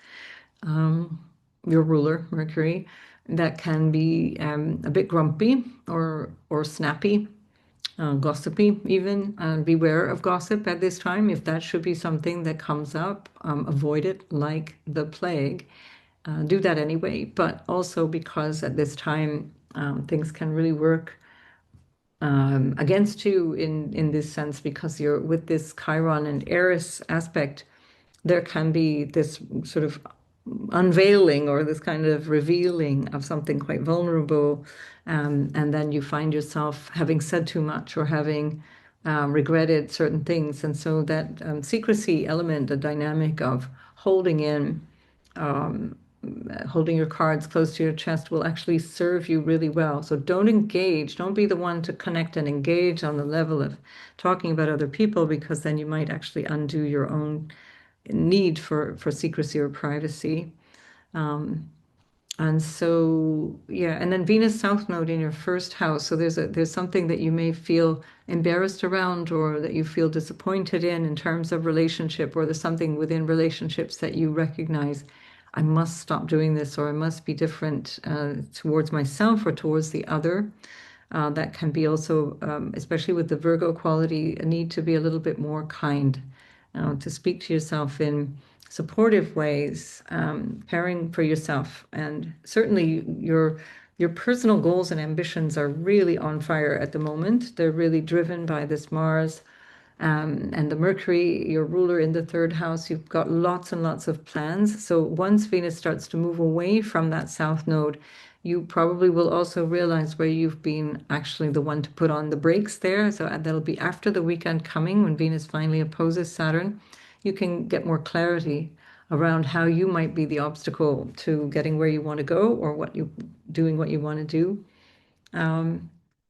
Speaker 1: your ruler, Mercury, that can be a bit grumpy or snappy, gossipy even. Beware of gossip at this time. If that should be something that comes up, avoid it like the plague. Do that anyway, but also because at this time things can really work against you in this sense because you're with this Chiron and Eris aspect, there can be this sort of unveiling or this kind of revealing of something quite vulnerable. And then you find yourself having said too much or having regretted certain things. And so that secrecy element, the dynamic of holding in, um, holding your cards close to your chest will actually serve you really well. So don't engage, don't be the one to connect and engage on the level of talking about other people, because then you might actually undo your own need for secrecy or privacy. Um, and so, yeah, and then Venus South Node in your first house. So there's something that you may feel embarrassed around, or that you feel disappointed in terms of relationship, or there's something within relationships that you recognize, I must stop doing this, or I must be different towards myself or towards the other. That can be also, especially with the Virgo quality, a need to be a little bit more kind, to speak to yourself in supportive ways, caring for yourself. And certainly your personal goals and ambitions are really on fire at the moment. They're really driven by this Mars and the Mercury, your ruler in the third house. You've got lots and lots of plans. So once Venus starts to move away from that south node, you probably will also realize where you've been actually the one to put on the brakes there. So that'll be after the weekend coming, when Venus finally opposes Saturn. You can get more clarity around how you might be the obstacle to getting where you want to go, or doing what you want to do. Um,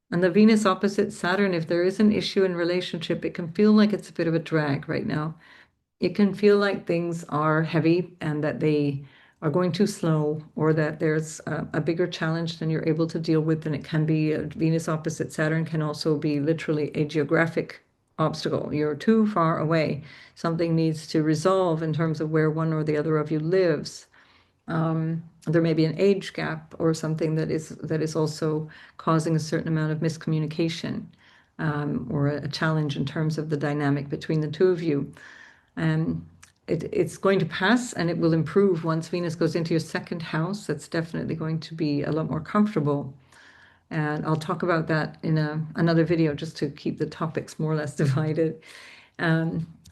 Speaker 1: and the Venus opposite Saturn, if there is an issue in relationship, it can feel like it's a bit of a drag right now. It can feel like things are heavy and that they are going too slow, or that there's a bigger challenge than you're able to deal with. And it can be Venus opposite Saturn can also be literally a geographic obstacle. You're too far away. Something needs to resolve in terms of where one or the other of you lives. There may be an age gap or something that is also causing a certain amount of miscommunication, or a challenge in terms of the dynamic between the two of you. Um, it's going to pass, and it will improve once Venus goes into your second house. That's definitely going to be a lot more comfortable. And I'll talk about that in another video, just to keep the topics more or less divided.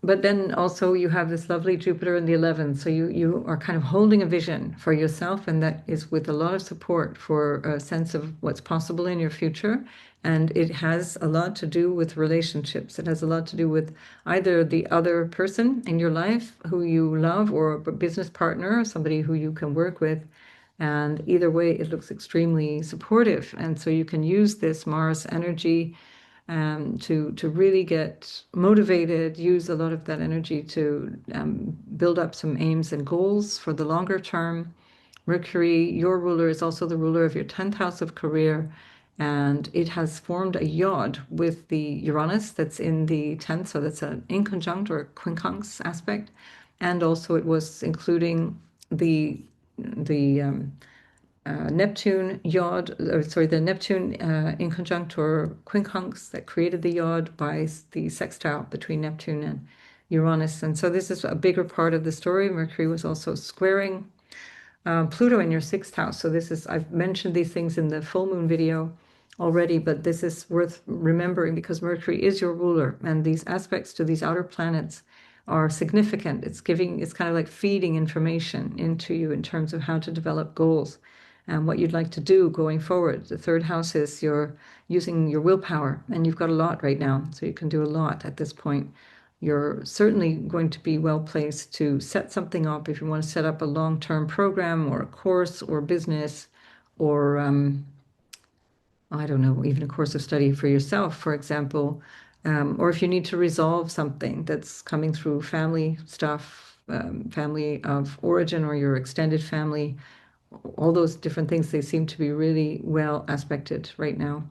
Speaker 1: But then also you have this lovely Jupiter in the 11th. So you are kind of holding a vision for yourself, and that is with a lot of support for a sense of what's possible in your future. And it has a lot to do with relationships. It has a lot to do with either the other person in your life who you love, or a business partner, somebody who you can work with. And either way, it looks extremely supportive. And so you can use this Mars energy to really get motivated, use a lot of that energy to build up some aims and goals for the longer term. Mercury, your ruler, is also the ruler of your 10th house of career, and it has formed a yod with the Uranus that's in the 10th, so that's an inconjunct or quincunx aspect. And also it was including the Neptune yod, or sorry, the Neptune inconjunct or quincunx that created the yod by the sextile between Neptune and Uranus. And so this is a bigger part of the story. Mercury was also squaring Pluto in your sixth house. So I've mentioned these things in the full moon video already, but this is worth remembering because Mercury is your ruler, and these aspects to these outer planets are significant. It's kind of like feeding information into you in terms of how to develop goals and what you'd like to do going forward. The third house is you're using your willpower, and you've got a lot right now, so you can do a lot at this point. You're certainly going to be well placed to set something up if you want to set up a long-term program or a course or business, or I don't know, even a course of study for yourself, for example, or if you need to resolve something that's coming through family stuff, family of origin or your extended family, all those different things, they seem to be really well aspected right now.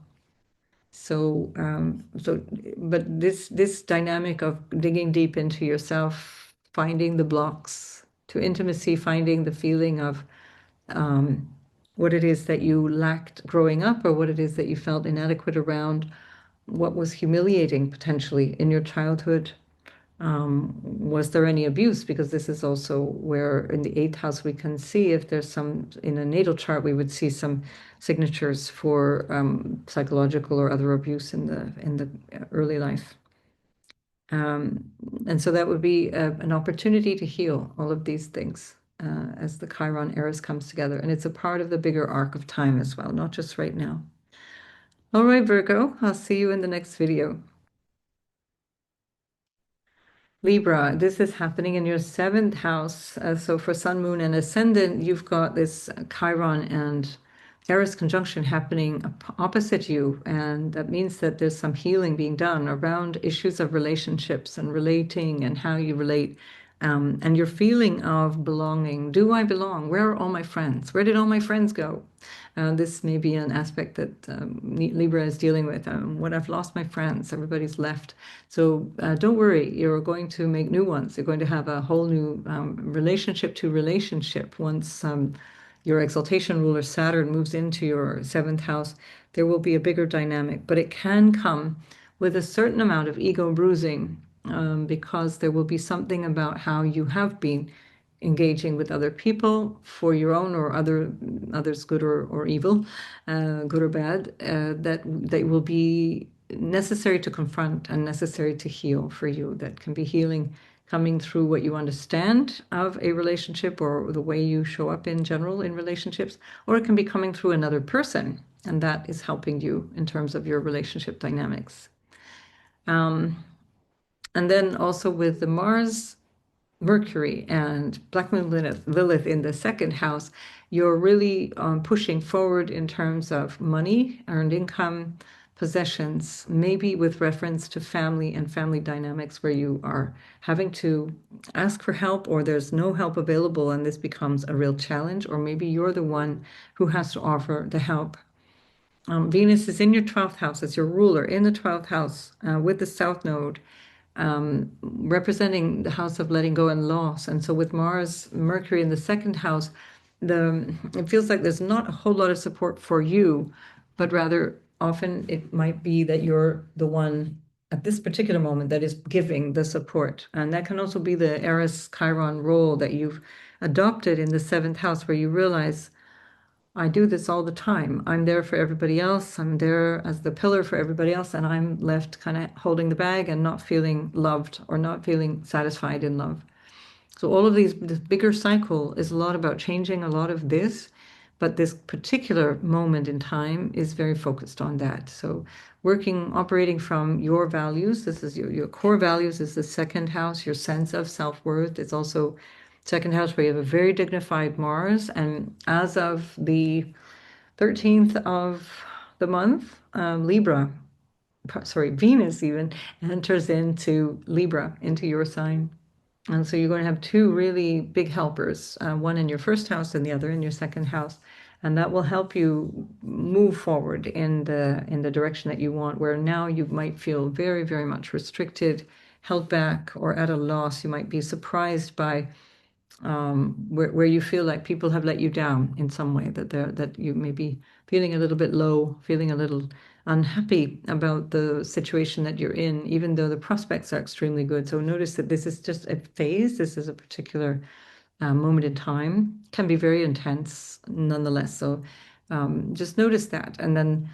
Speaker 1: But this dynamic of digging deep into yourself, finding the blocks to intimacy, finding the feeling of um, what it is that you lacked growing up, or what it is that you felt inadequate around, what was humiliating potentially in your childhood. Was there any abuse? Because this is also where in the eighth house we can see if there's some, in a natal chart, we would see some signatures for psychological or other abuse in the early life. And so that would be an opportunity to heal all of these things as the Chiron-Eris comes together. And it's a part of the bigger arc of time as well, not just right now. All right, Virgo, I'll see you in the next video. Libra, this is happening in your seventh house. So for Sun, Moon, and Ascendant, you've got this Chiron and Eris conjunction happening opposite you. And that means that there's some healing being done around issues of relationships and relating and how you relate. And your feeling of belonging. Do I belong? Where are all my friends? Where did all my friends go? This may be an aspect that Libra is dealing with. What I've lost my friends, everybody's left. So don't worry, you're going to make new ones. You're going to have a whole new relationship to relationship once your exaltation ruler Saturn moves into your seventh house. There will be a bigger dynamic, but it can come with a certain amount of ego bruising because there will be something about how you have been engaging with other people for your own or others good or evil, good or bad, that will be necessary to confront and necessary to heal for you. That can be healing coming through what you understand of a relationship or the way you show up in general in relationships, or it can be coming through another person, and that is helping you in terms of your relationship dynamics. And then also with the Mars, Mercury, and Black Moon Lilith in the second house, you're really pushing forward in terms of money, earned income, possessions, maybe with reference to family and family dynamics where you are having to ask for help or there's no help available and this becomes a real challenge, or maybe you're the one who has to offer the help. Venus is in your 12th house as your ruler in the 12th house with the South Node, representing the house of letting go and loss. And so with Mars, Mercury in the second house, it feels like there's not a whole lot of support for you, but rather often it might be that you're the one at this particular moment that is giving the support. And that can also be the Eris Chiron role that you've adopted in the seventh house, where you realize I do this all the time. I'm there for everybody else. I'm there as the pillar for everybody else, and I'm left kind of holding the bag and not feeling loved or not feeling satisfied in love. So all of this bigger cycle is a lot about changing a lot of this, but this particular moment in time is very focused on that. So operating from your values, this is your core values is the second house, your sense of self-worth. It's also second house where you have a very dignified Mars. And as of the 13th of the month, Venus even enters into Libra, into your sign. And so you're going to have two really big helpers, one in your first house and the other in your second house. And that will help you move forward in the direction that you want, where now you might feel very, very much restricted, held back, or at a loss. You might be surprised by where you feel like people have let you down in some way, that you may be feeling a little bit low, feeling a little unhappy about the situation that you're in, even though the prospects are extremely good. So notice that this is just a phase. This is a particular moment in time. Can be very intense nonetheless. So just notice that. And then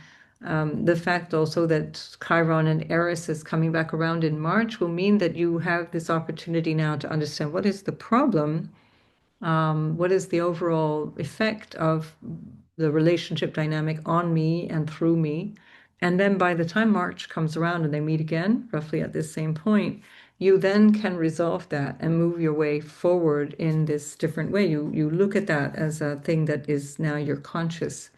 Speaker 1: the fact also that Chiron and Eris is coming back around in March will mean that you have this opportunity now to understand what is the problem, what is the overall effect of the relationship dynamic on me and through me. And then by the time March comes around and they meet again, roughly at this same point, you then can resolve that and move your way forward in this different way. You look at that as a thing that is now your conscious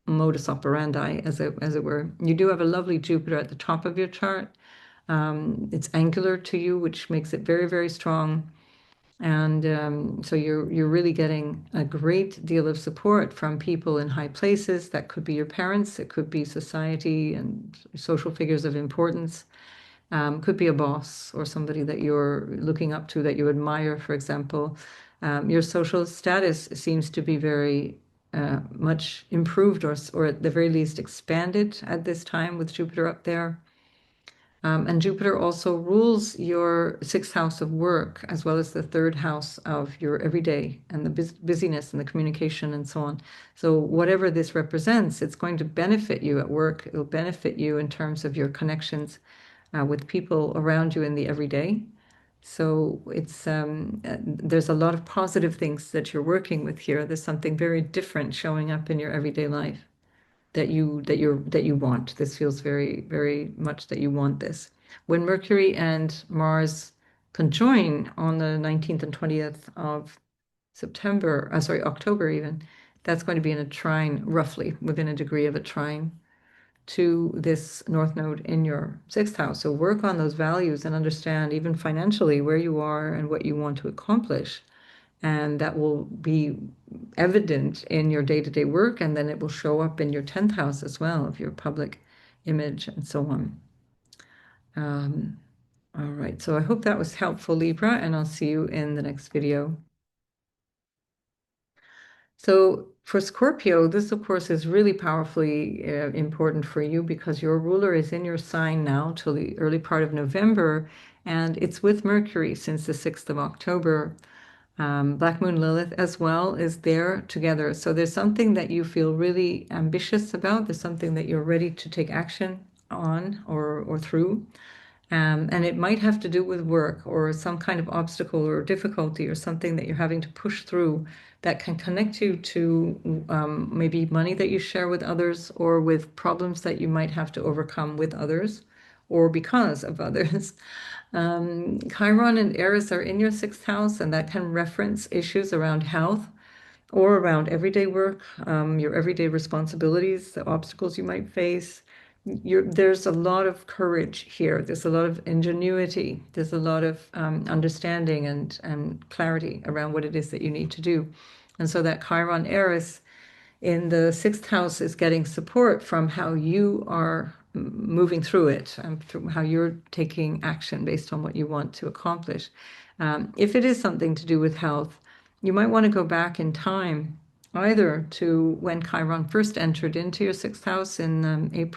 Speaker 1: modus operandi, as it were. You do have a lovely Jupiter at the top of your chart. It's angular to you, which makes it very, very strong. And so you're really getting a great deal of support from people in high places. That could be your parents, it could be society and social figures of importance. Could be a boss or somebody that you're looking up to, that you admire, for example. Your social status seems to be very much improved, or at the very least expanded at this time with Jupiter up there. And Jupiter also rules your sixth house of work, as well as the third house of your everyday and the busyness and the communication and so on. So whatever this represents, it's going to benefit you at work. It'll benefit you in terms of your connections with people around you in the everyday. So there's a lot of positive things that you're working with here. There's something very different showing up in your everyday life that you want. This feels very, very much that you want this. When Mercury and Mars conjoin on the 19th and 20th of October even. That's going to be in a trine, roughly within a degree of a trine to this North Node in your sixth house. So work on those values and understand, even financially, where you are and what you want to accomplish. And that will be evident in your day-to-day work, and then it will show up in your 10th house as well, of your public image and so on. All right, so I hope that was helpful, Libra, and I'll see you in the next video. So for Scorpio, this, of course, is really powerfully important for you because your ruler is in your sign now till the early part of November, and it's with Mercury since the 6th of October. Black Moon Lilith as well is there together. So there's something that you feel really ambitious about. There's something that you're ready to take action on or through. And it might have to do with work or some kind of obstacle or difficulty or something that you're having to push through that can connect you to maybe money that you share with others or with problems that you might have to overcome with others or because of others. Chiron and Eris are in your sixth house, and that can reference issues around health or around everyday work, your everyday responsibilities, the obstacles you might face. There's a lot of courage here. There's a lot of ingenuity. There's a lot of understanding and clarity around what it is that you need to do. And so that Chiron Eris in the sixth house is getting support from how you are moving through it and through how you're taking action based on what you want to accomplish. If it is something to do with health, you might want to go back in time either to when Chiron first entered into your sixth house in May of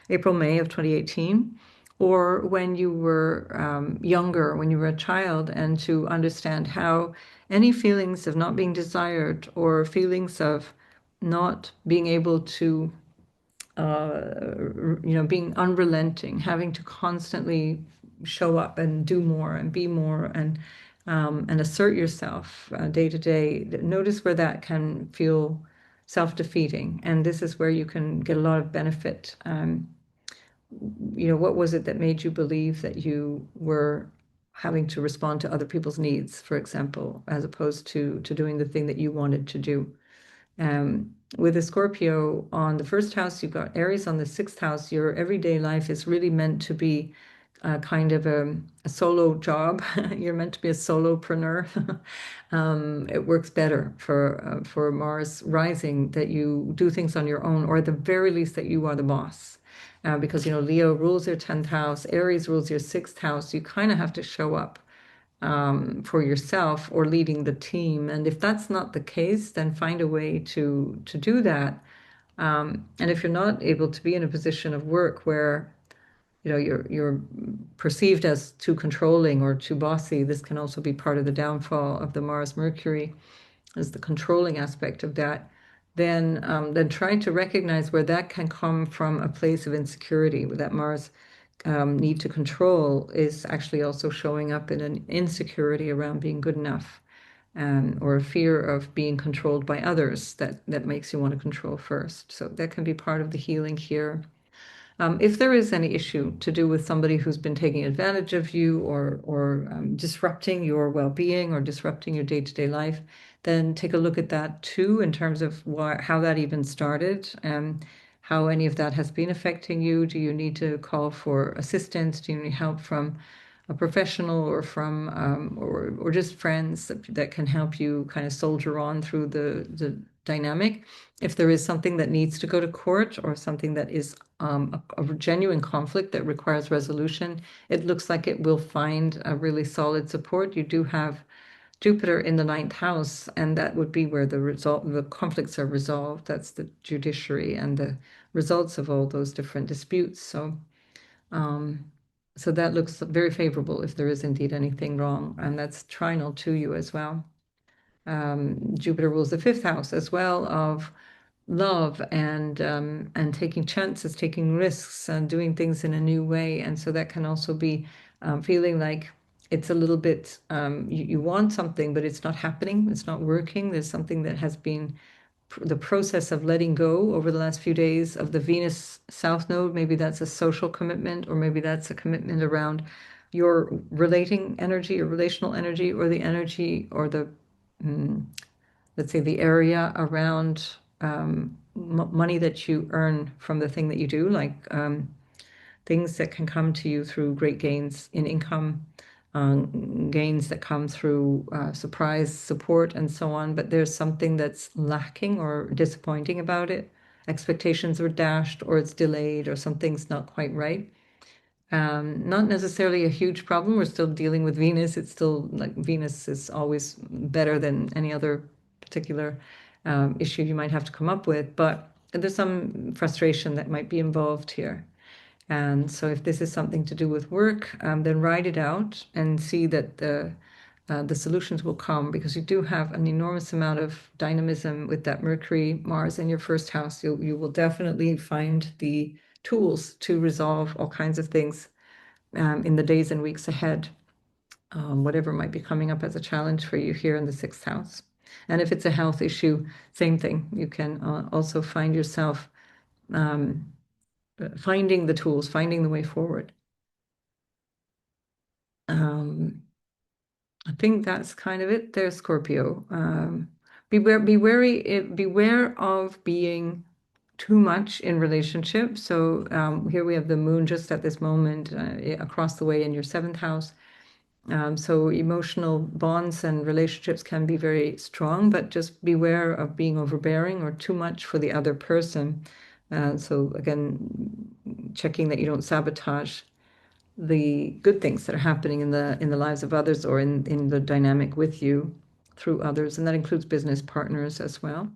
Speaker 1: 2018, or when you were younger, when you were a child, and to understand how any feelings of not being desired or feelings of not being able to, being unrelenting, having to constantly show up and do more and be more and assert yourself day to day. Notice where that can feel self-defeating, and this is where you can get a lot of benefit. What was it that made you believe that you were having to respond to other people's needs, for example, as opposed to doing the thing that you wanted to do? With a Scorpio on the first house, you've got Aries on the sixth house. Your everyday life is really meant to be kind of a solo job. You're meant to be a solopreneur. It works better for Mars rising that you do things on your own, or at the very least that you are the boss. Because Leo rules your 10th house, Aries rules your sixth house. You kind of have to show up for yourself or leading the team. And if that's not the case, then find a way to do that. And if you're not able to be in a position of work where you're perceived as too controlling or too bossy, this can also be part of the downfall of the Mars Mercury, is the controlling aspect of that. Then trying to recognize where that can come from a place of insecurity, where that Mars need to control is actually also showing up in an insecurity around being good enough, or a fear of being controlled by others that makes you want to control first. So that can be part of the healing here. If there is any issue to do with somebody who's been taking advantage of you or disrupting your well-being or disrupting your day-to-day life, then take a look at that too in terms of how that even started and how any of that has been affecting you. Do you need to call for assistance? Do you need help from a professional or from or just friends that can help you kind of soldier on through the dynamic? If there is something that needs to go to court or something that is a genuine conflict that requires resolution, it looks like it will find a really solid support. You do have Jupiter in the ninth house, and that would be where the conflicts are resolved. That's the judiciary and the results of all those different disputes. So that looks very favorable if there is indeed anything wrong, and that's trinal to you as well. Jupiter rules the fifth house as well of love and taking chances, taking risks, and doing things in a new way. And so that can also be feeling like it's a little bit you want something, but it's not happening. It's not working. There's something that has been the process of letting go over the last few days of the Venus South Node. Maybe that's a social commitment, or maybe that's a commitment around your relating energy or relational energy, or the energy or the mm, let's say the area around money that you earn from the thing that you do, like things that can come to you through great gains in income, gains that come through surprise support and so on. But there's something that's lacking or disappointing about it. Expectations are dashed, or it's delayed, or something's not quite right. Not necessarily a huge problem. We're still dealing with Venus. It's still like Venus is always better than any other particular issue you might have to come up with, but there's some frustration that might be involved here. And so if this is something to do with work, then write it out and see that the solutions will come, because you do have an enormous amount of dynamism with that Mercury, Mars in your first house. You will definitely find the tools to resolve all kinds of things in the days and weeks ahead, whatever might be coming up as a challenge for you here in the sixth house. And if it's a health issue, same thing. You can also find yourself finding the tools, finding the way forward. I think that's kind of it there, Scorpio. Beware of being too much in relationship. So here we have the moon just at this moment across the way in your seventh house. So emotional bonds and relationships can be very strong, but just beware of being overbearing or too much for the other person. So again, checking that you don't sabotage the good things that are happening in the lives of others, or in the dynamic with you through others, and that includes business partners as well.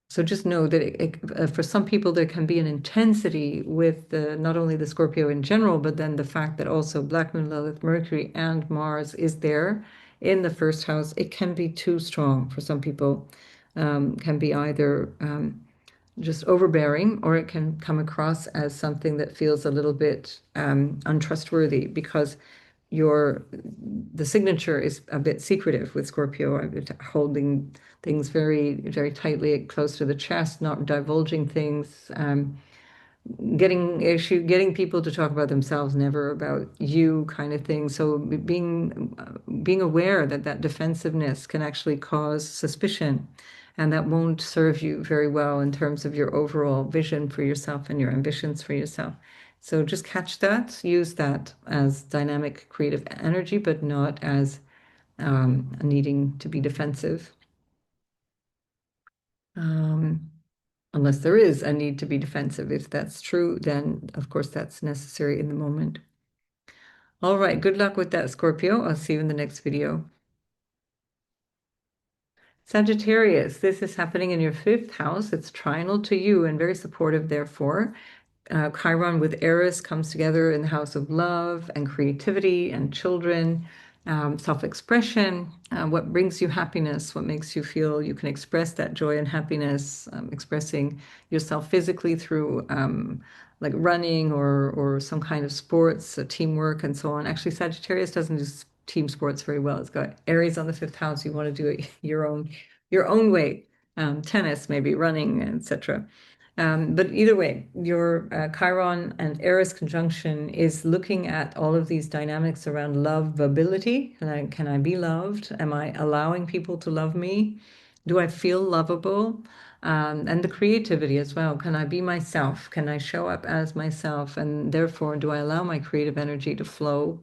Speaker 1: So just know that for some people there can be an intensity with not only the Scorpio in general, but then the fact that also Black Moon, Lilith, Mercury, and Mars is there in the first house. It can be too strong for some people. Can be either just overbearing, or it can come across as something that feels a little bit untrustworthy, because the signature is a bit secretive with Scorpio, holding things very, very tightly close to the chest, not divulging things, getting people to talk about themselves, never about you, kind of thing. So being aware that that defensiveness can actually cause suspicion, and that won't serve you very well in terms of your overall vision for yourself and your ambitions for yourself. So just catch that, use that as dynamic creative energy, but not as needing to be defensive. Unless there is a need to be defensive. If that's true, then of course that's necessary in the moment. All right, good luck with that, Scorpio. I'll see you in the next video. Sagittarius, this is happening in your fifth house. It's trinal to you and very supportive, therefore. Chiron with Eris comes together in the house of love and creativity and children, self-expression, what brings you happiness, what makes you feel you can express that joy and happiness, expressing yourself physically through like running or some kind of sports, teamwork, and so on. Actually, Sagittarius doesn't do team sports very well. It's got Aries on the fifth house. You want to do it your own way. Tennis, maybe running, etc. But either way, your Chiron and Eris conjunction is looking at all of these dynamics around lovability. Can I be loved? Am I allowing people to love me? Do I feel lovable? And the creativity as well. Can I be myself? Can I show up as myself? And therefore, do I allow my creative energy to flow?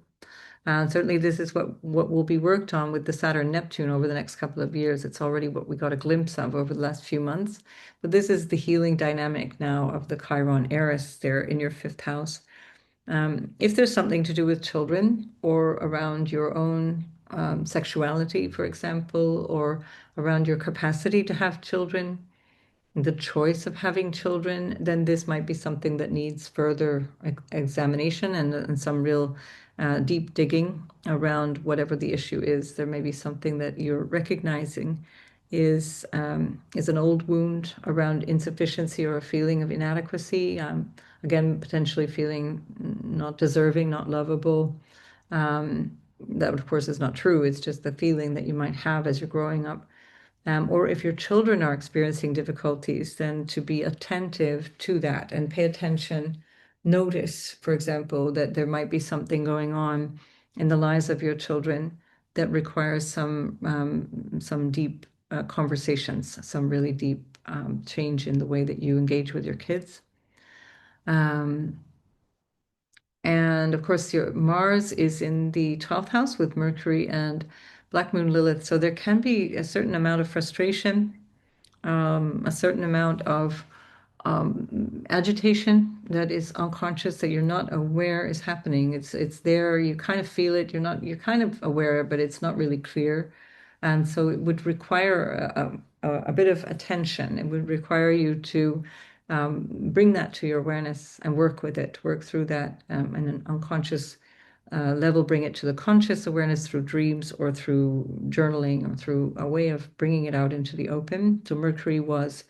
Speaker 1: Certainly, this is what will be worked on with the Saturn-Neptune over the next couple of years. It's already what we got a glimpse of over the last few months. But this is the healing dynamic now of the Chiron-Eris there in your fifth house. If there's something to do with children, or around your own sexuality, for example, or around your capacity to have children, the choice of having children, then this might be something that needs further examination and some real deep digging around whatever the issue is. There may be something that you're recognizing is an old wound around insufficiency or a feeling of inadequacy. Again, potentially feeling not deserving, not lovable. That, of course, is not true. It's just the feeling that you might have as you're growing up. Or if your children are experiencing difficulties, then to be attentive to that and pay attention notice, for example, that there might be something going on in the lives of your children that requires some deep conversations, some really deep change in the way that you engage with your kids. Um, and of course, your Mars is in the 12th house with Mercury and Black Moon Lilith. So there can be a certain amount of frustration, a certain amount of agitation that is unconscious, that you're not aware is happening. It's there. You kind of feel it. You're kind of aware, but it's not really clear. And so it would require a bit of attention. It would require you to bring that to your awareness and work with it, work through that in an unconscious level, bring it to the conscious awareness through dreams or through journaling or through a way of bringing it out into the open. So Mercury was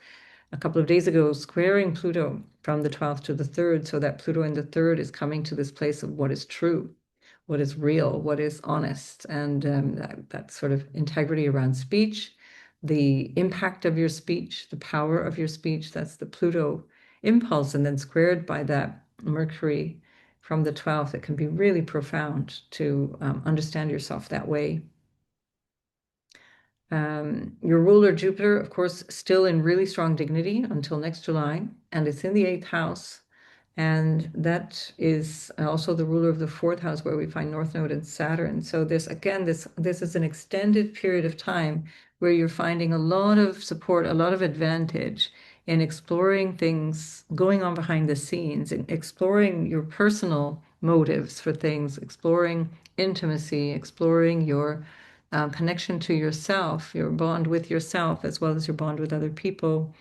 Speaker 1: a couple of days ago squaring Pluto from the 12th to the 3rd, so that Pluto in the 3rd is coming to this place of what is true, what is real, what is honest, and that sort of integrity around speech, the impact of your speech, the power of your speech. That's the Pluto impulse, and then squared by that Mercury from the 12th. It can be really profound to understand yourself that way. Your ruler Jupiter, of course, still in really strong dignity until next July, and it's in the 8th house. And that is also the ruler of the 4th house, where we find North Node and Saturn. So this is an extended period of time where you're finding a lot of support, a lot of advantage in exploring things going on behind the scenes, and exploring your personal motives for things, exploring intimacy, exploring your connection to yourself, your bond with yourself, as well as your bond with other people.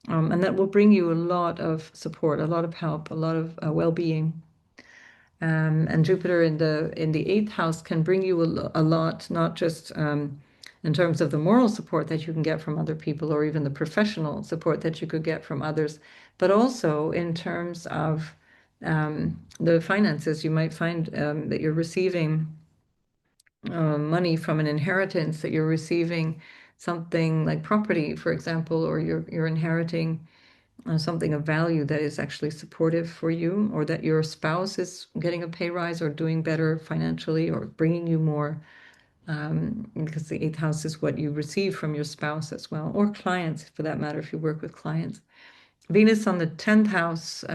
Speaker 1: And that will bring you a lot of support, a lot of help, a lot of well-being. And Jupiter in the 8th house can bring you a lot, not just in terms of the moral support that you can get from other people, or even the professional support that you could get from others, but also in terms of the finances. You might find that you're receiving money from an inheritance, that you're receiving something like property, for example, or you're inheriting something of value that is actually supportive for you, or that your spouse is getting a pay rise or doing better financially or bringing you more, because the 8th house is what you receive from your spouse as well, or clients for that matter, if you work with clients. Venus on the 10th house,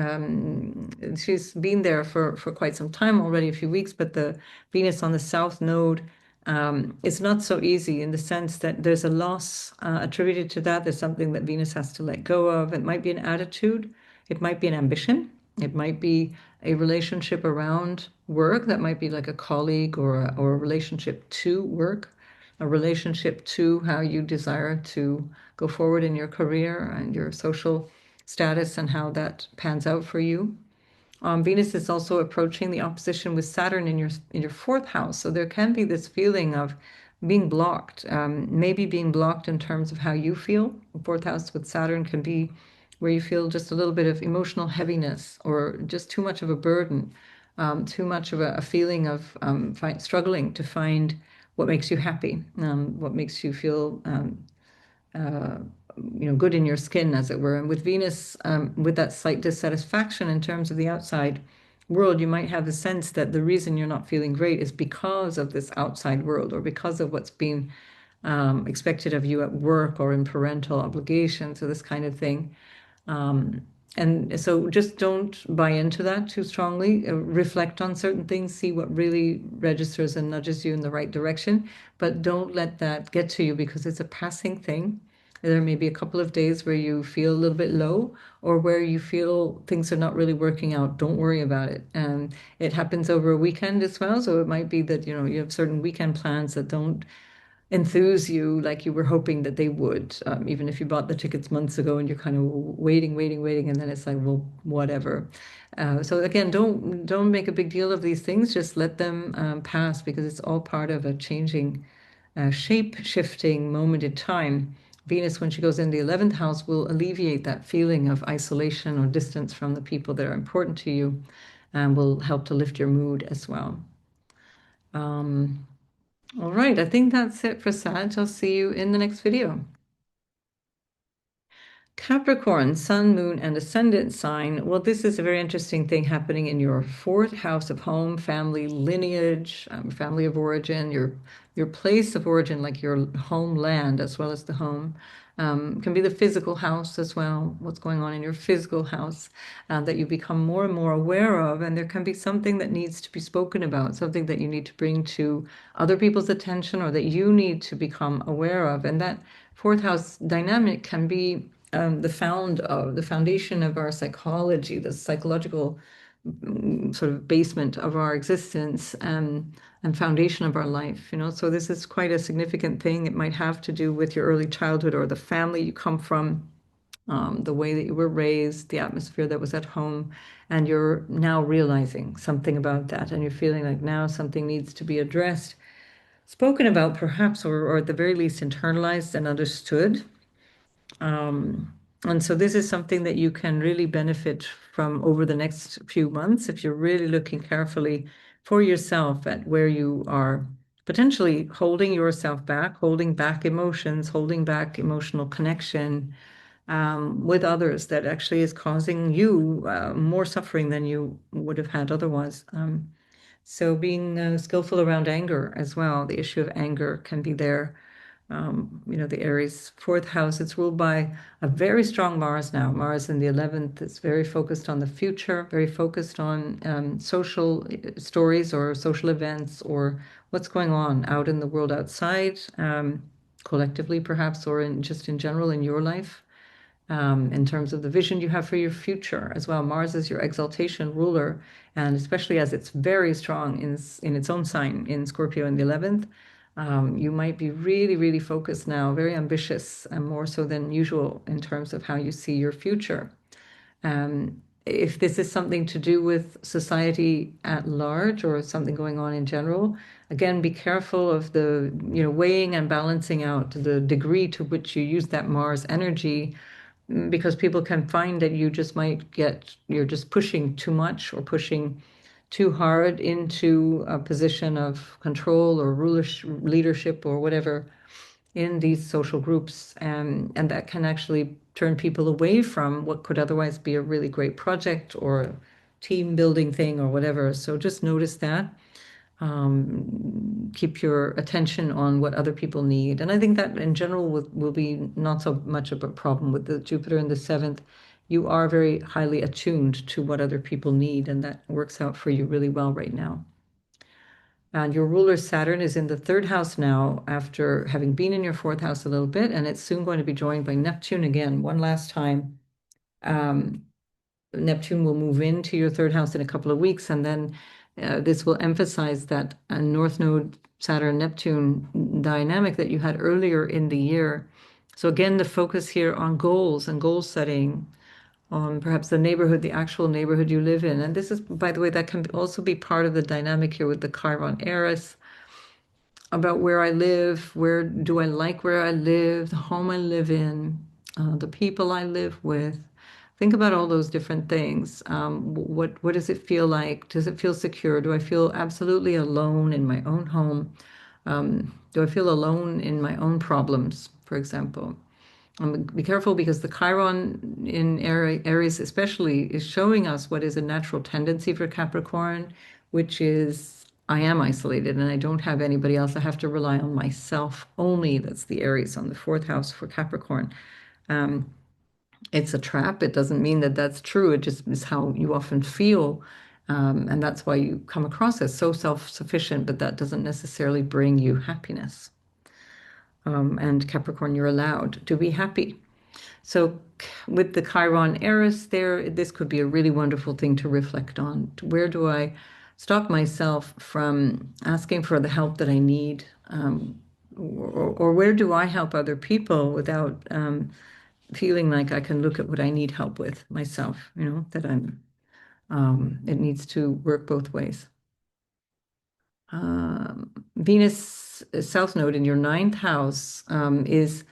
Speaker 1: she's been there for quite some time already, a few weeks, but the Venus on the South Node is not so easy, in the sense that there's a loss attributed to that. There's something that Venus has to let go of. It might be an attitude, it might be an ambition, it might be a relationship around work, that might be like a colleague, or a relationship to work, a relationship to how you desire to go forward in your career and your social status, and how that pans out for you. Venus is also approaching the opposition with Saturn in your 4th house, so there can be this feeling of being blocked, maybe being blocked in terms of how you feel. The 4th house with Saturn can be where you feel just a little bit of emotional heaviness, or just too much of a burden, too much of a feeling of struggling to find what makes you happy, what makes you feel uh, good in your skin, as it were. And with Venus, with that slight dissatisfaction in terms of the outside world, you might have the sense that the reason you're not feeling great is because of this outside world, or because of what's being expected of you at work, or in parental obligations, or this kind of thing. And so just don't buy into that too strongly. Reflect on certain things, see what really registers and nudges you in the right direction, but don't let that get to you, because it's a passing thing. There may be a couple of days where you feel a little bit low, or where you feel things are not really working out. Don't worry about it. And it happens over a weekend as well. So it might be that, you have certain weekend plans that don't enthuse you like you were hoping that they would, even if you bought the tickets months ago, and you're kind of waiting, and then it's like, well, whatever. So again, don't make a big deal of these things. Just let them pass, because it's all part of a changing, shape-shifting moment in time. Venus, when she goes in the 11th house, will alleviate that feeling of isolation or distance from the people that are important to you, and will help to lift your mood as well. All right, I think that's it for Sag. I'll see you in the next video. Capricorn, Sun, Moon, and Ascendant sign. Well, this is a very interesting thing happening in your fourth house of home, family, lineage, family of origin, your place of origin, like your homeland as well as the home. Can be the physical house as well, what's going on in your physical house that you become more and more aware of. And there can be something that needs to be spoken about, something that you need to bring to other people's attention or that you need to become aware of. And that fourth house dynamic can be the foundation of our psychology, the psychological sort of basement of our existence and foundation of our life, you know. So this is quite a significant thing. It might have to do with your early childhood or the family you come from, the way that you were raised, the atmosphere that was at home, and you're now realizing something about that, and you're feeling like now something needs to be addressed, spoken about perhaps, or at the very least internalized and understood. And so this is something that you can really benefit from over the next few months if you're really looking carefully for yourself at where you are potentially holding yourself back, holding back emotions, holding back emotional connection with others that actually is causing you more suffering than you would have had otherwise. So being skillful around anger as well, the issue of anger can be there. You know, the Aries fourth house, it's ruled by a very strong Mars now. Mars in the 11th is very focused on the future, very focused on social stories or social events or what's going on out in the world outside, collectively perhaps, or just in general in your life. In terms of the vision you have for your future as well. Mars is your exaltation ruler, and especially as it's very strong in its own sign in Scorpio in the 11th, you might be really, really focused now, very ambitious, and more so than usual in terms of how you see your future. If this is something to do with society at large or something going on in general, again, be careful of the, you know, weighing and balancing out the degree to which you use that Mars energy, because people can find that you just might get, you're just pushing too much or pushing too hard into a position of control or leadership or whatever in these social groups. And that can actually turn people away from what could otherwise be a really great project or team building thing or whatever. So just notice that. Keep your attention on what other people need. And I think that in general will be not so much of a problem with the Jupiter in the 7th. You are very highly attuned to what other people need, and that works out for you really well right now. And your ruler Saturn is in the 3rd house now after having been in your 4th house a little bit, and it's soon going to be joined by Neptune again one last time. Neptune will move into your 3rd house in a couple of weeks, and then this will emphasize that North Node Saturn Neptune dynamic that you had earlier in the year. So again, the focus here on goals and goal setting, on perhaps the neighborhood, the actual neighborhood you live in. And this is, by the way, that can also be part of the dynamic here with the Chiron-Eris, about where I live, where do I like where I live, the home I live in, the people I live with. Think about all those different things. What does it feel like? Does it feel secure? Do I feel absolutely alone in my own home? Do I feel alone in my own problems, for example? Be careful, because the Chiron in Aries especially is showing us what is a natural tendency for Capricorn, which is I am isolated and I don't have anybody else. I have to rely on myself only. That's the Aries on the 4th house for Capricorn. It's a trap. It doesn't mean that that's true. It just is how you often feel. And that's why you come across as so self-sufficient, but that doesn't necessarily bring you happiness. And Capricorn, you're allowed to be happy. So with the Chiron-Eris there, this could be a really wonderful thing to reflect on. Where do I stop myself from asking for the help that I need? Or where do I help other people without feeling like I can look at what I need help with myself, you know, that it needs to work both ways. Venus South Node in your 9th house is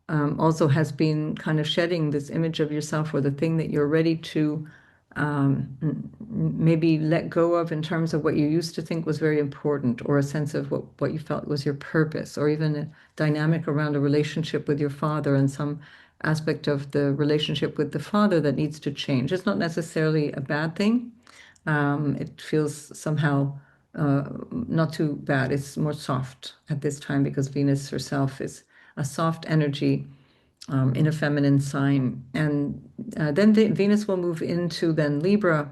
Speaker 1: also has been kind of shedding this image of yourself, or the thing that you're ready to maybe let go of in terms of what you used to think was very important, or a sense of what you felt was your purpose, or even a dynamic around a relationship with your father and some aspect of the relationship with the father that needs to change. It's not necessarily a bad thing. It feels somehow not too bad. It's more soft at this time because Venus herself is a soft energy in a feminine sign. And then Venus will move into then Libra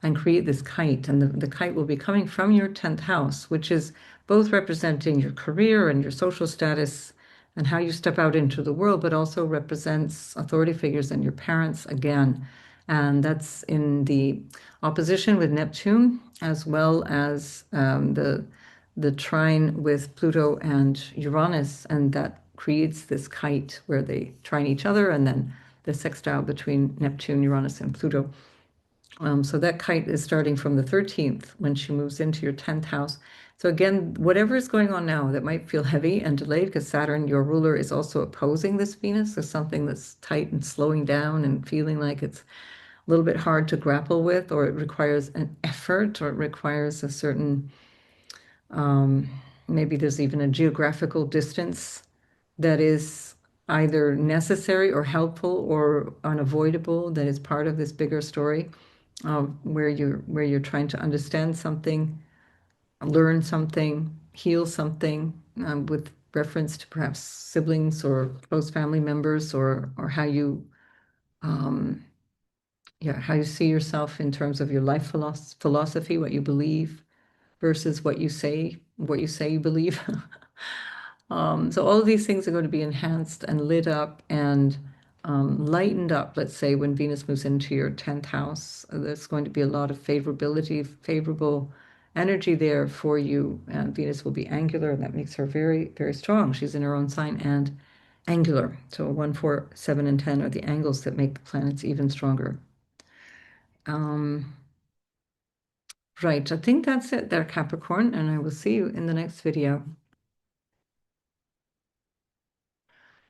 Speaker 1: and create this kite. And the kite will be coming from your 10th house, which is both representing your career and your social status and how you step out into the world, but also represents authority figures and your parents again. And that's in the opposition with Neptune, as well as the trine with Pluto and Uranus, and that creates this kite where they trine each other, and then the sextile between Neptune, Uranus, and Pluto. So that kite is starting from the 13th when she moves into your 10th house. So again, whatever is going on now that might feel heavy and delayed, because Saturn, your ruler, is also opposing this Venus, as something that's tight and slowing down and feeling like it's a little bit hard to grapple with, or it requires an effort, or it requires a certain, um, maybe there's even a geographical distance that is either necessary or helpful or unavoidable, that is part of this bigger story where you're trying to understand something, learn something, heal something with reference to perhaps siblings or close family members, or um, how you see yourself in terms of your life philosophy, what you believe versus what you say you believe. So all of these things are going to be enhanced and lit up and lightened up, let's say, when Venus moves into your 10th house. There's going to be a lot of favorable energy there for you. And Venus will be angular, and that makes her very, very strong. She's in her own sign and angular. So 1, 4, 7, and 10 are the angles that make the planets even stronger. Um, right, I think that's it there, Capricorn, and I will see you in the next video.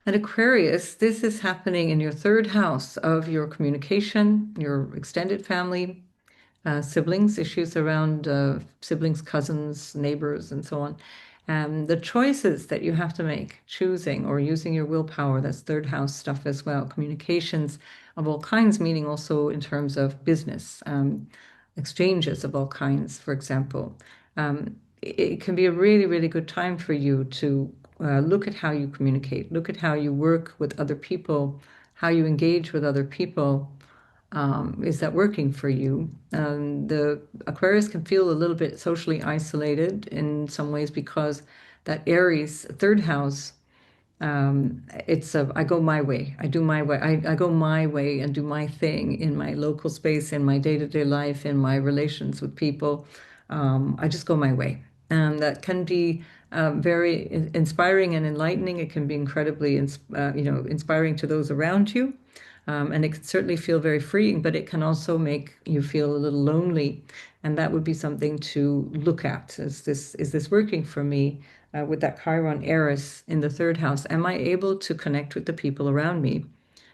Speaker 1: And Aquarius, this is happening in your third house of your communication, your extended family, siblings, issues around siblings, cousins, neighbors, and so on. The choices that you have to make, choosing or using your willpower, that's third house stuff as well. Communications of all kinds, meaning also in terms of business, exchanges of all kinds, for example. It can be a really, really good time for you to look at how you communicate, look at how you work with other people, how you engage with other people. Is that working for you? The Aquarius can feel a little bit socially isolated in some ways because that Aries third house, I go my way. I do my way. I go my way and do my thing in my local space, in my day-to-day life, in my relations with people. I just go my way. And that can be very inspiring and enlightening. It can be incredibly, inspiring to those around you. And it can certainly feel very freeing, but it can also make you feel a little lonely. And that would be something to look at. Is this working for me? With that Chiron-Eris in the third house, am I able to connect with the people around me?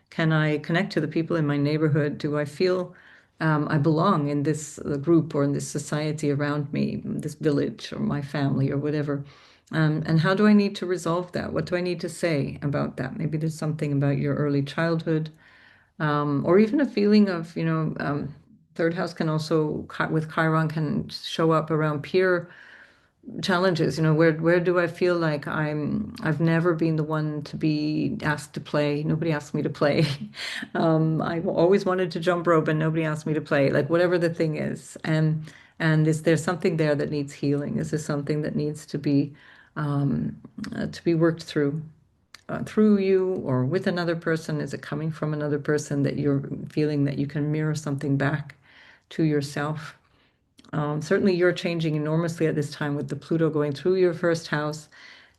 Speaker 1: Can I connect to the people in my neighborhood? Do I feel I belong in this group or in this society around me, this village or my family or whatever? And how do I need to resolve that? What do I need to say about that? Maybe there's something about your early childhood, or even a feeling of, third house can also, with Chiron, can show up around peer challenges. Where do I feel like I've never been the one to be asked to play. Nobody asked me to play. I've always wanted to jump rope and nobody asked me to play, like whatever the thing is. And is there something there that needs healing? Is there something that needs to be worked through you or with another person? Is it coming from another person that you're feeling that you can mirror something back to yourself? Certainly, you're changing enormously at this time with the Pluto going through your first house.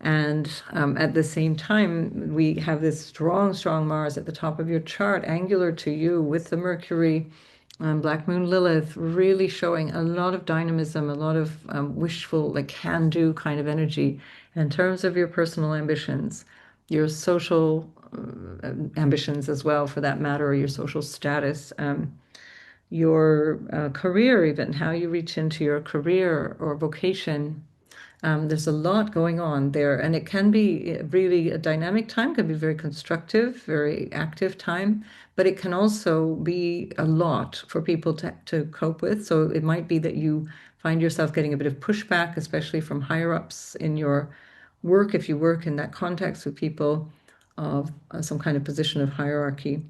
Speaker 1: And at the same time, we have this strong, strong Mars at the top of your chart, angular to you with the Mercury, Black Moon Lilith, really showing a lot of dynamism, a lot of wishful, like can-do kind of energy in terms of your personal ambitions, your social ambitions as well, for that matter, or your social status. Your career, even how you reach into your career or vocation, There's a lot going on there, and it can be really a dynamic time, can be very constructive, very active time, but it can also be a lot for people to cope with. So it might be that you find yourself getting a bit of pushback, especially from higher ups in your work, if you work in that context with people of some kind of position of hierarchy.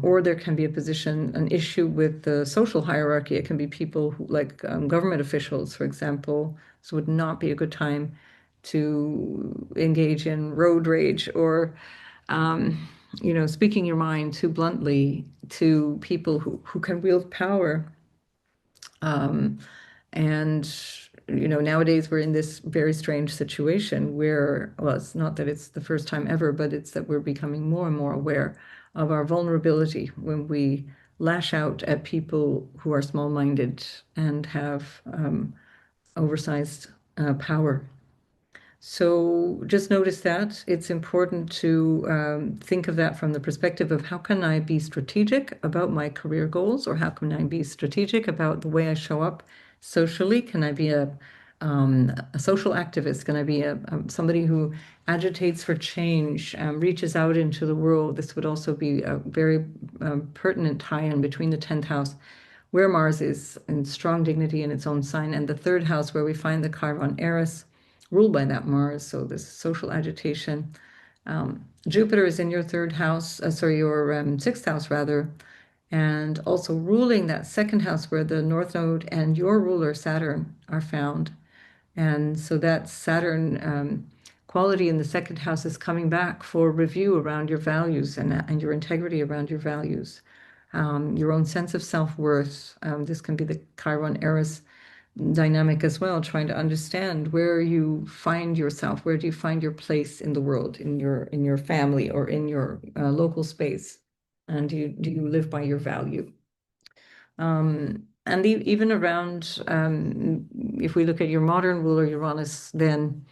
Speaker 1: Or there can be a position, an issue with the social hierarchy. It can be people who, like government officials, for example. This would not be a good time to engage in road rage or, um, speaking your mind too bluntly to people who can wield power. Um, and, nowadays we're in this very strange situation where, well, it's not that it's the first time ever, but it's that we're becoming more and more aware of our vulnerability when we lash out at people who are small-minded and have oversized power. So just notice that it's important to think of that from the perspective of how can I be strategic about my career goals, or how can I be strategic about the way I show up socially? Can I be a social activist? Can I be somebody who agitates for change, reaches out into the world? This would also be a very pertinent tie-in between the 10th house, where Mars is in strong dignity in its own sign, and the third house, where we find the Chiron-Eris, ruled by that Mars, so this social agitation. Jupiter is in your third house, your sixth house rather, and also ruling that second house where the North Node and your ruler Saturn are found. And so that Saturn quality in the second house is coming back for review around your values and your integrity around your values, your own sense of self-worth. This can be the Chiron-Eris dynamic as well, trying to understand where you find yourself, where do you find your place in the world, in your family or in your local space, and do you live by your value? And even around, if we look at your modern ruler Uranus, then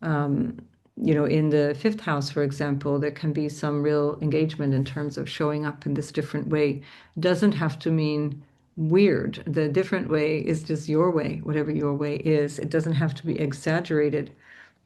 Speaker 1: in the fifth house, for example, there can be some real engagement in terms of showing up in this different way. Doesn't have to mean weird. The different way is just your way, whatever your way is. It doesn't have to be exaggerated.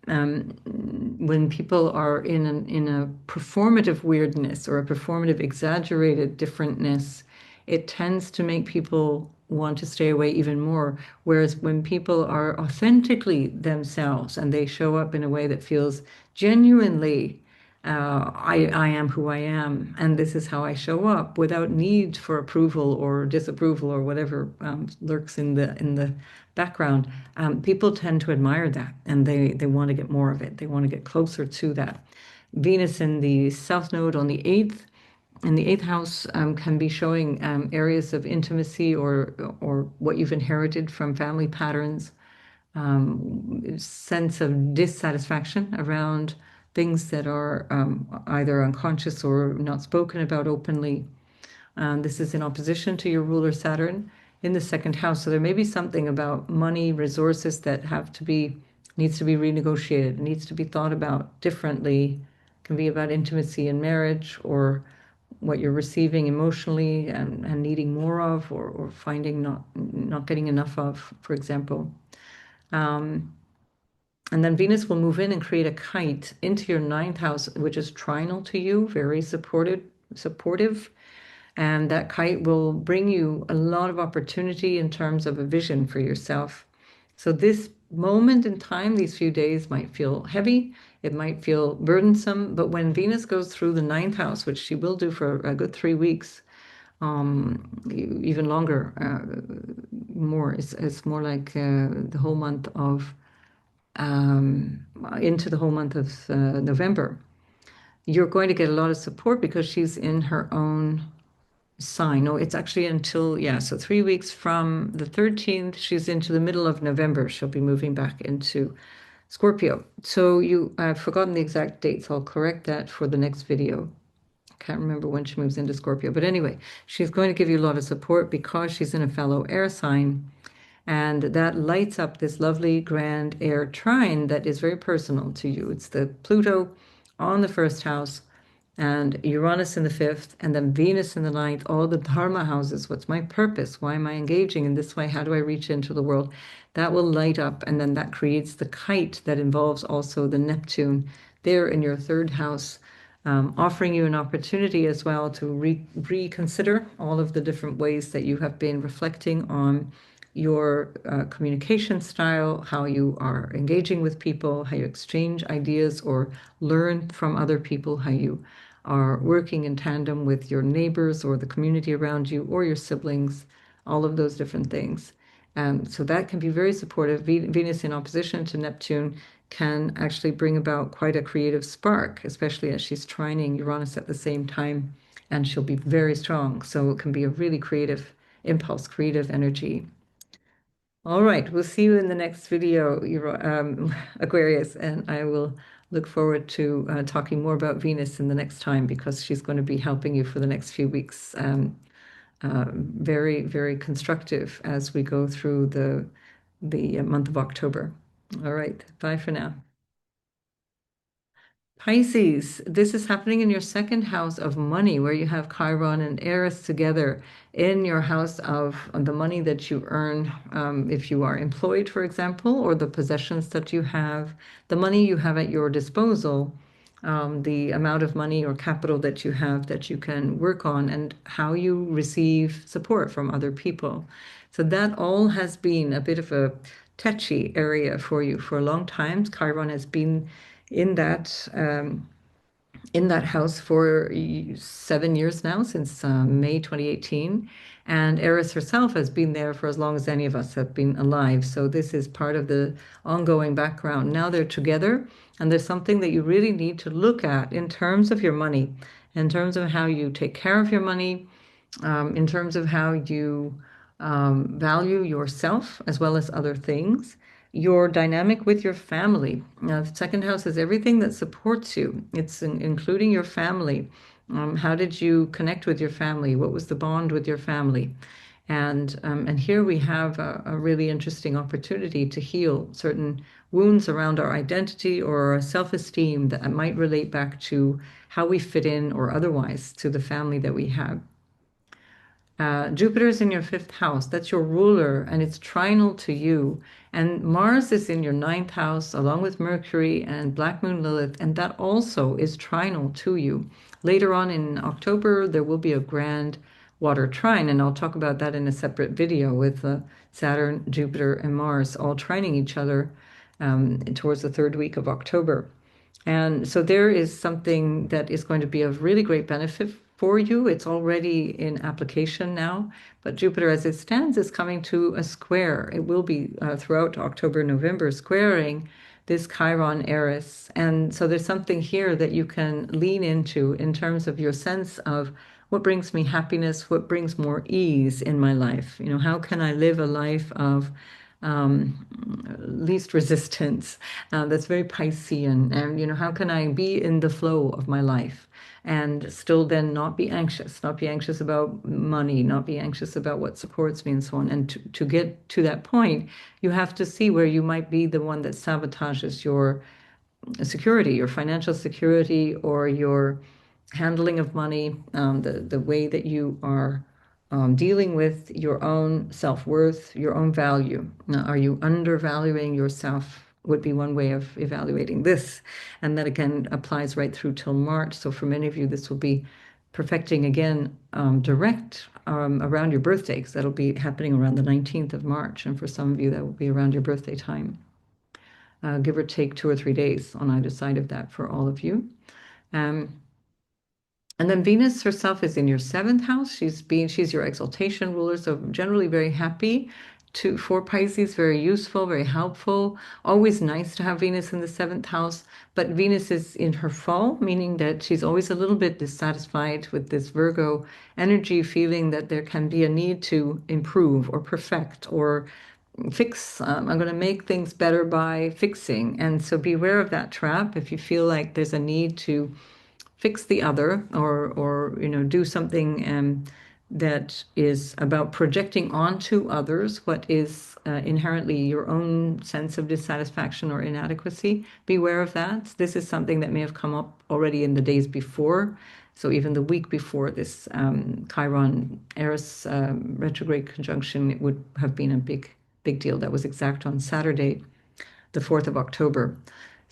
Speaker 1: When people are in a performative weirdness or a performative exaggerated differentness, it tends to make people want to stay away even more. Whereas when people are authentically themselves and they show up in a way that feels genuinely, I am who I am, and this is how I show up, without need for approval or disapproval or whatever lurks in the background, people tend to admire that, and they want to get more of it. They want to get closer to that. Venus in the South Node on the eighth, in the eighth house, can be showing areas of intimacy or what you've inherited from family patterns, sense of dissatisfaction around things that are either unconscious or not spoken about openly. This is in opposition to your ruler Saturn in the second house. So there may be something about money, resources that needs to be renegotiated, needs to be thought about differently. It can be about intimacy in marriage, or what you're receiving emotionally and needing more of, or finding not getting enough of, for example. And then Venus will move in and create a kite into your ninth house, which is trinal to you, very supportive. And that kite will bring you a lot of opportunity in terms of a vision for yourself. So this moment in time, these few days might feel heavy, it might feel burdensome, but when Venus goes through the ninth house, which she will do for a good 3 weeks, even longer, more, it's more like the whole month of into the whole month of November, you're going to get a lot of support because she's in her own sign. No, it's actually until, yeah, so 3 weeks from the 13th, she's into the middle of November. She'll be moving back into Scorpio. So I've forgotten the exact dates. I'll correct that for the next video. I can't remember when she moves into Scorpio. But anyway, she's going to give you a lot of support because she's in a fellow air sign. And that lights up this lovely grand air trine that is very personal to you. It's the Pluto on the first house, and Uranus in the fifth, and then Venus in the ninth, all the dharma houses. What's my purpose? Why am I engaging in this way? How do I reach into the world? That will light up, and then that creates the kite that involves also the Neptune there in your third house, offering you an opportunity as well to reconsider all of the different ways that you have been reflecting on your communication style, how you are engaging with people, how you exchange ideas or learn from other people, how you are working in tandem with your neighbors or the community around you or your siblings, all of those different things. So that can be very supportive. Venus in opposition to Neptune can actually bring about quite a creative spark, especially as she's trining Uranus at the same time, and she'll be very strong. So it can be a really creative impulse, creative energy. All right, we'll see you in the next video, Aquarius, and I will look forward to talking more about Venus in the next time because she's going to be helping you for the next few weeks. Very, very constructive as we go through the month of October. All right, bye for now. Pisces, this is happening in your second house of money, where you have Chiron and Eris together in your house of the money that you earn if you are employed, for example, or the possessions that you have, the money you have at your disposal, the amount of money or capital that you have that you can work on, and how you receive support from other people. So that all has been a bit of a touchy area for you for a long time. Chiron has been in that house for 7 years now, since May 2018. And Eris herself has been there for as long as any of us have been alive. So this is part of the ongoing background. Now they're together, and there's something that you really need to look at in terms of your money, in terms of how you take care of your money, in terms of how you value yourself as well as other things, your dynamic with your family. Now, the second house is everything that supports you. It's including your family. How did you connect with your family? What was the bond with your family? And here we have a really interesting opportunity to heal certain wounds around our identity or our self-esteem that might relate back to how we fit in or otherwise to the family that we have. Jupiter is in your fifth house. That's your ruler, and it's trinal to you. And Mars is in your ninth house, along with Mercury and Black Moon Lilith, and that also is trinal to you. Later on in October, there will be a grand water trine, and I'll talk about that in a separate video with Saturn, Jupiter, and Mars all trining each other towards the third week of October. And so there is something that is going to be of really great benefit for you. It's already in application now, but Jupiter as it stands is coming to a square. It will be throughout October, November, squaring this Chiron-Eris. And so there's something here that you can lean into in terms of your sense of what brings me happiness, what brings more ease in my life. You know, how can I live a life of least resistance? That's very Piscean. And, you know, how can I be in the flow of my life and still then not be anxious about money, not be anxious about what supports me and so on. And to get to that point, you have to see where you might be the one that sabotages your security, your financial security, or your handling of money, the way that you are dealing with your own self-worth, your own value. Now, are you undervaluing yourself? Would be one way of evaluating this. And that again applies right through till March. So for many of you, this will be perfecting again direct around your birthday, because that'll be happening around the 19th of March. And for some of you, that will be around your birthday time. Give or take 2 or 3 days on either side of that for all of you. And then Venus herself is in your seventh house. She's your exaltation ruler, so generally very happy for Pisces, very useful, very helpful. Always nice to have Venus in the seventh house, but Venus is in her fall, meaning that she's always a little bit dissatisfied with this Virgo energy, feeling that there can be a need to improve or perfect or fix. I'm going to make things better by fixing. And so beware of that trap. If you feel like there's a need to fix the other or do something that is about projecting onto others what is inherently your own sense of dissatisfaction or inadequacy. Beware of that. This is something that may have come up already in the days before. So even the week before this Chiron-Eris retrograde conjunction, it would have been a big deal. That was exact on Saturday, the 4th of October.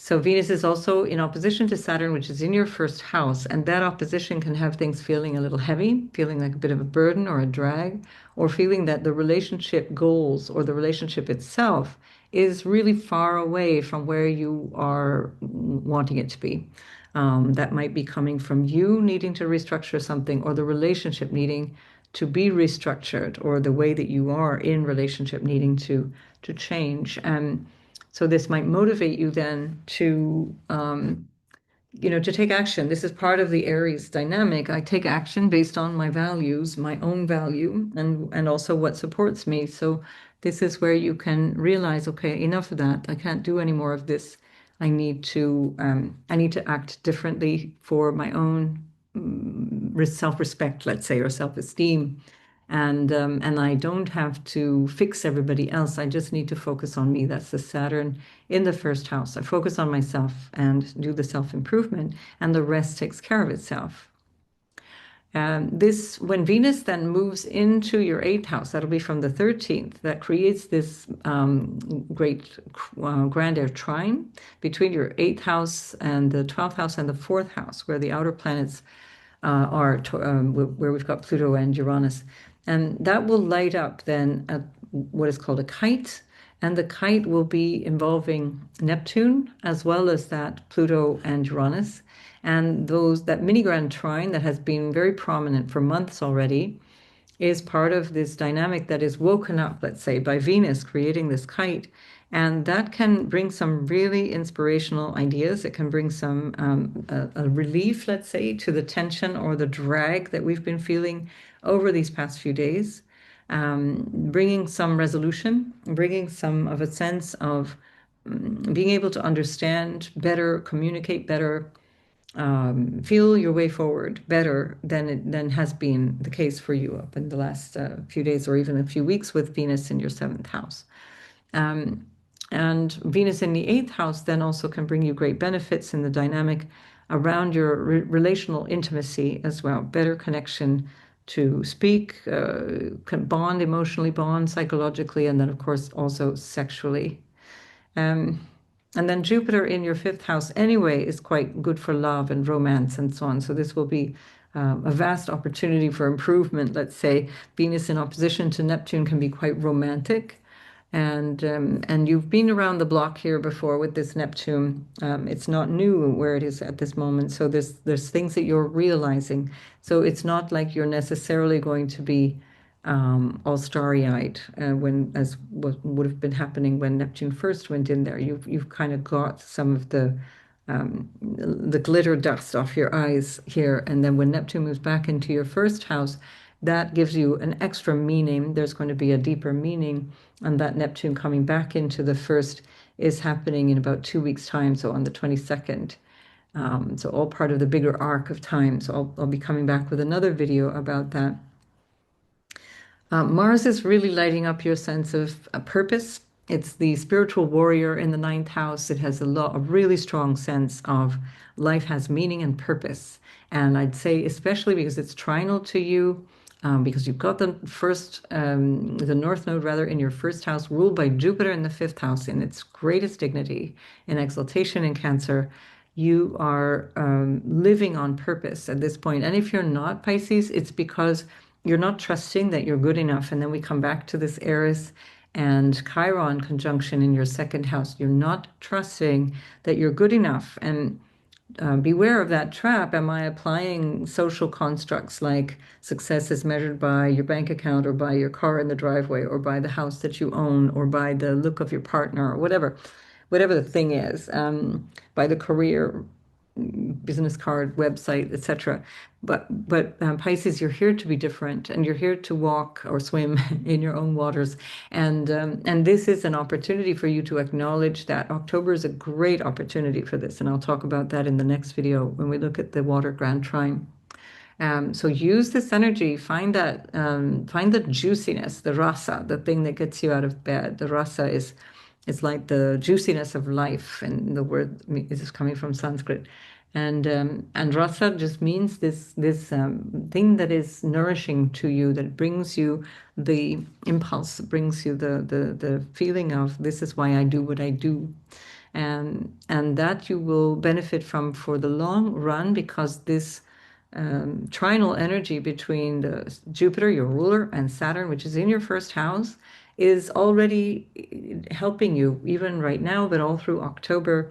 Speaker 1: So Venus is also in opposition to Saturn, which is in your first house, and that opposition can have things feeling a little heavy, feeling like a bit of a burden or a drag, or feeling that the relationship goals or the relationship itself is really far away from where you are wanting it to be. That might be coming from you needing to restructure something, or the relationship needing to be restructured, or the way that you are in relationship needing to change. So this might motivate you then to, to take action. This is part of the Aries dynamic. I take action based on my values, my own value, and also what supports me. So this is where you can realize, okay, enough of that. I can't do any more of this. I need to act differently for my own self-respect, let's say, or self-esteem. And I don't have to fix everybody else. I just need to focus on me. That's the Saturn in the first house. I focus on myself and do the self-improvement, and the rest takes care of itself. When Venus then moves into your 8th house, that'll be from the 13th, that creates this great grand air trine between your 8th house and the 12th house and the 4th house, where the outer planets are, where we've got Pluto and Uranus. And that will light up then what is called a kite. And the kite will be involving Neptune as well as that Pluto and Uranus. And that mini grand trine that has been very prominent for months already is part of this dynamic that is woken up, let's say, by Venus creating this kite. And that can bring some really inspirational ideas. It can bring some a relief, let's say, to the tension or the drag that we've been feeling over these past few days, bringing some resolution, bringing some of a sense of being able to understand better, communicate better, feel your way forward better than has been the case for you up in the last few days or even a few weeks with Venus in your 7th house. And Venus in the 8th house then also can bring you great benefits in the dynamic around your relational intimacy as well, better connection to speak, can bond emotionally, bond psychologically, and then of course also sexually. And then Jupiter in your 5th house anyway is quite good for love and romance and so on. So this will be a vast opportunity for improvement, let's say. Venus in opposition to Neptune can be quite romantic. And you've been around the block here before with this Neptune. It's not new where it is at this moment. So there's things that you're realizing. So it's not like you're necessarily going to be all starry-eyed as what would have been happening when Neptune first went in there. You've kind of got some of the glitter dust off your eyes here, and then when Neptune moves back into your first house, that gives you an extra meaning. There's going to be a deeper meaning, and that Neptune coming back into the first is happening in about 2 weeks' time, so on the 22nd. So all part of the bigger arc of time. So I'll be coming back with another video about that. Mars is really lighting up your sense of purpose. It's the spiritual warrior in the 9th house. It has a really strong sense of life has meaning and purpose. And I'd say, especially because it's trinal to you, because you've got the North Node rather in your 1st house, ruled by Jupiter in the 5th house in its greatest dignity, in exaltation in Cancer. You are living on purpose at this point. And if you're not Pisces, it's because you're not trusting that you're good enough. And then we come back to this Eris and Chiron conjunction in your 2nd house. You're not trusting that you're good enough. And beware of that trap. Am I applying social constructs like success is measured by your bank account or by your car in the driveway or by the house that you own or by the look of your partner or whatever the thing is, by the career, business card, website, etc. But Pisces, you're here to be different, and you're here to walk or swim in your own waters. And this is an opportunity for you to acknowledge that. October is a great opportunity for this, and I'll talk about that in the next video when we look at the water grand trine. So use this energy, find the juiciness, the rasa, the thing that gets you out of bed. The rasa is like the juiciness of life, and the word is coming from Sanskrit. And rasa just means this thing that is nourishing to you, that brings you the impulse, brings you the feeling of this is why I do what I do. And that you will benefit from for the long run, because this trinal energy between the Jupiter, your ruler, and Saturn, which is in your first house, is already helping you, even right now, but all through October.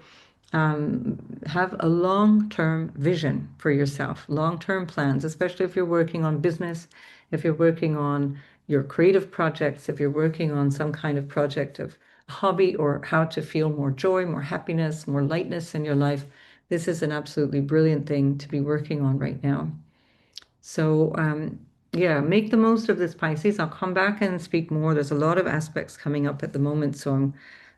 Speaker 1: Have a long-term vision for yourself, long-term plans, especially if you're working on business, if you're working on your creative projects, if you're working on some kind of project of hobby or how to feel more joy, more happiness, more lightness in your life. This is an absolutely brilliant thing to be working on right now. So, yeah, make the most of this, Pisces. I'll come back and speak more. There's a lot of aspects coming up at the moment, so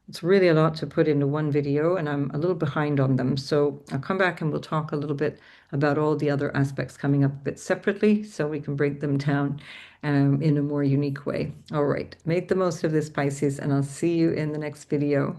Speaker 1: it's really a lot to put into one video, and I'm a little behind on them. So I'll come back and we'll talk a little bit about all the other aspects coming up a bit separately, so we can break them down in a more unique way. All right, make the most of this, Pisces, and I'll see you in the next video.